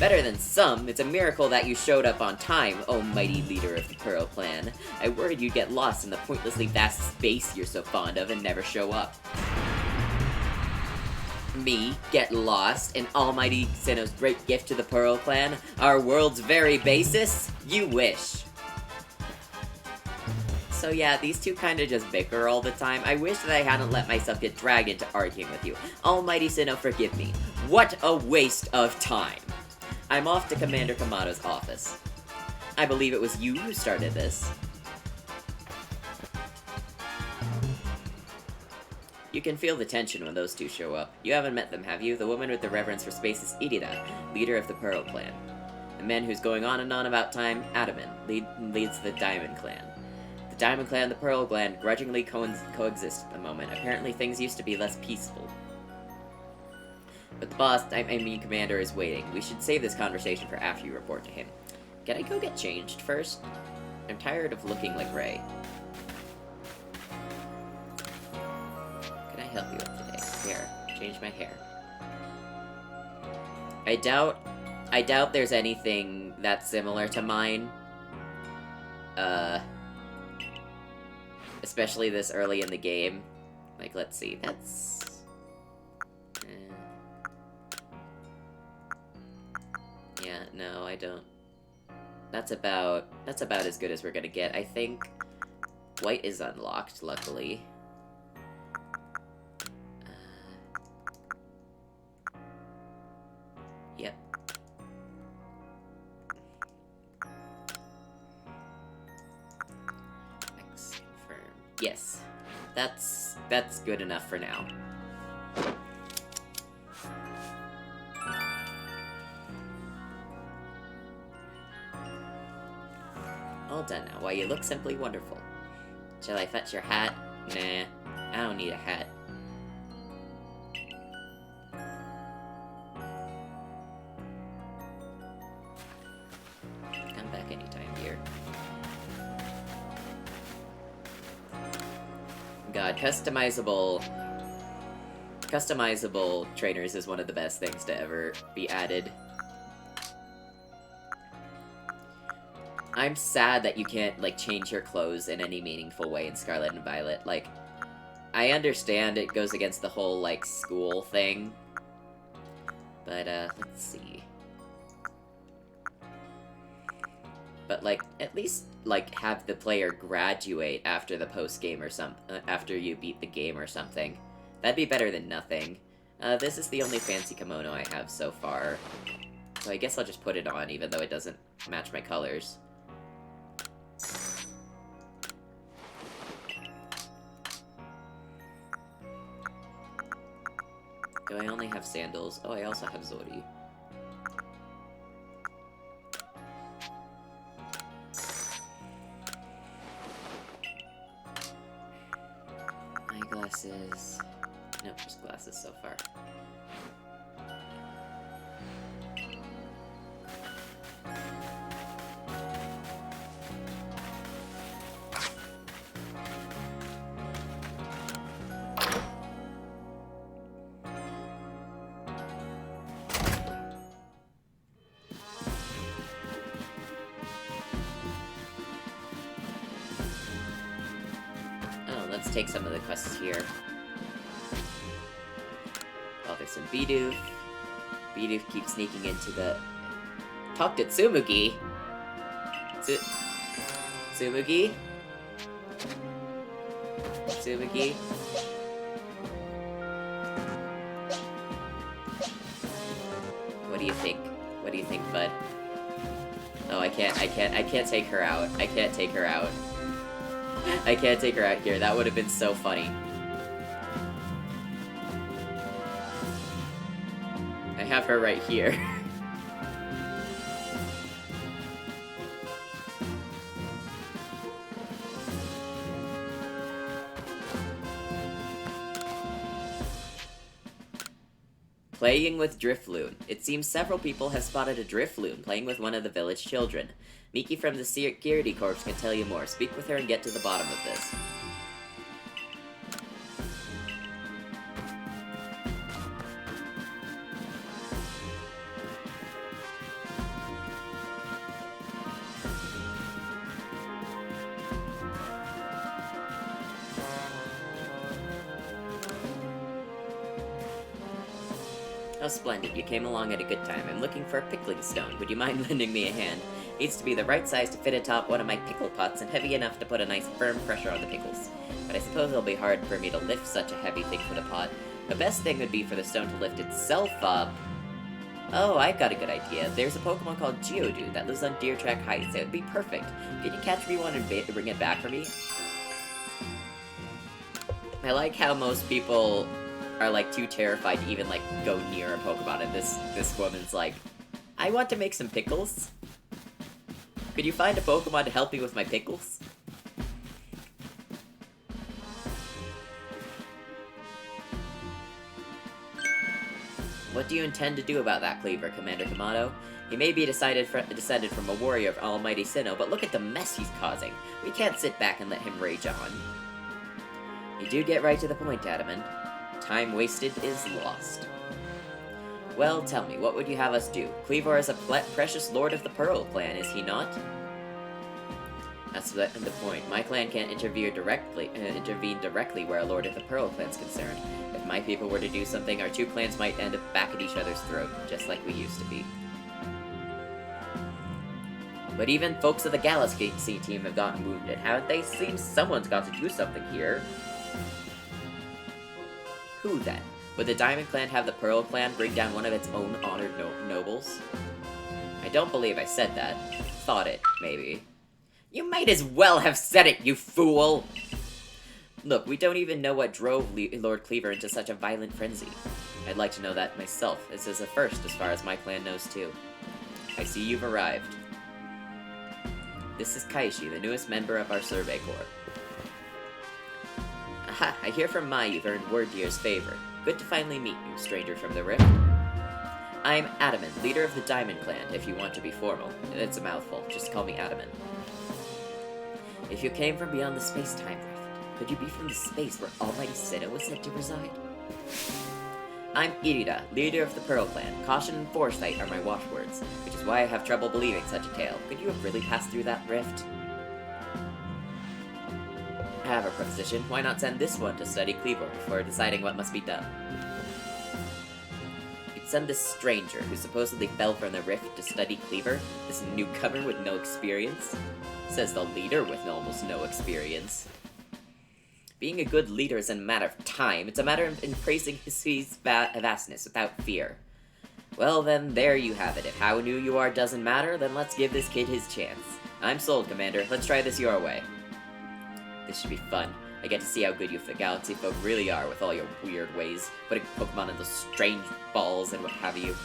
Better than some, it's a miracle that you showed up on time, oh mighty leader of the Pearl Clan. I worried you'd get lost in the pointlessly vast space you're so fond of and never show up. Me, get lost, in Almighty Sinnoh's great gift to the Pearl Clan, our world's very basis? You wish. So yeah, these two kinda just bicker all the time. I wish that I hadn't let myself get dragged into arguing with you. Almighty Sinnoh, forgive me. What a waste of time! I'm off to Commander Kamado's office. I believe it was you who started this. You can feel the tension when those two show up. You haven't met them, have you? The woman with the reverence for space is Irida, leader of the Pearl Clan. The man who's going on and on about time, Adaman, leads the Diamond Clan. The Diamond Clan and the Pearl Clan grudgingly coexist at the moment. Apparently things used to be less peaceful. But the boss, I mean Commander, is waiting. We should save this conversation for after you report to him. Can I go get changed first? I'm tired of looking like Ray. Can I help you with today? Here, change my hair. I doubt there's anything that's similar to mine. Especially this early in the game. Like, let's see, that's... Yeah, no, I don't. That's about as good as we're gonna get. I think white is unlocked, luckily. Yep. X confirm. Yes. That's good enough for now. All done now. Why, you look simply wonderful. Shall I fetch your hat? Nah, I don't need a hat. god, customizable trainers is one of the best things to ever be added. I'm sad that you can't, like, change your clothes in any meaningful way in Scarlet and Violet. Like, I understand it goes against the whole, like, school thing. But, let's see. But, like, at least, like, have the player graduate after the post-game or after you beat the game or something. That'd be better than nothing. This is the only fancy kimono I have so far. So I guess I'll just put it on, even though it doesn't match my colors. Do I only have sandals? Oh, I also have Zori. Eyeglasses. Nope, just glasses so far. Let's take some of the quests here. Oh, there's some Bidoof. Bidoof keeps sneaking into the... Talk to Tsumugi! Tsumugi? Tsumugi? What do you think? What do you think, bud? Oh, I can't take her out. I can't take her out. I can't take her out here. That would have been so funny. I have her right here. Playing with Drifloon. It seems several people have spotted a Drifloon playing with one of the village children. Miki from the Security Corps can tell you more. Speak with her and get to the bottom of this. Oh, splendid. You came along at a good time. I'm looking for a pickling stone. Would you mind lending me a hand? Needs to be the right size to fit atop one of my pickle pots and heavy enough to put a nice firm pressure on the pickles. But I suppose it'll be hard for me to lift such a heavy thing for the pot. The best thing would be for the stone to lift itself up. Oh, I've got a good idea. There's a Pokemon called Geodude that lives on Deer Track Heights. It would be perfect. Can you catch me one and bring it back for me? I like how most people are, like, too terrified to even, like, go near a Pokemon, and this woman's like, I want to make some pickles. Could you find a Pokemon to help me with my pickles? What do you intend to do about that, Cleaver, Commander Kamado? He may be descended from a warrior of Almighty Sinnoh, but look at the mess he's causing. We can't sit back and let him rage on. You do get right to the point, Adamant. Time wasted is lost. Well, tell me, what would you have us do? Cleavor is a precious lord of the Pearl clan, is he not? That's the point. My clan can't intervene directly where a lord of the Pearl clan's concerned. If my people were to do something, our two clans might end up back at each other's throat, just like we used to be. But even folks of the Galaxy team have gotten wounded, haven't they? Seems someone's got to do something here. Who then? Would the Diamond Clan have the Pearl Clan bring down one of its own honored nobles? I don't believe I said that. Thought it, maybe. You might as well have said it, you fool! Look, we don't even know what drove Lord Cleaver into such a violent frenzy. I'd like to know that myself. This is a first, as far as my clan knows, too. I see you've arrived. This is Kaishi, the newest member of our Survey Corps. Aha, I hear from Mai you've earned Worddeer's favor. Good to finally meet you, stranger from the Rift. I'm Adamant, leader of the Diamond Clan, if you want to be formal. It's a mouthful, just call me Adamant. If you came from beyond the space-time rift, Could you be from the space where Almighty Sinnoh was said to reside? I'm Irida, leader of the Pearl Clan. Caution and foresight are my watchwords, which is why I have trouble believing such a tale. Could you have really passed through that rift? I have a proposition. Why not send this one to study Cleaver before deciding what must be done? You'd send this stranger, who supposedly fell from the rift, to study Cleaver? This newcomer with no experience? Says the leader with almost no experience. Being a good leader isn't a matter of time, it's a matter of embracing his vastness without fear. Well then, there you have it. If how new you are doesn't matter, then let's give this kid his chance. I'm sold, Commander. Let's try this your way. This should be fun. I get to see how good you Galaxy folk really are with all your weird ways, putting Pokemon in those strange balls and what have you.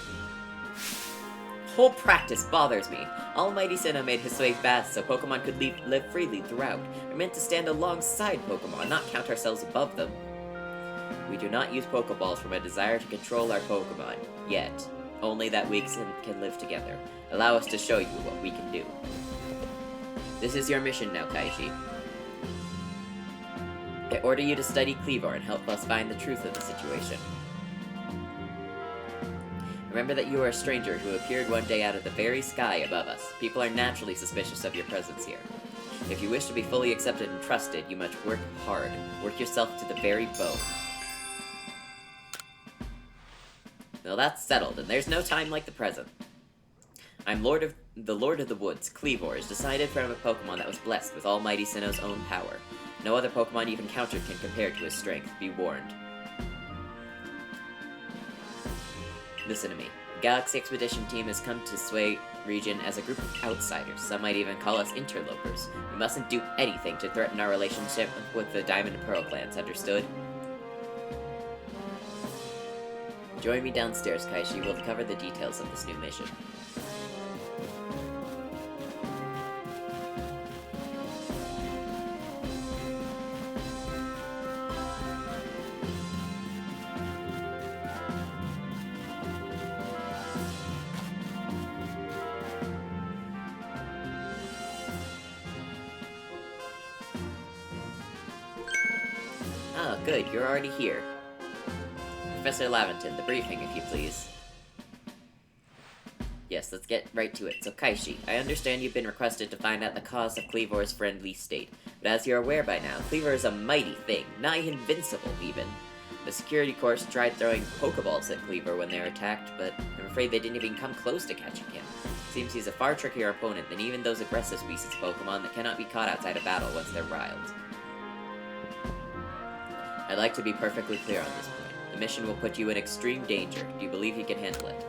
Whole practice bothers me. Almighty Sinnoh made his way fast so Pokemon could live freely throughout. We're meant to stand alongside Pokemon, not count ourselves above them. We do not use Pokeballs from a desire to control our Pokemon, yet. Only that we can live together. Allow us to show you what we can do. This is your mission now, Kaishi. I order you to study Cleaver and help us find the truth of the situation. Remember that you are a stranger who appeared one day out of the very sky above us. People are naturally suspicious of your presence here. If you wish to be fully accepted and trusted, you must work hard. Work yourself to the very bone. Well, that's settled, and there's no time like the present. I'm the Lord of the Woods. Cleavor is decided from a Pokemon that was blessed with Almighty Sinnoh's own power. No other Pokemon you've encountered can compare to his strength. Be warned. Listen to me. The Galaxy Expedition team has come to Sway region as a group of outsiders. Some might even call us interlopers. We mustn't do anything to threaten our relationship with the Diamond and Pearl clans, understood? Join me downstairs, Kaishi. We'll cover the details of this new mission. Oh, good, you're already here. Professor Laventon, the briefing, if you please. Yes, let's get right to it. So, Kaishi, I understand you've been requested to find out the cause of Cleavor's friendly state. But as you're aware by now, Cleavor is a mighty thing, nigh invincible, even. The security corps tried throwing Pokeballs at Cleaver when they were attacked, but I'm afraid they didn't even come close to catching him. Seems he's a far trickier opponent than even those aggressive species Pokemon that cannot be caught outside of battle once they're riled. I'd like to be perfectly clear on this point. The mission will put you in extreme danger. Do you believe you can handle it?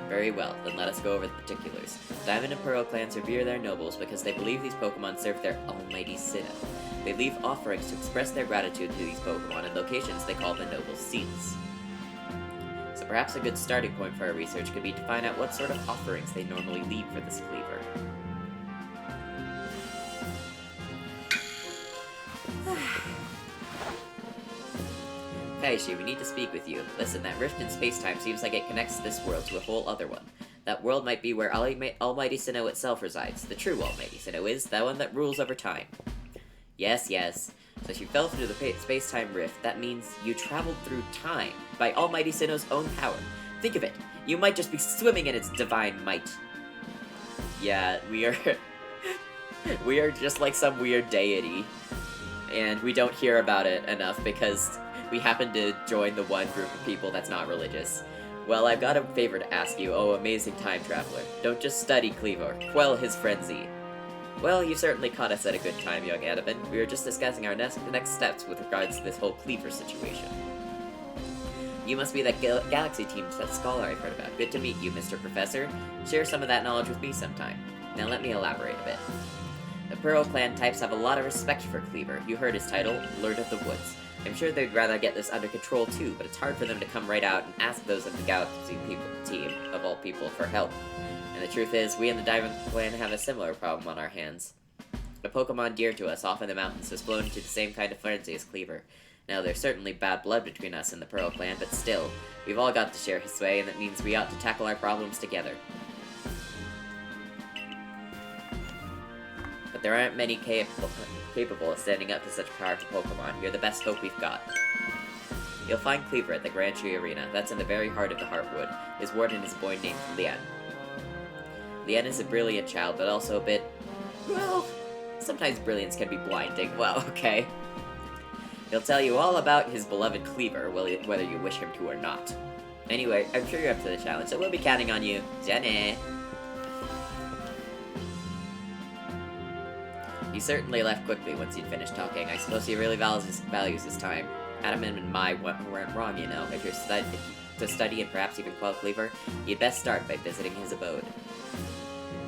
Very well, then let us go over the particulars. Diamond and Pearl clans revere their nobles because they believe these Pokemon serve their almighty Sinnoh. They leave offerings to express their gratitude to these Pokemon in locations they call the nobles' seats. So perhaps a good starting point for our research could be to find out what sort of offerings they normally leave for this Cleaver. Kaishi, we need to speak with you. Listen, that rift in space-time seems like it connects this world to a whole other one. That world might be where Almighty Sinnoh itself resides. The true Almighty Sinnoh is, the one that rules over time. Yes, yes. So if you fell through the space-time rift, that means you traveled through time by Almighty Sinnoh's own power. Think of it. You might just be swimming in its divine might. Yeah, we are... we are just like some weird deity. And we don't hear about it enough because we happen to join the one group of people that's not religious. Well, I've got a favor to ask you, oh amazing time traveler. Don't just study Cleaver, quell his frenzy. Well, you certainly caught us at a good time, young Adamant. We were just discussing our next steps with regards to this whole Cleaver situation. You must be that Galaxy team scholar I've heard about. Good to meet you, Mr. Professor. Share some of that knowledge with me sometime. Now let me elaborate a bit. The Pearl Clan types have a lot of respect for Cleaver. You heard his title, Lord of the Woods. I'm sure they'd rather get this under control too, but it's hard for them to come right out and ask those of the Galaxy team, of all people, for help. And the truth is, we and the Diamond Clan have a similar problem on our hands. A Pokemon dear to us off in the mountains has blown into the same kind of frenzy as Cleaver. Now, there's certainly bad blood between us and the Pearl Clan, but still, we've all got to share his sway, and that means we ought to tackle our problems together. but there aren't many capable of standing up to such powerful Pokemon. You're the best hope we've got. You'll find Cleaver at the Grand Tree Arena. That's in the very heart of the Heartwood. His warden is a boy named Lien. Lien is a brilliant child, but also a bit... well, sometimes brilliance can be blinding. Well, okay. He'll tell you all about his beloved Cleaver, whether you wish him to or not. Anyway, I'm sure you're up to the challenge, so we'll be counting on you. Jenny! He certainly left quickly once he'd finished talking. I suppose he really values his time. Adam and Mai weren't wrong, you know. If you're to study and perhaps even quell Cleaver, you'd best start by visiting his abode.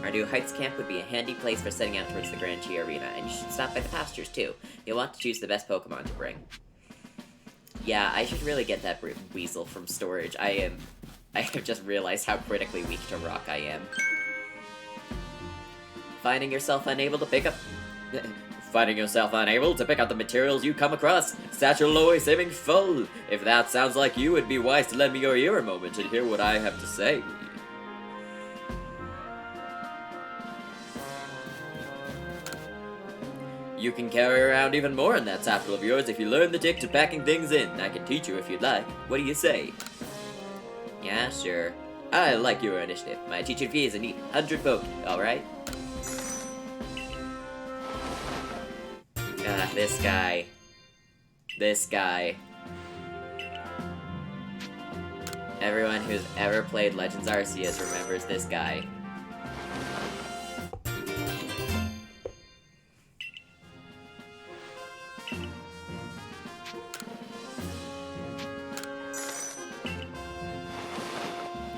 Our new Heights camp would be a handy place for setting out towards the Grand Tree Arena, and you should stop by the pastures too. You'll want to choose the best Pokemon to bring. Yeah, I should really get that weasel from storage. I have just realized how critically weak to rock I am. Finding yourself unable to pick up the materials you come across. Satchel always seeming full. If that sounds like you, it'd be wise to lend me your ear a moment and hear what I have to say. You can carry around even more in that satchel of yours if you learn the tick to packing things in. I can teach you if you'd like. What do you say? Yeah, sure. I like your initiative. My teaching fee is a neat 100 poke, alright? Ah, this guy. This guy. Everyone who's ever played Legends Arceus remembers this guy.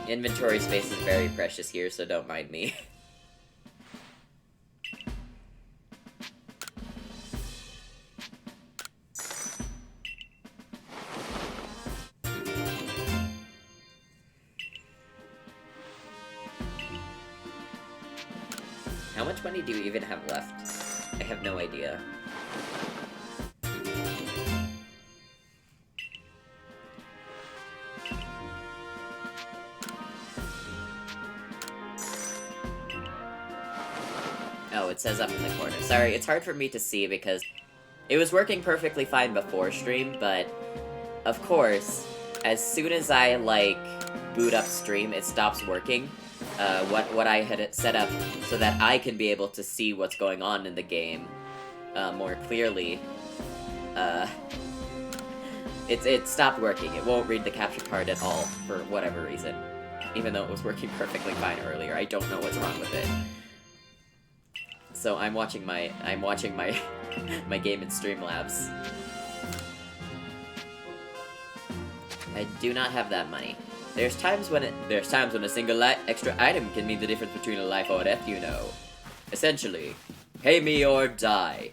Inventory space is very precious here, so don't mind me. How much money do you even have left? I have no idea. Oh, it says up in the corner. Sorry, it's hard for me to see because it was working perfectly fine before stream, but of course, as soon as I, like, boot up stream, it stops working. What I had set up so that I can be able to see what's going on in the game more clearly. It stopped working. It won't read the capture card at all for whatever reason. Even though it was working perfectly fine earlier. I don't know what's wrong with it. So I'm watching my my game in Streamlabs. I do not have that money. There's times when a single extra item can mean the difference between a life or death, you know. Essentially, pay me or die.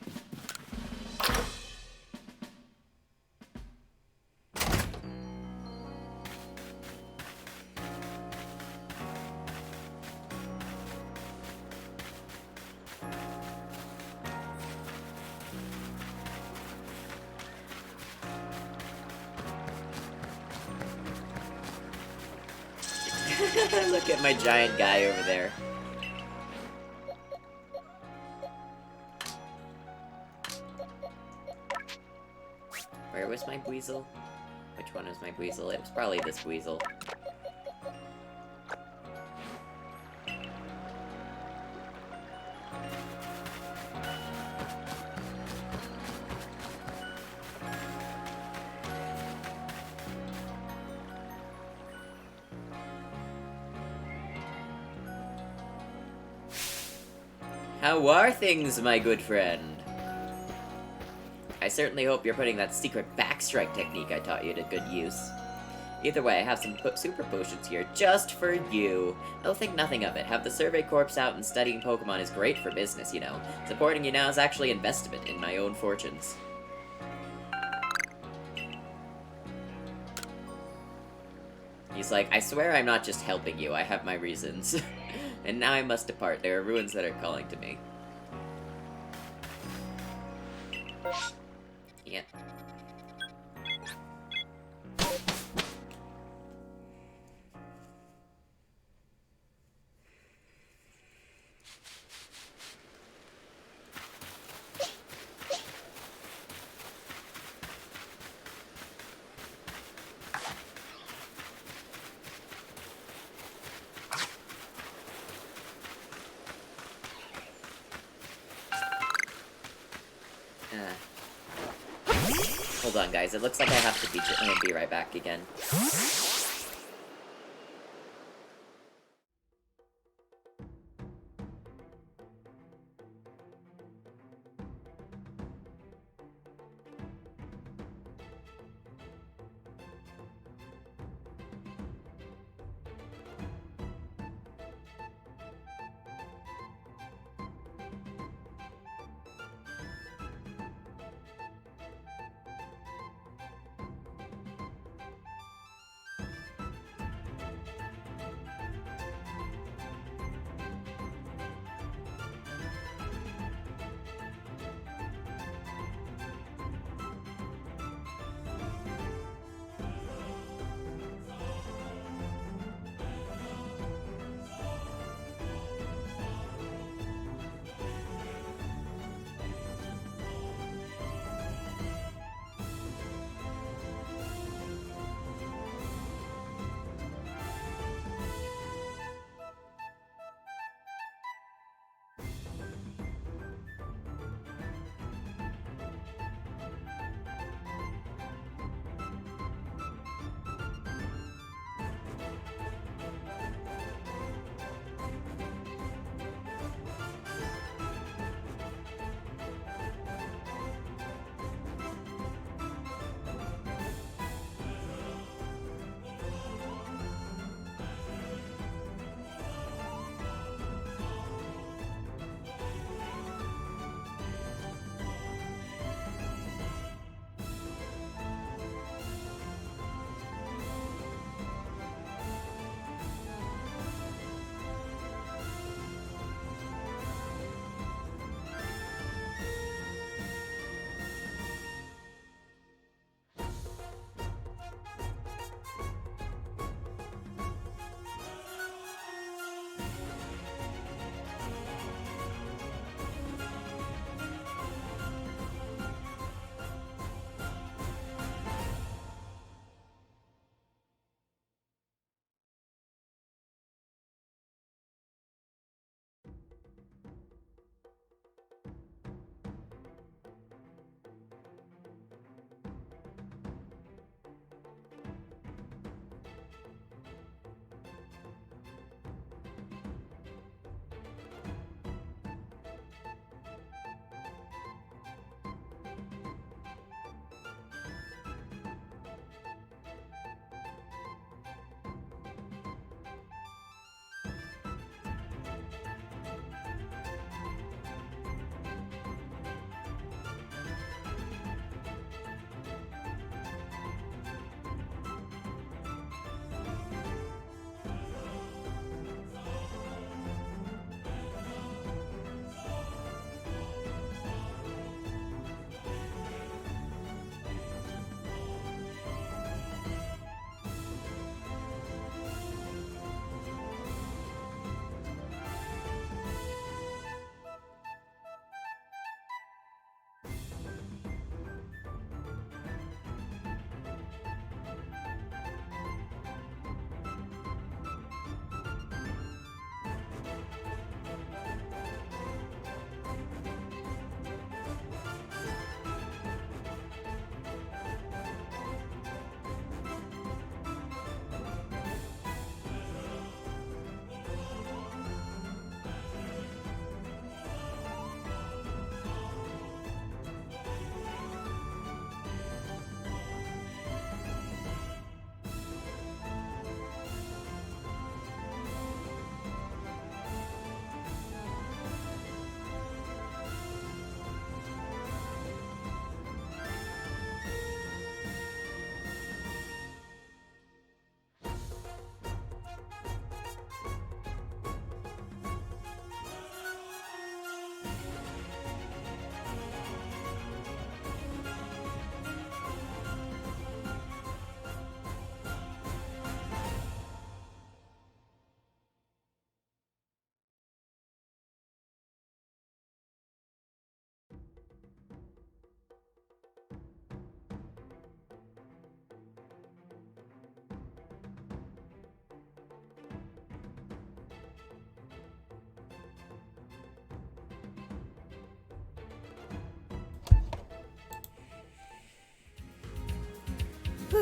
Look at my giant guy over there. Where was my weasel? Which one was my weasel? It was probably this weasel. How are things, my good friend? I certainly hope you're putting that secret backstrike technique I taught you to good use. Either way, I have some super potions here just for you. Oh, think nothing of it. Have the Survey Corps out and studying Pokemon is great for business, you know. Supporting you now is actually investment in my own fortunes. He's like, I swear I'm not just helping you, I have my reasons. And now I must depart. There are ruins that are calling to me. Yeah. hold on, guys. It looks like I have to be right back again.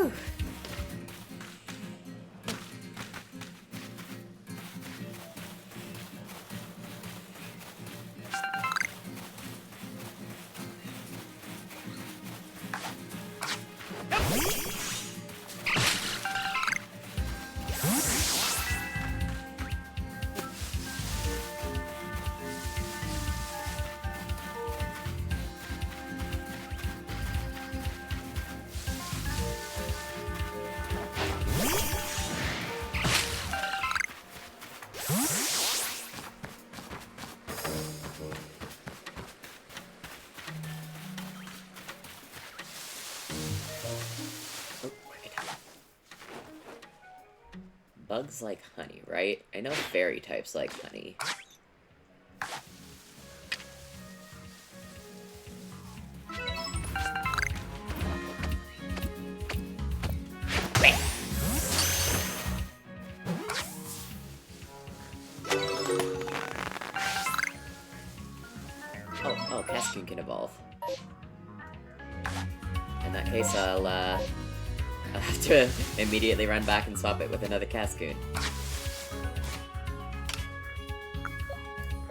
Whew. Bugs like honey, right? I know fairy types like honey. Oh, Cascoon can evolve. In that case, I'll have to immediately run back and swap it with another Cascoon.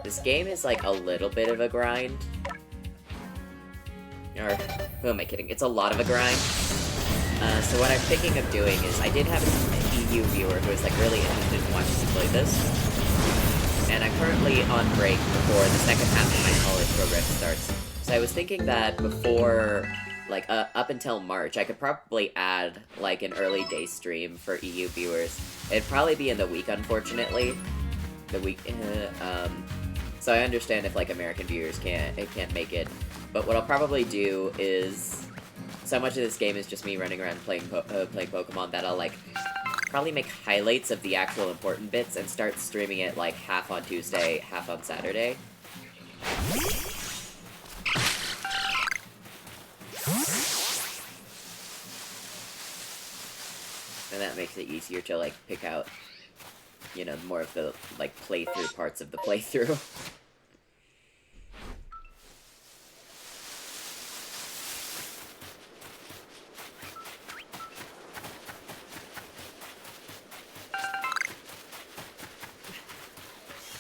This game is like a little bit of a grind. Or, who am I kidding? It's a lot of a grind. So what I'm thinking of doing is, I did have an EU viewer who was like really interested in watching me play this. And I'm currently on break before the second half of my college program starts. So I was thinking that before, like, up until March, I could probably add, like, an early day stream for EU viewers. It'd probably be in the week, unfortunately. The week, so I understand if, like, American viewers can't make it. But what I'll probably do is, so much of this game is just me running around playing Pokemon that I'll, like, probably make highlights of the actual important bits and start streaming it, like, half on Tuesday, half on Saturday. And that makes it easier to, like, pick out, you know, more of the, like, playthrough parts of the playthrough.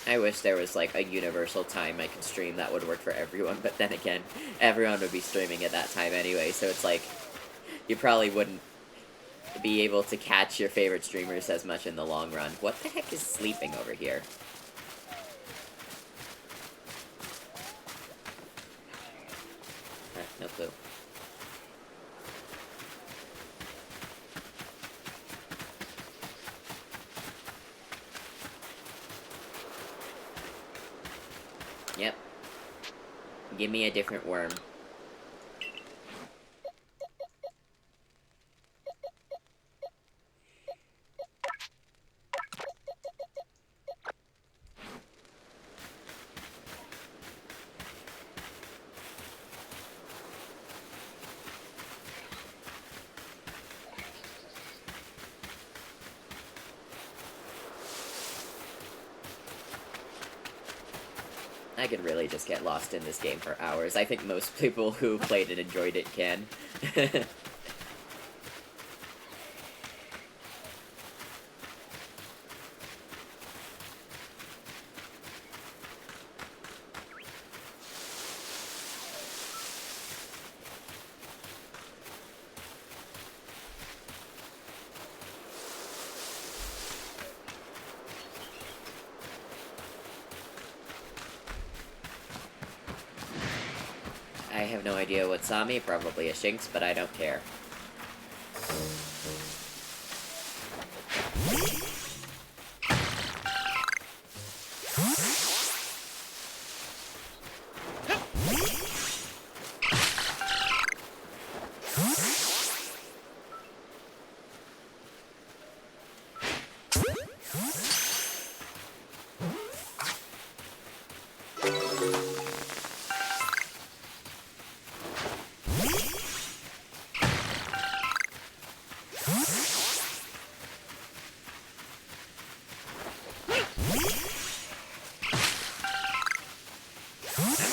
I wish there was, like, a universal time I could stream that would work for everyone, but then again, everyone would be streaming at that time anyway, so it's like, you probably wouldn't be able to catch your favorite streamers as much in the long run. What the heck is sleeping over here? No clue. Yep. Give me a different worm. I could really just get lost in this game for hours. I think most people who played and enjoyed it can. I have no idea what saw me, probably a Shinx, but I don't care.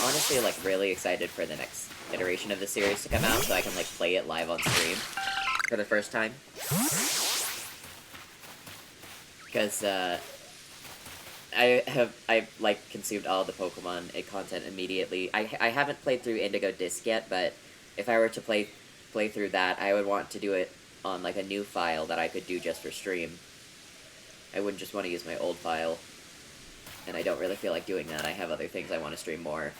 Honestly, like, really excited for the next iteration of the series to come out so I can, like, play it live on stream. for the first time. Because, I've like, consumed all the Pokemon content immediately. I haven't played through Indigo Disc yet, but if I were to play through that, I would want to do it on, like, a new file that I could do just for stream. I wouldn't just want to use my old file. And I don't really feel like doing that. I have other things I want to stream more.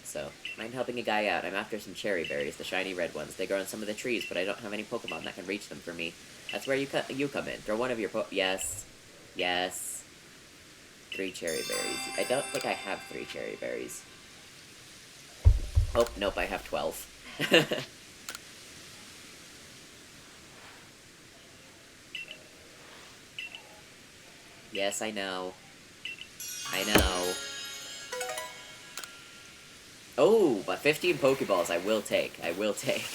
So, mind helping a guy out. I'm after some cherry berries, the shiny red ones. They grow on some of the trees, but I don't have any Pokemon that can reach them for me. That's where you come in. Throw one of your Yes. Yes. 3 cherry berries. I don't think I have 3 cherry berries. Oh, nope, I have 12. Yes, I know. I know. Oh, but 15 Pokeballs I will take. I will take.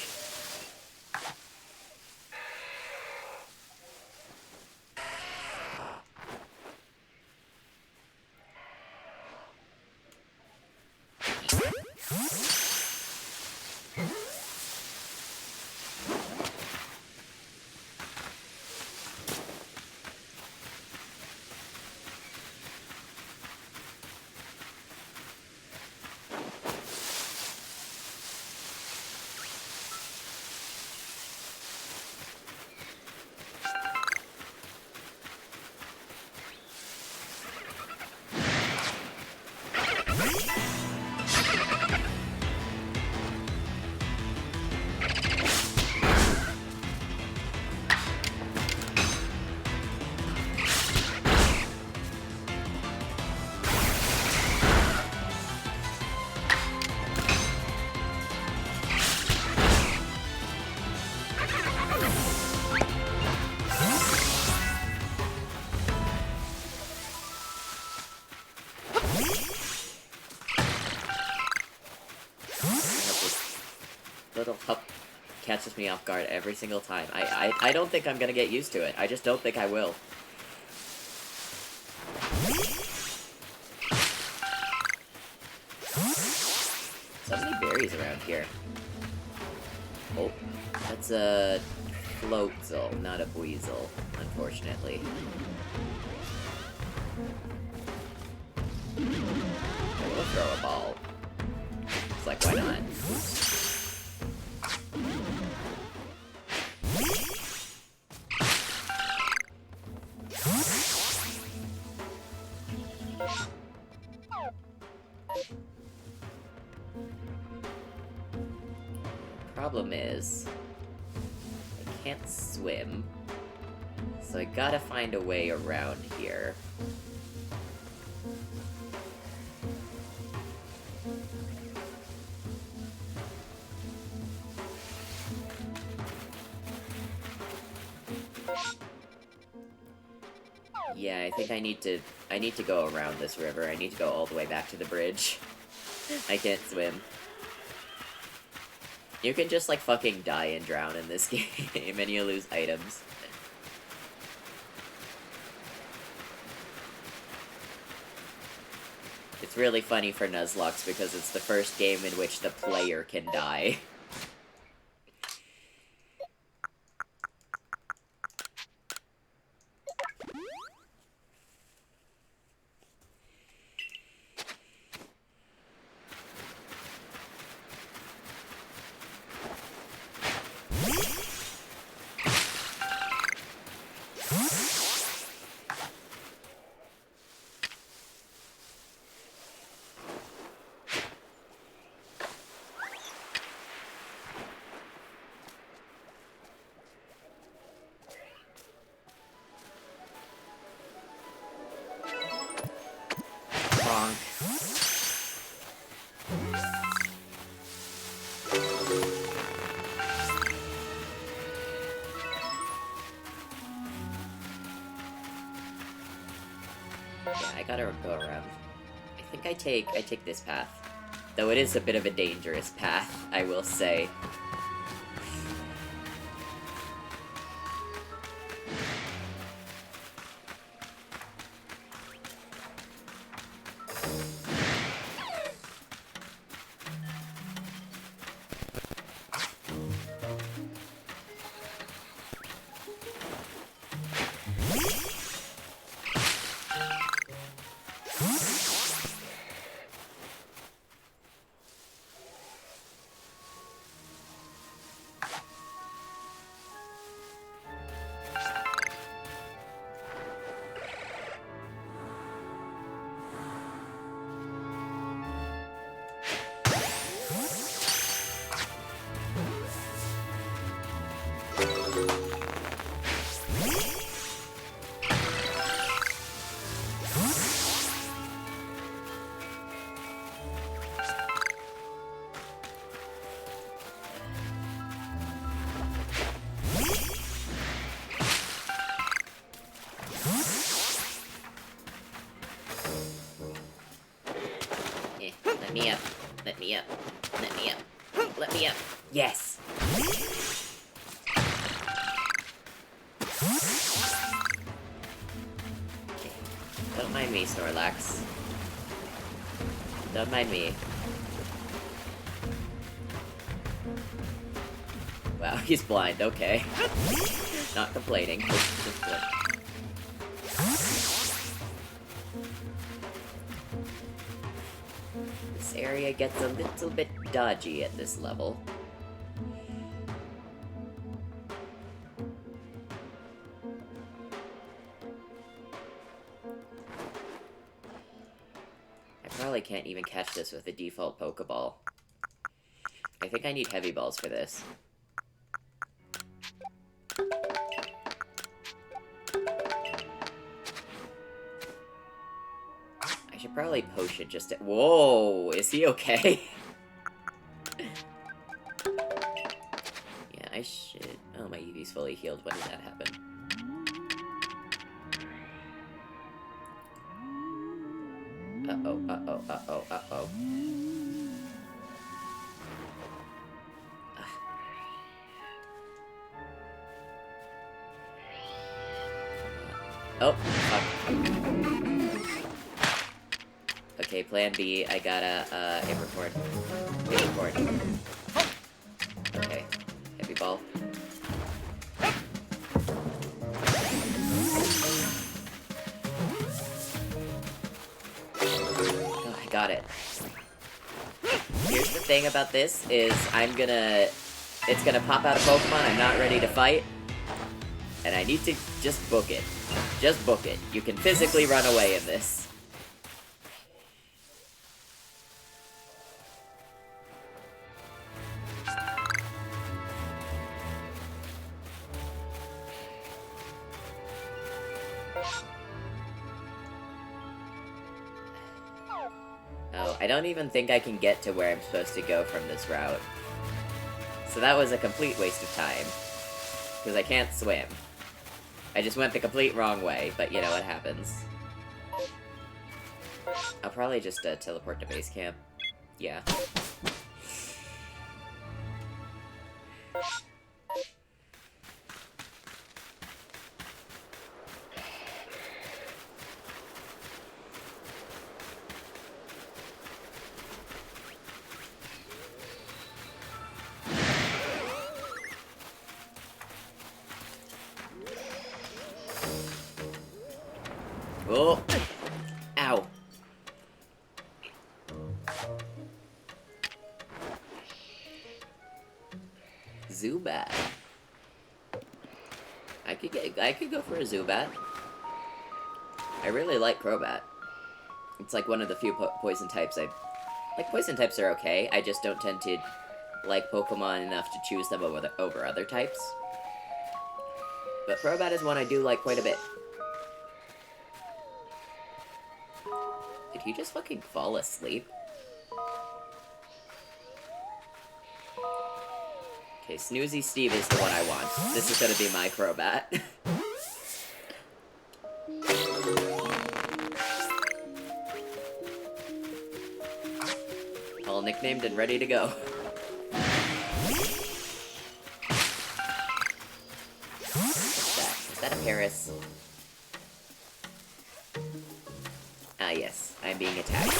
Little hup catches me off guard every single time. I don't think I'm gonna get used to it. I just don't think I will. So many berries around here. Oh, that's a Floatzel, not a Buizel, unfortunately. We'll throw a ball. It's like, why not? Problem is, I can't swim, so I gotta find a way around here. Yeah, I think I need to go around this river. I need to go all the way back to the bridge. I can't swim. You can just, like, fucking die and drown in this game, and you lose items. It's really funny for Nuzlocke because it's the first game in which the player can die. I gotta go around. I think I take this path. Though it is a bit of a dangerous path, I will say. Let me up. Let me up. Let me up. Let me up. Yes! Okay. Don't mind me, Snorlax. Don't mind me. Wow, he's blind, okay. Not complaining, just blind. This area gets a little bit dodgy at this level. I probably can't even catch this with the default Pokeball. I think I need heavy balls for this. I should probably potion just to— Whoa! Is he okay? Yeah, I should— Oh, my Eevee's fully healed. When did that happen? Uh-oh, uh-oh, uh-oh, uh-oh. Oh, fuck. Okay, plan B, I gotta, hit record. Hit record. Okay, heavy ball. Oh, I got it. Here's the thing about this, is it's gonna pop out a Pokemon I'm not ready to fight, and I need to just book it. Just book it. You can physically run away in this. Oh, I don't even think I can get to where I'm supposed to go from this route. So that was a complete waste of time. Because I can't swim. I just went the complete wrong way, but you know what happens. I'll probably just teleport to base camp. Yeah. Oh! Ow. Zubat. I could go for a Zubat. I really like Crobat. It's like one of the few poison types poison types are okay, I just don't tend to like Pokemon enough to choose them over other types. But Crobat is one I do like quite a bit. Did he just fucking fall asleep? Okay, Snoozy Steve is the one I want. This is gonna be my Crobat. All nicknamed and ready to go. What's that? Is that a Paris? Ah, yes. I'm being attacked.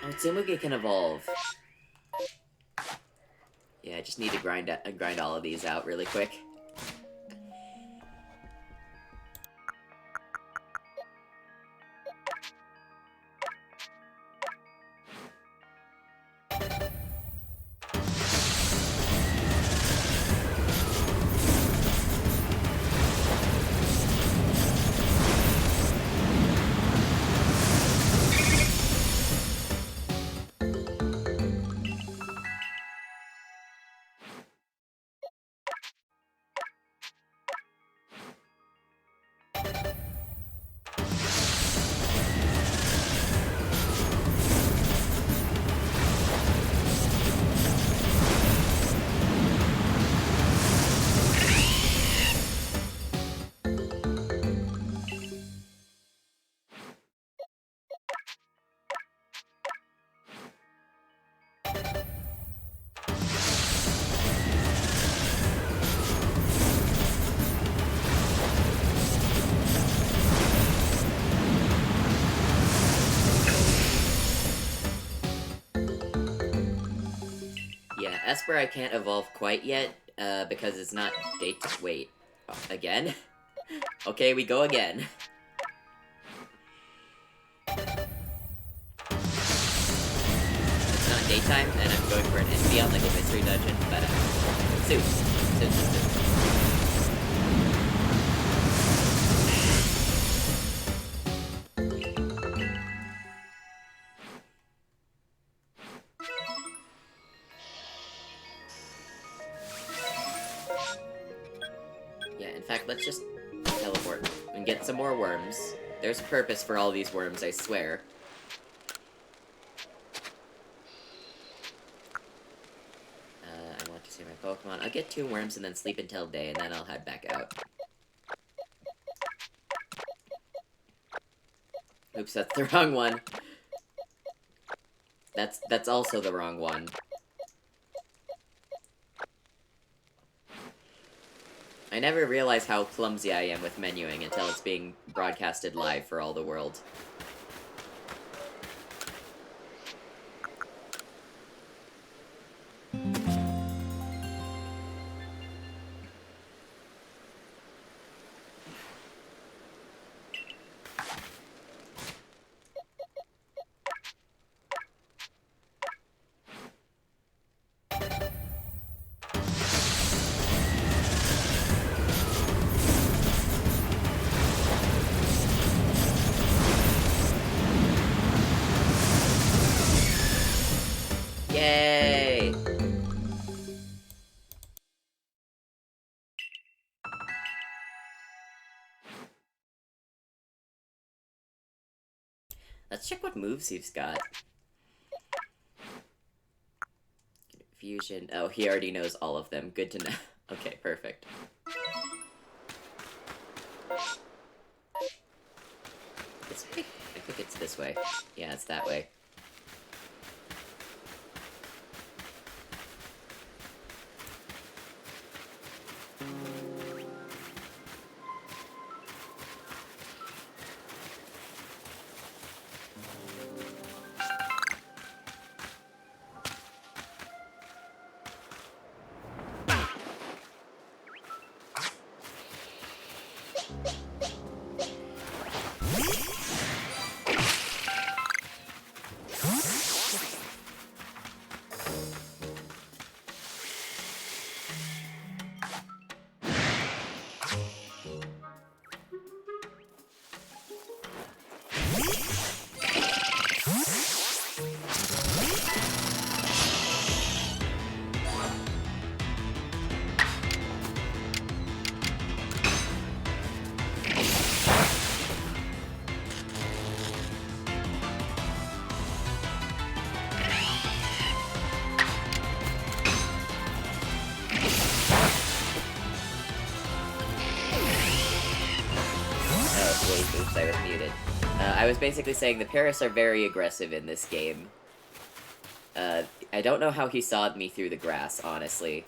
Oh, Tsumugi can evolve. Yeah, I just need to grind all of these out really quick. Yeah, Esper I can't evolve quite yet, because it's not day- wait. Oh, again? Okay, we go again. It's not daytime, and I'm going for an NP on like a mystery dungeon, but soon. Yeah, in fact, let's just teleport and get some more worms. There's a purpose for all these worms, I swear. I want to see my Pokemon. I'll get 2 worms and then sleep until day, and then I'll head back out. Oops, that's the wrong one. That's also the wrong one. I never realize how clumsy I am with menuing until it's being broadcasted live for all the world. Yay! Let's check what moves he's got. Fusion. Oh, he already knows all of them. Good to know. Okay, perfect. This way? I think it's this way. Yeah, it's that way. Oops, I was muted. I was basically saying the Paris are very aggressive in this game. I don't know how he sawed me through the grass, honestly.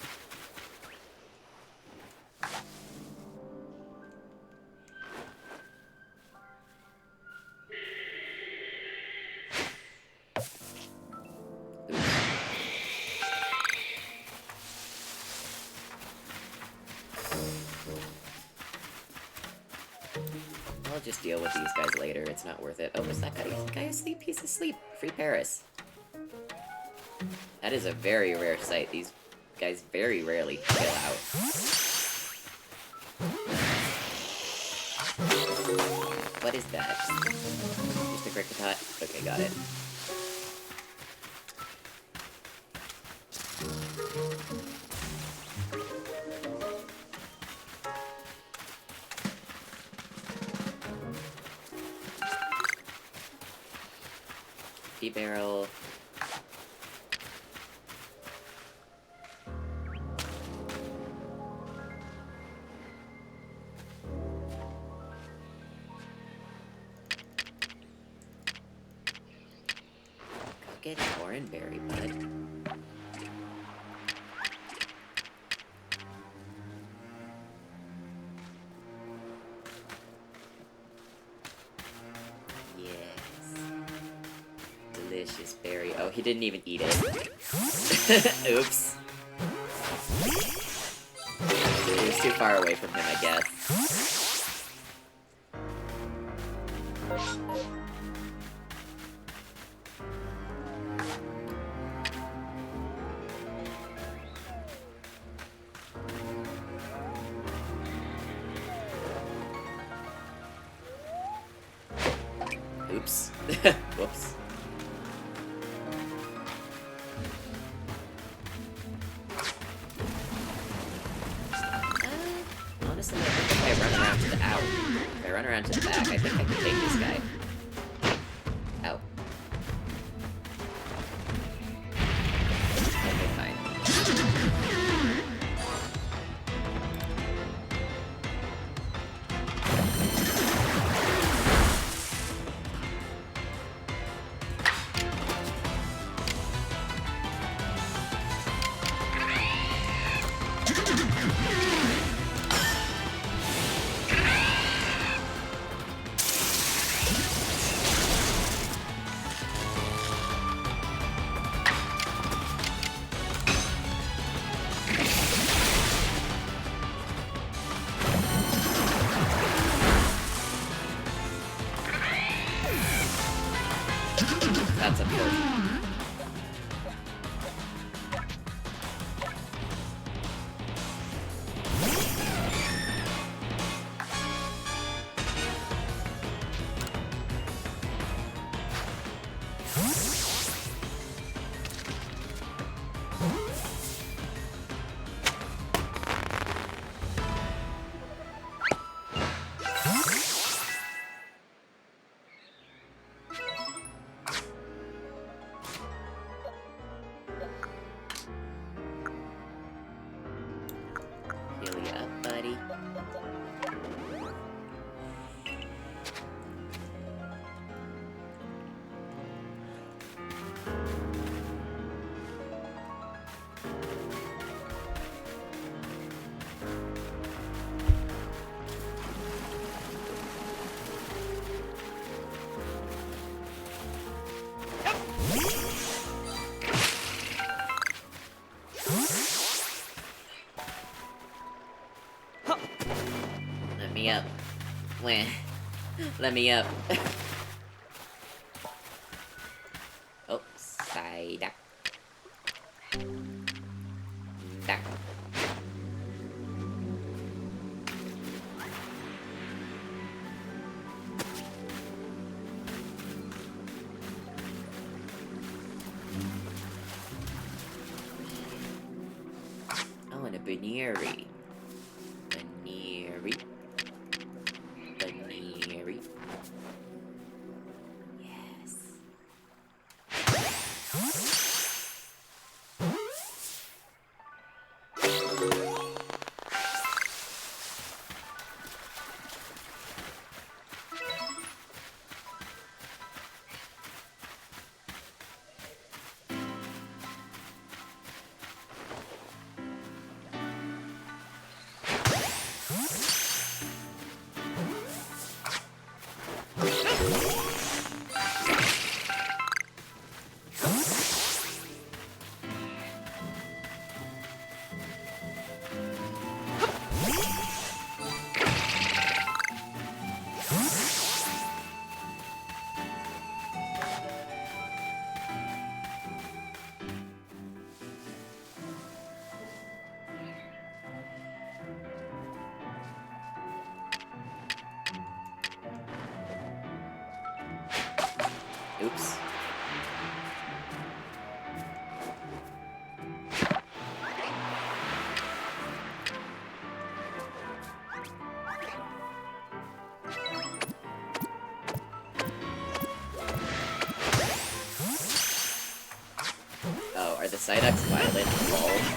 I'll just deal with these guys later, it's not worth it. Oh, is that guy? Is the guy asleep? He's asleep. Free Paris. That is a very rare sight. These guys very rarely chill out. What is that? Just a Kricketot? Okay, got it. Barrel. Go get Oranberry, bud. Delicious berry. Oh, he didn't even eat it. Oops. He was too far away from him, I guess. Oops. Whoops. Honestly, I think if I run around to the if I run around to the back, I think I can take this guy. Ow. Okay, fine. That's unfortunate. Heal you up, buddy. Let me up. Wah. Let me up. Oh, side duck. Duck. Oh, and a Baneri. Baneri. Baneri. Yes. Oops. Oh, are the Psyduck's violent evolved?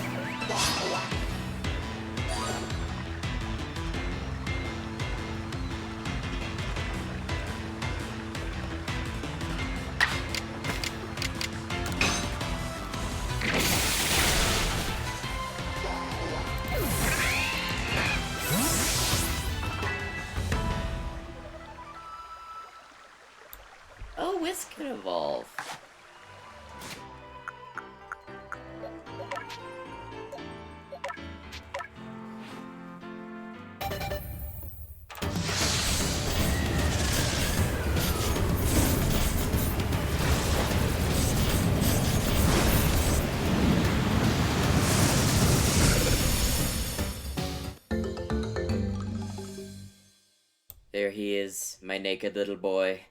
Oh, Whisk can evolve. There he is, my naked little boy.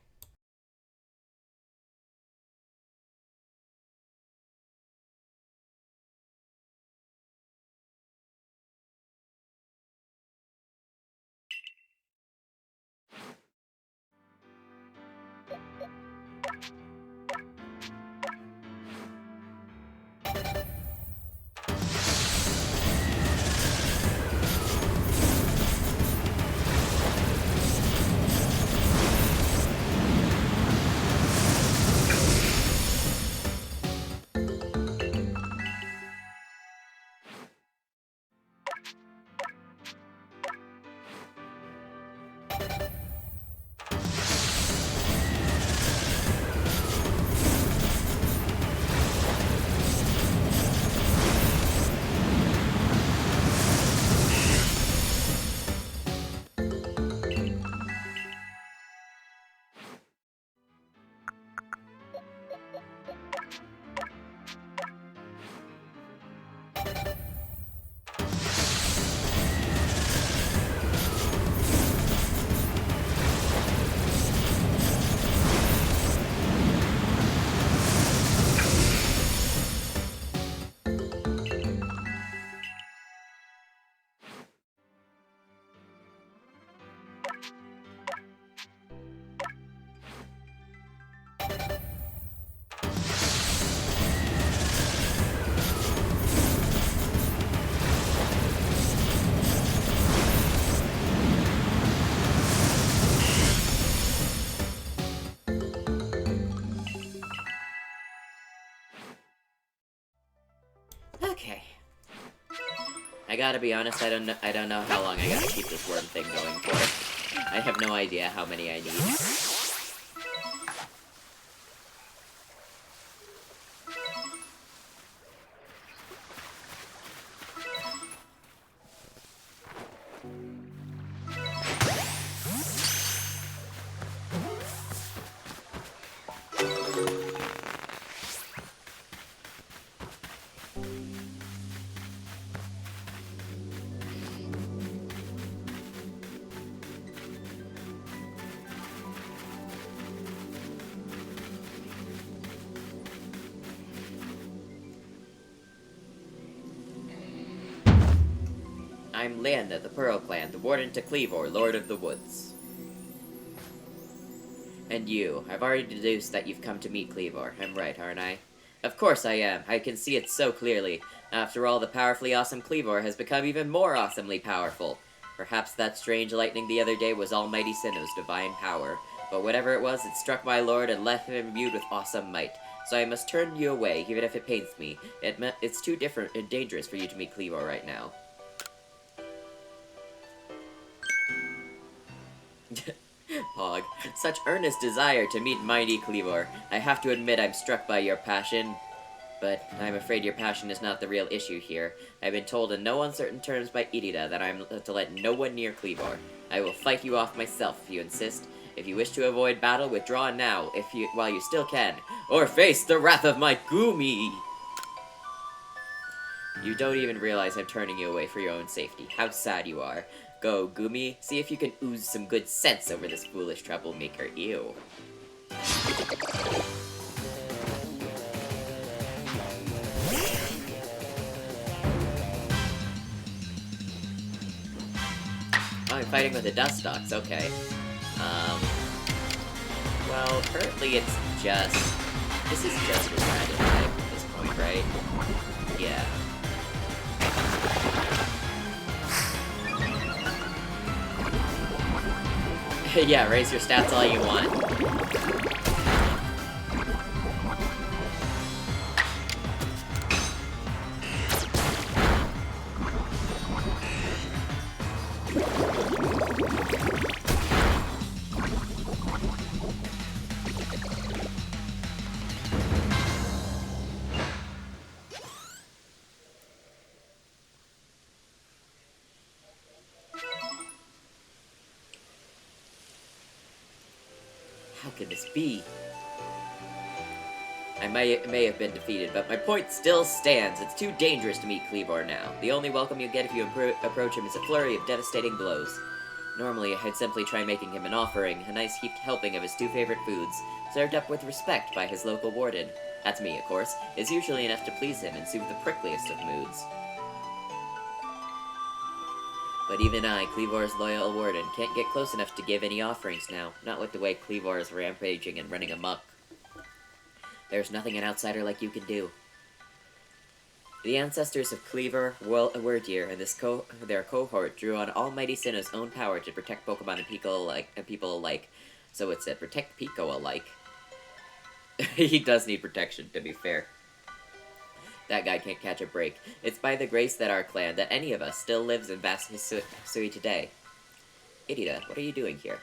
Okay. I gotta be honest, I don't know how long I gotta keep this worm thing going for. I have no idea how many I need. I'm Leanda, the Pearl Clan, the Warden to Cleavor, Lord of the Woods. And you. I've already deduced that you've come to meet Cleavor. I'm right, aren't I? Of course I am. I can see it so clearly. After all, the powerfully awesome Cleavor has become even more awesomely powerful. Perhaps that strange lightning the other day was Almighty Sinnoh's divine power. But whatever it was, it struck my lord and left him imbued with awesome might. So I must turn you away, even if it pains me. It's too different and dangerous for you to meet Cleavor right now. Pog, such earnest desire to meet mighty Cleavor. I have to admit I'm struck by your passion. But I'm afraid your passion is not the real issue here. I've been told in no uncertain terms by Irida that I'm to let no one near Cleavor. I will fight you off myself if you insist. If you wish to avoid battle, withdraw now, while you still can. Or face the wrath of my Gumi! You don't even realize I'm turning you away for your own safety. How sad you are. Go, Gumi, see if you can ooze some good sense over this foolish troublemaker. Ew. Oh, I'm fighting with the Dustox, okay. Well, currently it's just... This is just a dragon type at this point, right? Yeah. Yeah, raise your stats all you want. How could this be? I may have been defeated, but my point still stands. It's too dangerous to meet Cleavor now. The only welcome you'll get if you approach him is a flurry of devastating blows. Normally, I'd simply try making him an offering, a nice heaped helping of his two favorite foods, served up with respect by his local warden. That's me, of course, is usually enough to please him and soothe the prickliest of moods. But even I, Cleavor's loyal warden, can't get close enough to give any offerings now, not with the way Cleavor is rampaging and running amok. There's nothing an outsider like you can do. The ancestors of Cleaver, Wordier, and their cohort drew on Almighty Sinnoh's own power to protect Pokemon and people alike. So it said, protect Pico alike. He does need protection, to be fair. That guy can't catch a break. It's by the grace that our clan, that any of us, still lives in vast Hisui today. Idita, what are you doing here?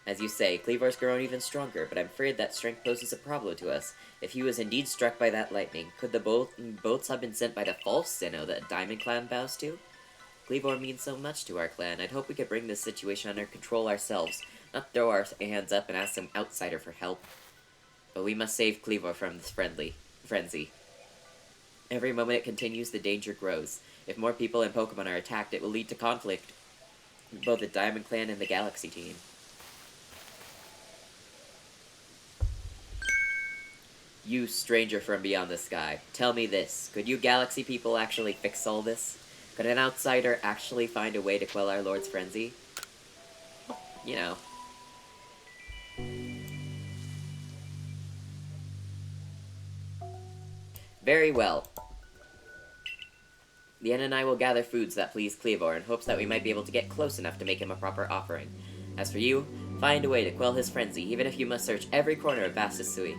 As you say, Cleavor's grown even stronger, but I'm afraid that strength poses a problem to us. If he was indeed struck by that lightning, could the boats have been sent by the false Sinnoh that Diamond Clan bows to? Cleavor means so much to our clan. I'd hope we could bring this situation under control ourselves, not throw our hands up and ask some outsider for help. But we must save Cleavor from this frenzy. Every moment it continues, the danger grows. If more people and Pokemon are attacked, it will lead to conflict, both the Diamond Clan and the Galaxy team. You stranger from beyond the sky, tell me this, could you Galaxy people actually fix all this? Could an outsider actually find a way to quell our Lord's frenzy? You know. Very well. The Yen and I will gather foods that please Cleavor in hopes that we might be able to get close enough to make him a proper offering. As for you, find a way to quell his frenzy, even if you must search every corner of vast Hisui.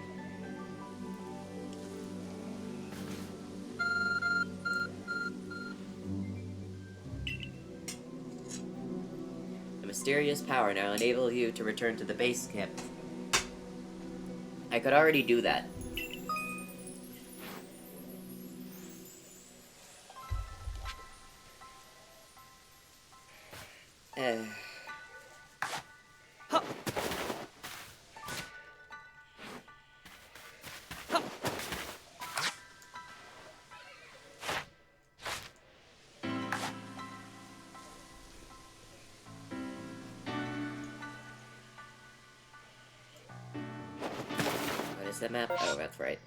Mysterious power now enable you to return to the base camp. I could already do that. What is the map? Oh, that's right.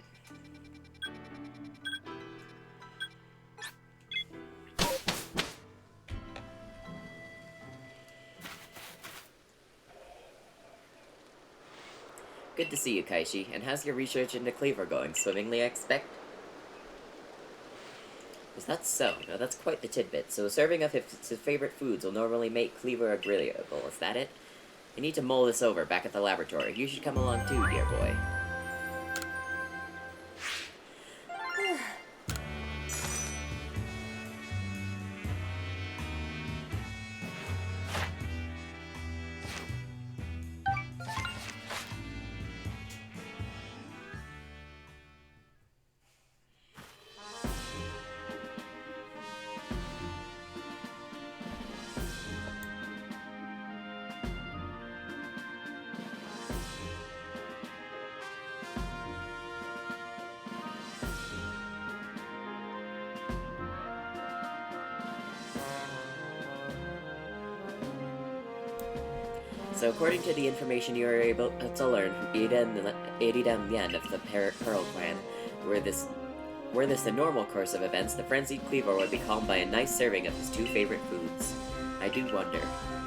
Good to see you, Kaishi. And how's your research into Cleavor going? Swimmingly, I expect? Is that so? No, that's quite the tidbit. So a serving of his favorite foods will normally make Cleavor agreeable. Is that it? I need to mull this over back at the laboratory. You should come along too, dear boy. So according to the information you are able to learn from 80 yen of the Pearl Clan, were this the normal course of events, the frenzied Cleavor would be calmed by a nice serving of his two favorite foods. I do wonder,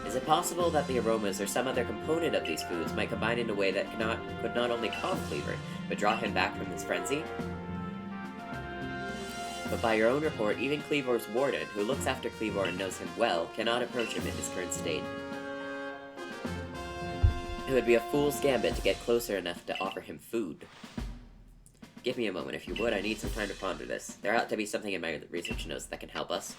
is it possible that the aromas or some other component of these foods might combine in a way that could not only calm Cleavor, but draw him back from his frenzy? But by your own report, even Cleavor's warden, who looks after Cleavor and knows him well, cannot approach him in his current state. It would be a fool's gambit to get closer enough to offer him food. Give me a moment, if you would. I need some time to ponder this. There ought to be something in my research notes that can help us.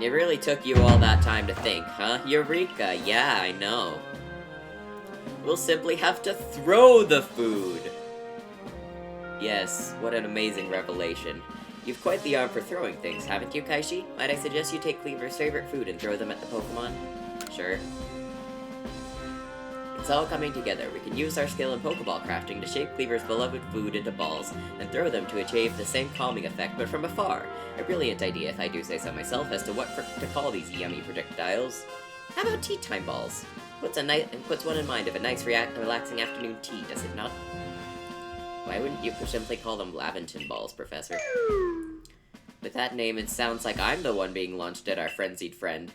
It really took you all that time to think, huh? Eureka! Yeah, I know. We'll simply have to throw the food! Yes, what an amazing revelation. You've quite the arm for throwing things, haven't you, Kaishi? Might I suggest you take Cleaver's favorite food and throw them at the Pokemon? Sure. It's all coming together. We can use our skill in Pokeball crafting to shape Cleaver's beloved food into balls and throw them to achieve the same calming effect, but from afar. A brilliant idea, if I do say so myself, as to what to call these yummy projectiles. How about tea time balls? Puts one in mind of a nice, relaxing afternoon tea, does it not? Why wouldn't you simply call them Laventon balls, Professor? With that name, it sounds like I'm the one being launched at our frenzied friend.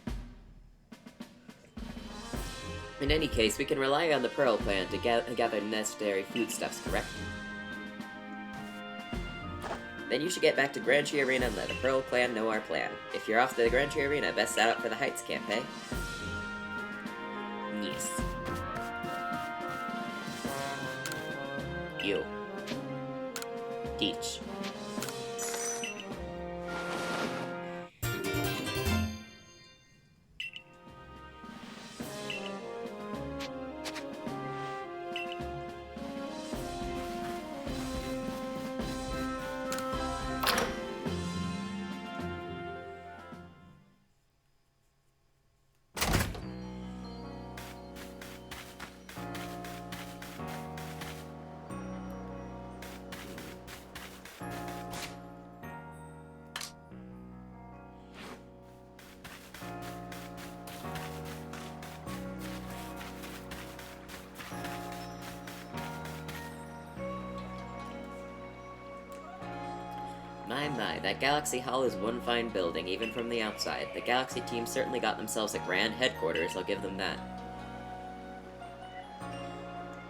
In any case, we can rely on the Pearl Clan to gather necessary foodstuffs, correct? Then you should get back to Grand Tree Arena and let the Pearl Clan know our plan. If you're off to the Grand Tree Arena, best set out for the Heights camp, eh? Yes. You. Teach. My, that Galaxy Hall is one fine building, even from the outside. The Galaxy team certainly got themselves a grand headquarters, I'll give them that.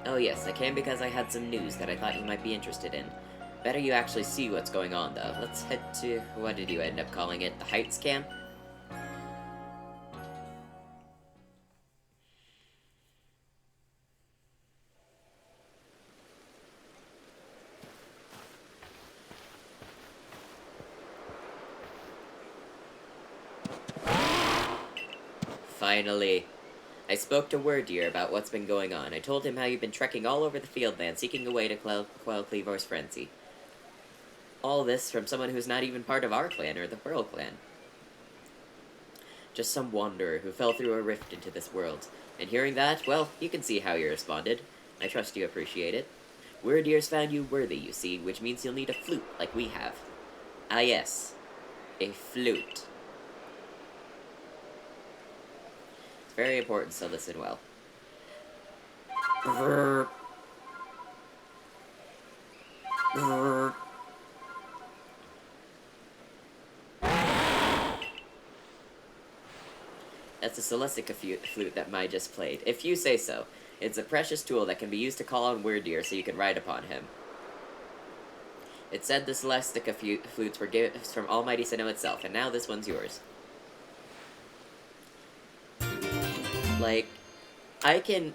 Oh yes, I came because I had some news that I thought you might be interested in. Better you actually see what's going on, though. Let's head to... what did you end up calling it? The Heights camp? Finally. I spoke to Wordeer about what's been going on. I told him how you've been trekking all over the Fieldland, seeking a way to quell Cleavor's frenzy. All this from someone who's not even part of our clan or the Pearl clan. Just some wanderer who fell through a rift into this world. And hearing that, well, you can see how you responded. I trust you appreciate it. Wordeer's found you worthy, you see, which means you'll need a flute like we have. Ah yes, a flute. Very important, so listen well. Brrr. Brrr. That's a Celestica flute that Mai just played. If you say so. It's a precious tool that can be used to call on Wordeer so you can ride upon him. It said the Celestica flutes were gifts from Almighty Sinnoh itself, and now this one's yours. Like, I can,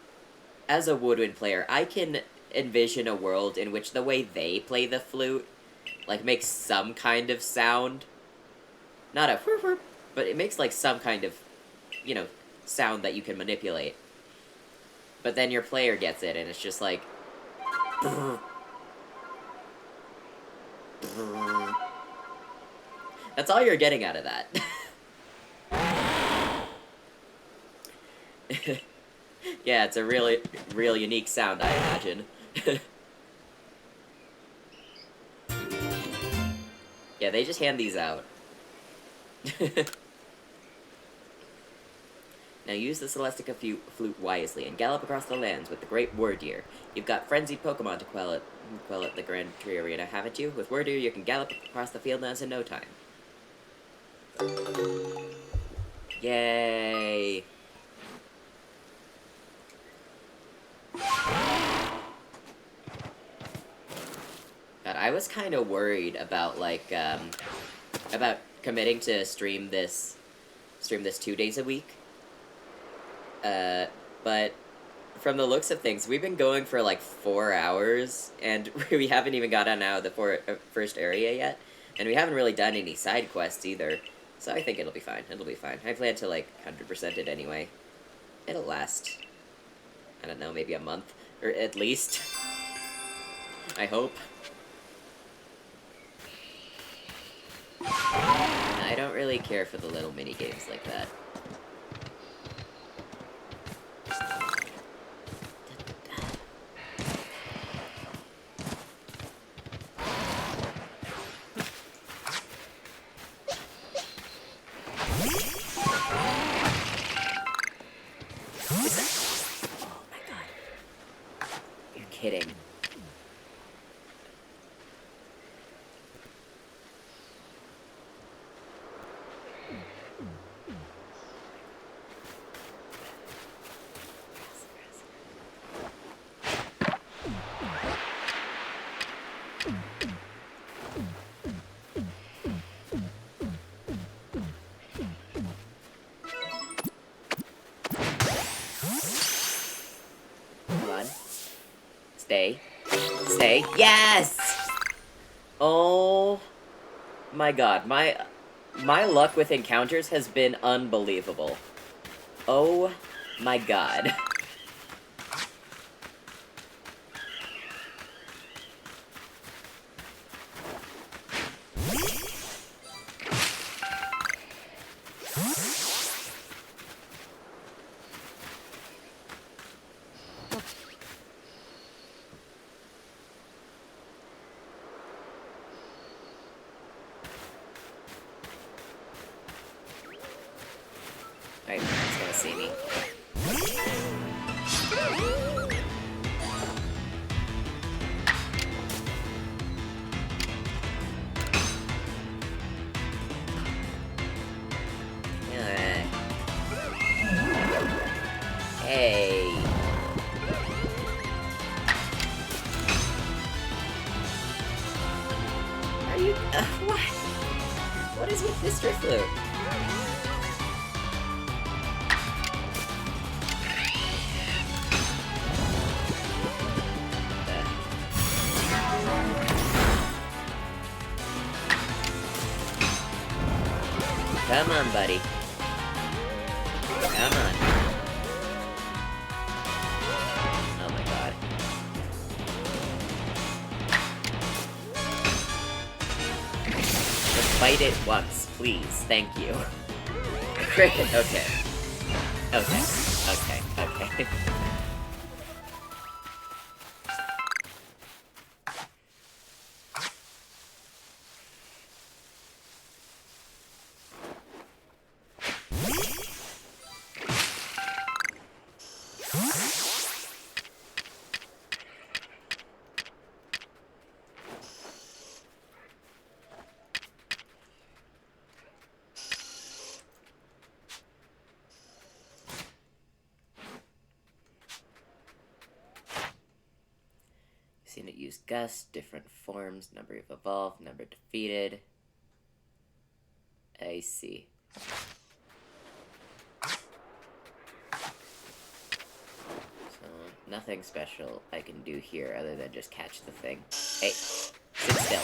as a woodwind player, I can envision a world in which the way they play the flute, like, makes some kind of sound. Not a whoop whoop, but it makes, like, some kind of, you know, sound that you can manipulate. But then your player gets it, and it's just like... Brrr. Brrr. That's all you're getting out of that. Yeah, it's a real unique sound, I imagine. Yeah, they just hand these out. Now use the Celestica flute wisely and gallop across the lands with the great Wordeer. You've got frenzied Pokemon to quell at the Grand Tree Arena, haven't you? With Wordeer, you can gallop across the fieldlands in no time. Yay! God, I was kind of worried about, like, about committing to stream this 2 days a week. But from the looks of things, we've been going for, like, 4 hours, and we haven't even gotten out of the first area yet, and we haven't really done any side quests either, so I think it'll be fine. It'll be fine. I plan to, like, 100% it anyway. It'll last, I don't know, maybe a month, or at least. I hope. I don't really care for the little mini games like that. Kidding. Come on. Stay. Stay. Yes! Oh my god. My luck with encounters has been unbelievable. Oh my god. Alright, he's gonna see me. Hey. Are you... what? What is with this Drifloop? Come on, buddy. Come on. Oh my god. Just fight it once, please. Thank you. Cricket, okay. Okay. Okay. Okay. Seen it use gust, different forms, number of evolved, number defeated. I see. So, nothing special I can do here other than just catch the thing. Hey, sit still.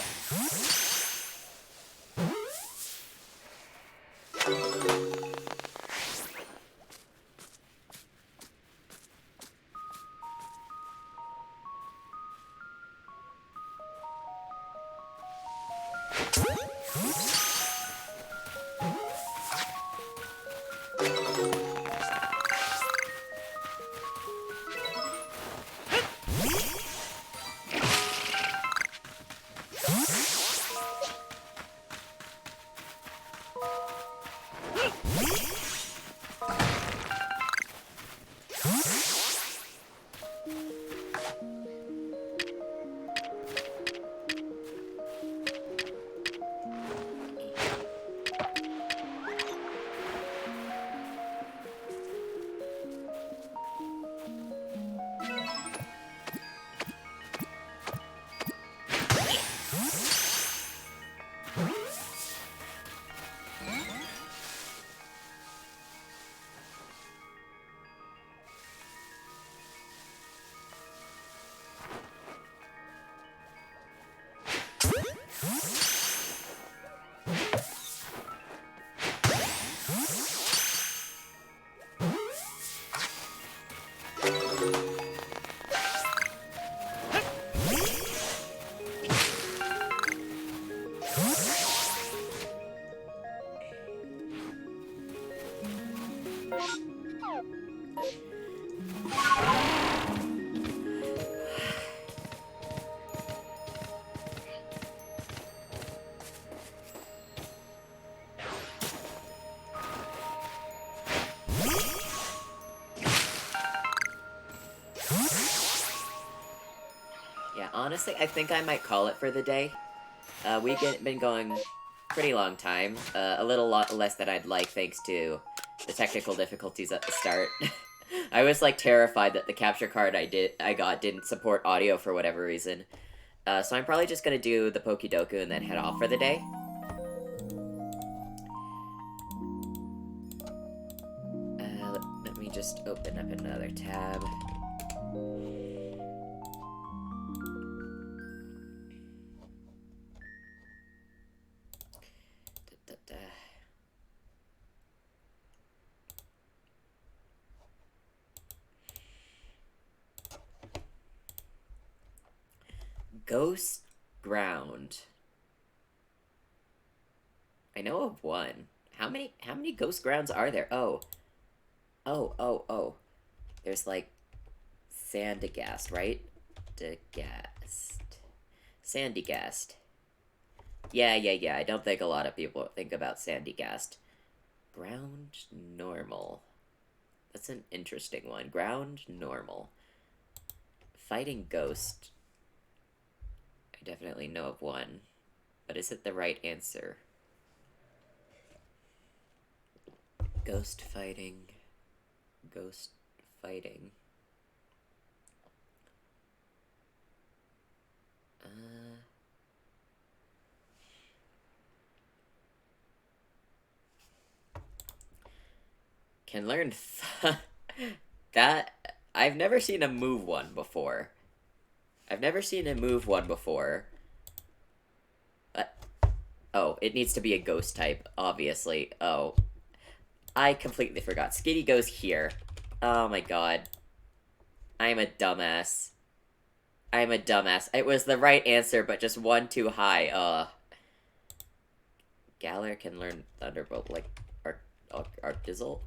honestly, I think I might call it for the day. Been going pretty long time. A little lot less than I'd like, thanks to the technical difficulties at the start. I was like terrified that the capture card I got didn't support audio for whatever reason. So I'm probably just gonna do the Pokidoku and then head off for the day. Let me just open up another tab. Ghost Ground. I know of one. How many ghost grounds are there? Oh. Oh. There's like Sandygast, right? Degast. Sandygast. Yeah. I don't think a lot of people think about Sandygast. Ground normal. That's an interesting one. Ground normal. Fighting ghost. I definitely know of one. But is it the right answer? Ghost fighting. Ghost fighting. Can learn that I've never seen a move one before. Oh, it needs to be a ghost type, obviously. Oh, I completely forgot. Skitty goes here. Oh my god. I'm a dumbass. It was the right answer, but just one too high. Galar can learn Thunderbolt, like, Arcdizzle?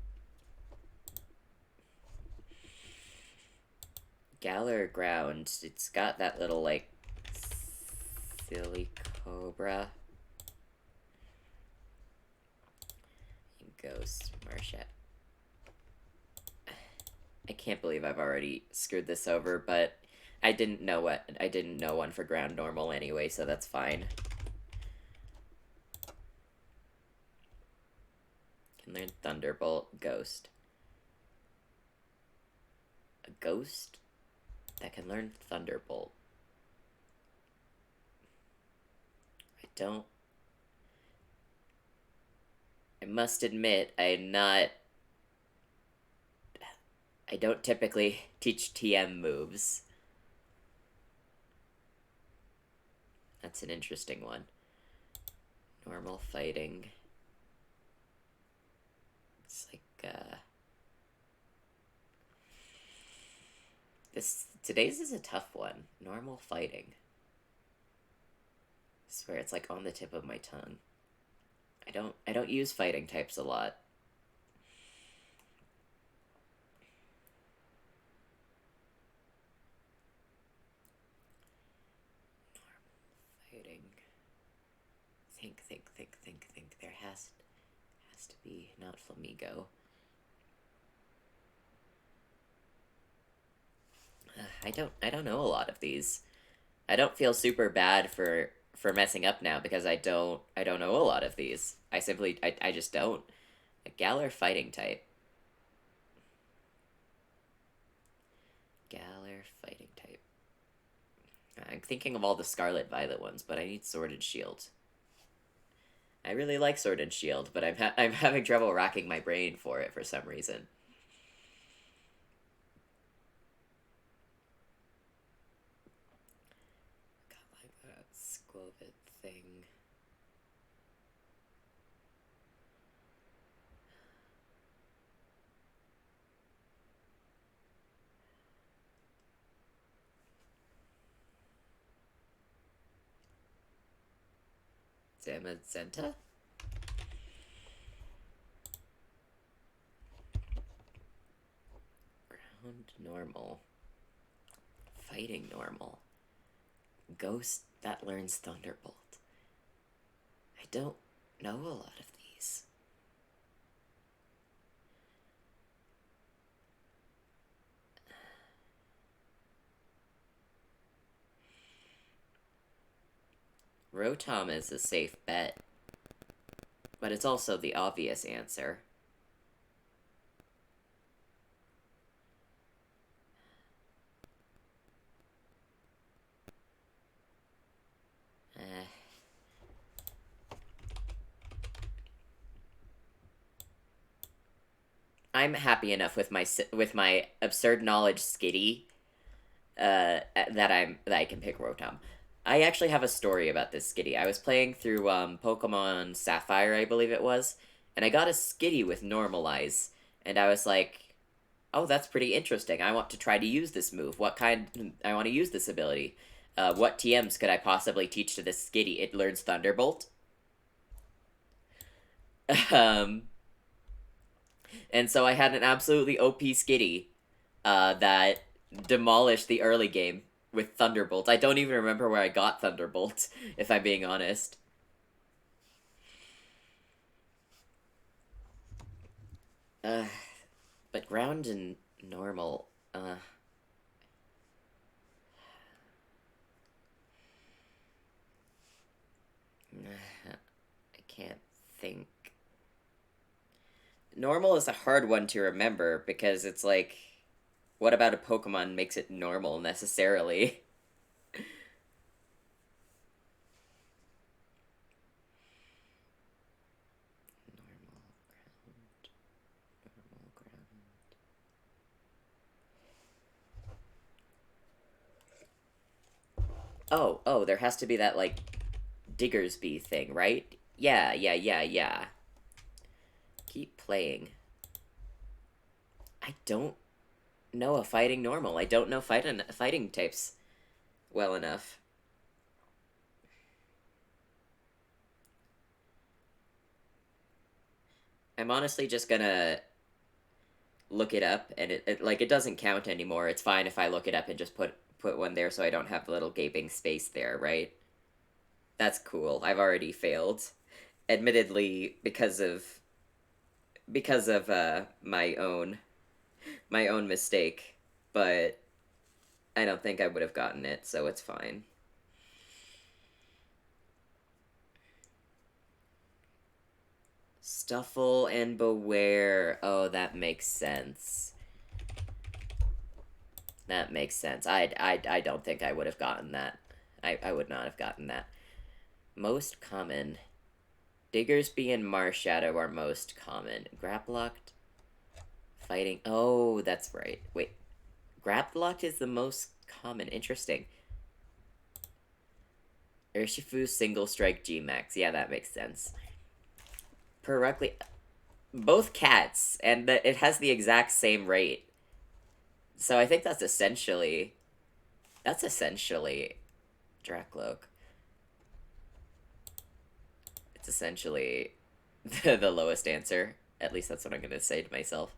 Galar Ground. It's got that little, like, silly cobra. Ghost Marshett. I can't believe I've already screwed this over, but I didn't know one for ground normal anyway, so that's fine. Can learn Thunderbolt, Ghost. A ghost that can learn Thunderbolt. I must admit, I don't typically teach TM moves. That's an interesting one. Normal fighting. It's like, today's is a tough one. Normal fighting. I swear it's like on the tip of my tongue. I don't use fighting types a lot. Think. There has to be, not Flamigo. I don't know a lot of these. I don't feel super bad for messing up now because I don't know a lot of these. I just don't. A Galar fighting type. Galar fighting type. I'm thinking of all the Scarlet Violet ones, but I need Sword and Shield. I really like Sword and Shield, but I'm having trouble racking my brain for it for some reason. Got like that Squovid thing. Zamazenta? Ground normal. Fighting normal. Ghost that learns Thunderbolt. I don't know a lot of these. Rotom is a safe bet, but it's also the obvious answer. Eh. I'm happy enough with my absurd knowledge skitty that I can pick Rotom. I actually have a story about this skitty. I was playing through Pokemon Sapphire, I believe it was, and I got a skitty with Normalize, and I was like, "Oh, that's pretty interesting. I want to try to use this move. What kind? I want to use this ability. What TMs could I possibly teach to this skitty? It learns Thunderbolt." um, and so I had an absolutely OP skitty that demolished the early game with Thunderbolt. I don't even remember where I got Thunderbolt, if I'm being honest. Uh, but ground and normal, I can't think. Normal is a hard one to remember because it's like, what about a Pokemon makes it normal necessarily? Normal ground, normal ground. Oh, there has to be that, like, Diggersby thing, right? Yeah. Keep playing. I don't know a fighting normal. I don't know fighting types well enough. I'm honestly just gonna look it up, and it doesn't count anymore. It's fine if I look it up and just put one there so I don't have the little gaping space there, right? That's cool. I've already failed. Admittedly, because of my own mistake, but I don't think I would have gotten it, so it's fine. Stuffle and Beware. Oh, that makes sense. That makes sense. I don't think I would have gotten that. I would not have gotten that. Most common. Diggersby and Marshadow are most common. Graplocked. Fighting. Oh, that's right. Wait. Graplocked is the most common. Interesting. Urshifu Single Strike G-Max. Yeah, that makes sense. Correctly. Both cats, and it has the exact same rate. So I think that's essentially Drakloak. It's essentially the lowest answer. At least that's what I'm gonna say to myself.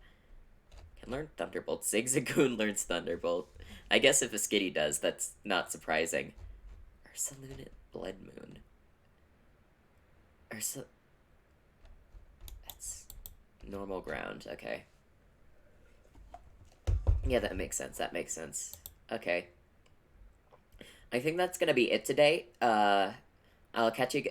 Can learn Thunderbolt. Zigzagoon learns Thunderbolt. I guess if a Skitty does, that's not surprising. Ursaluna Blood Moon. Ursa. That's normal ground. Okay. Yeah, that makes sense. That makes sense. Okay. I think that's gonna be it today. I'll catch you.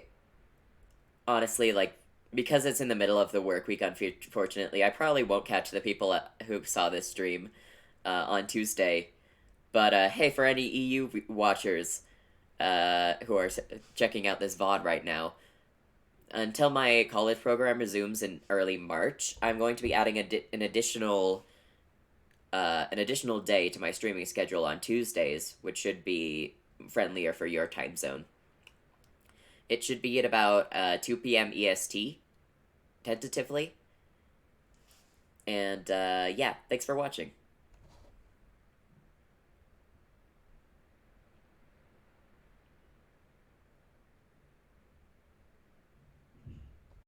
Honestly, like, because it's in the middle of the work week, unfortunately, I probably won't catch the people who saw this stream on Tuesday. But hey, for any EU watchers who are checking out this VOD right now, until my college program resumes in early March, I'm going to be adding an additional day to my streaming schedule on Tuesdays, which should be friendlier for your time zone. It should be at about 2 p.m. EST, tentatively. And yeah, thanks for watching.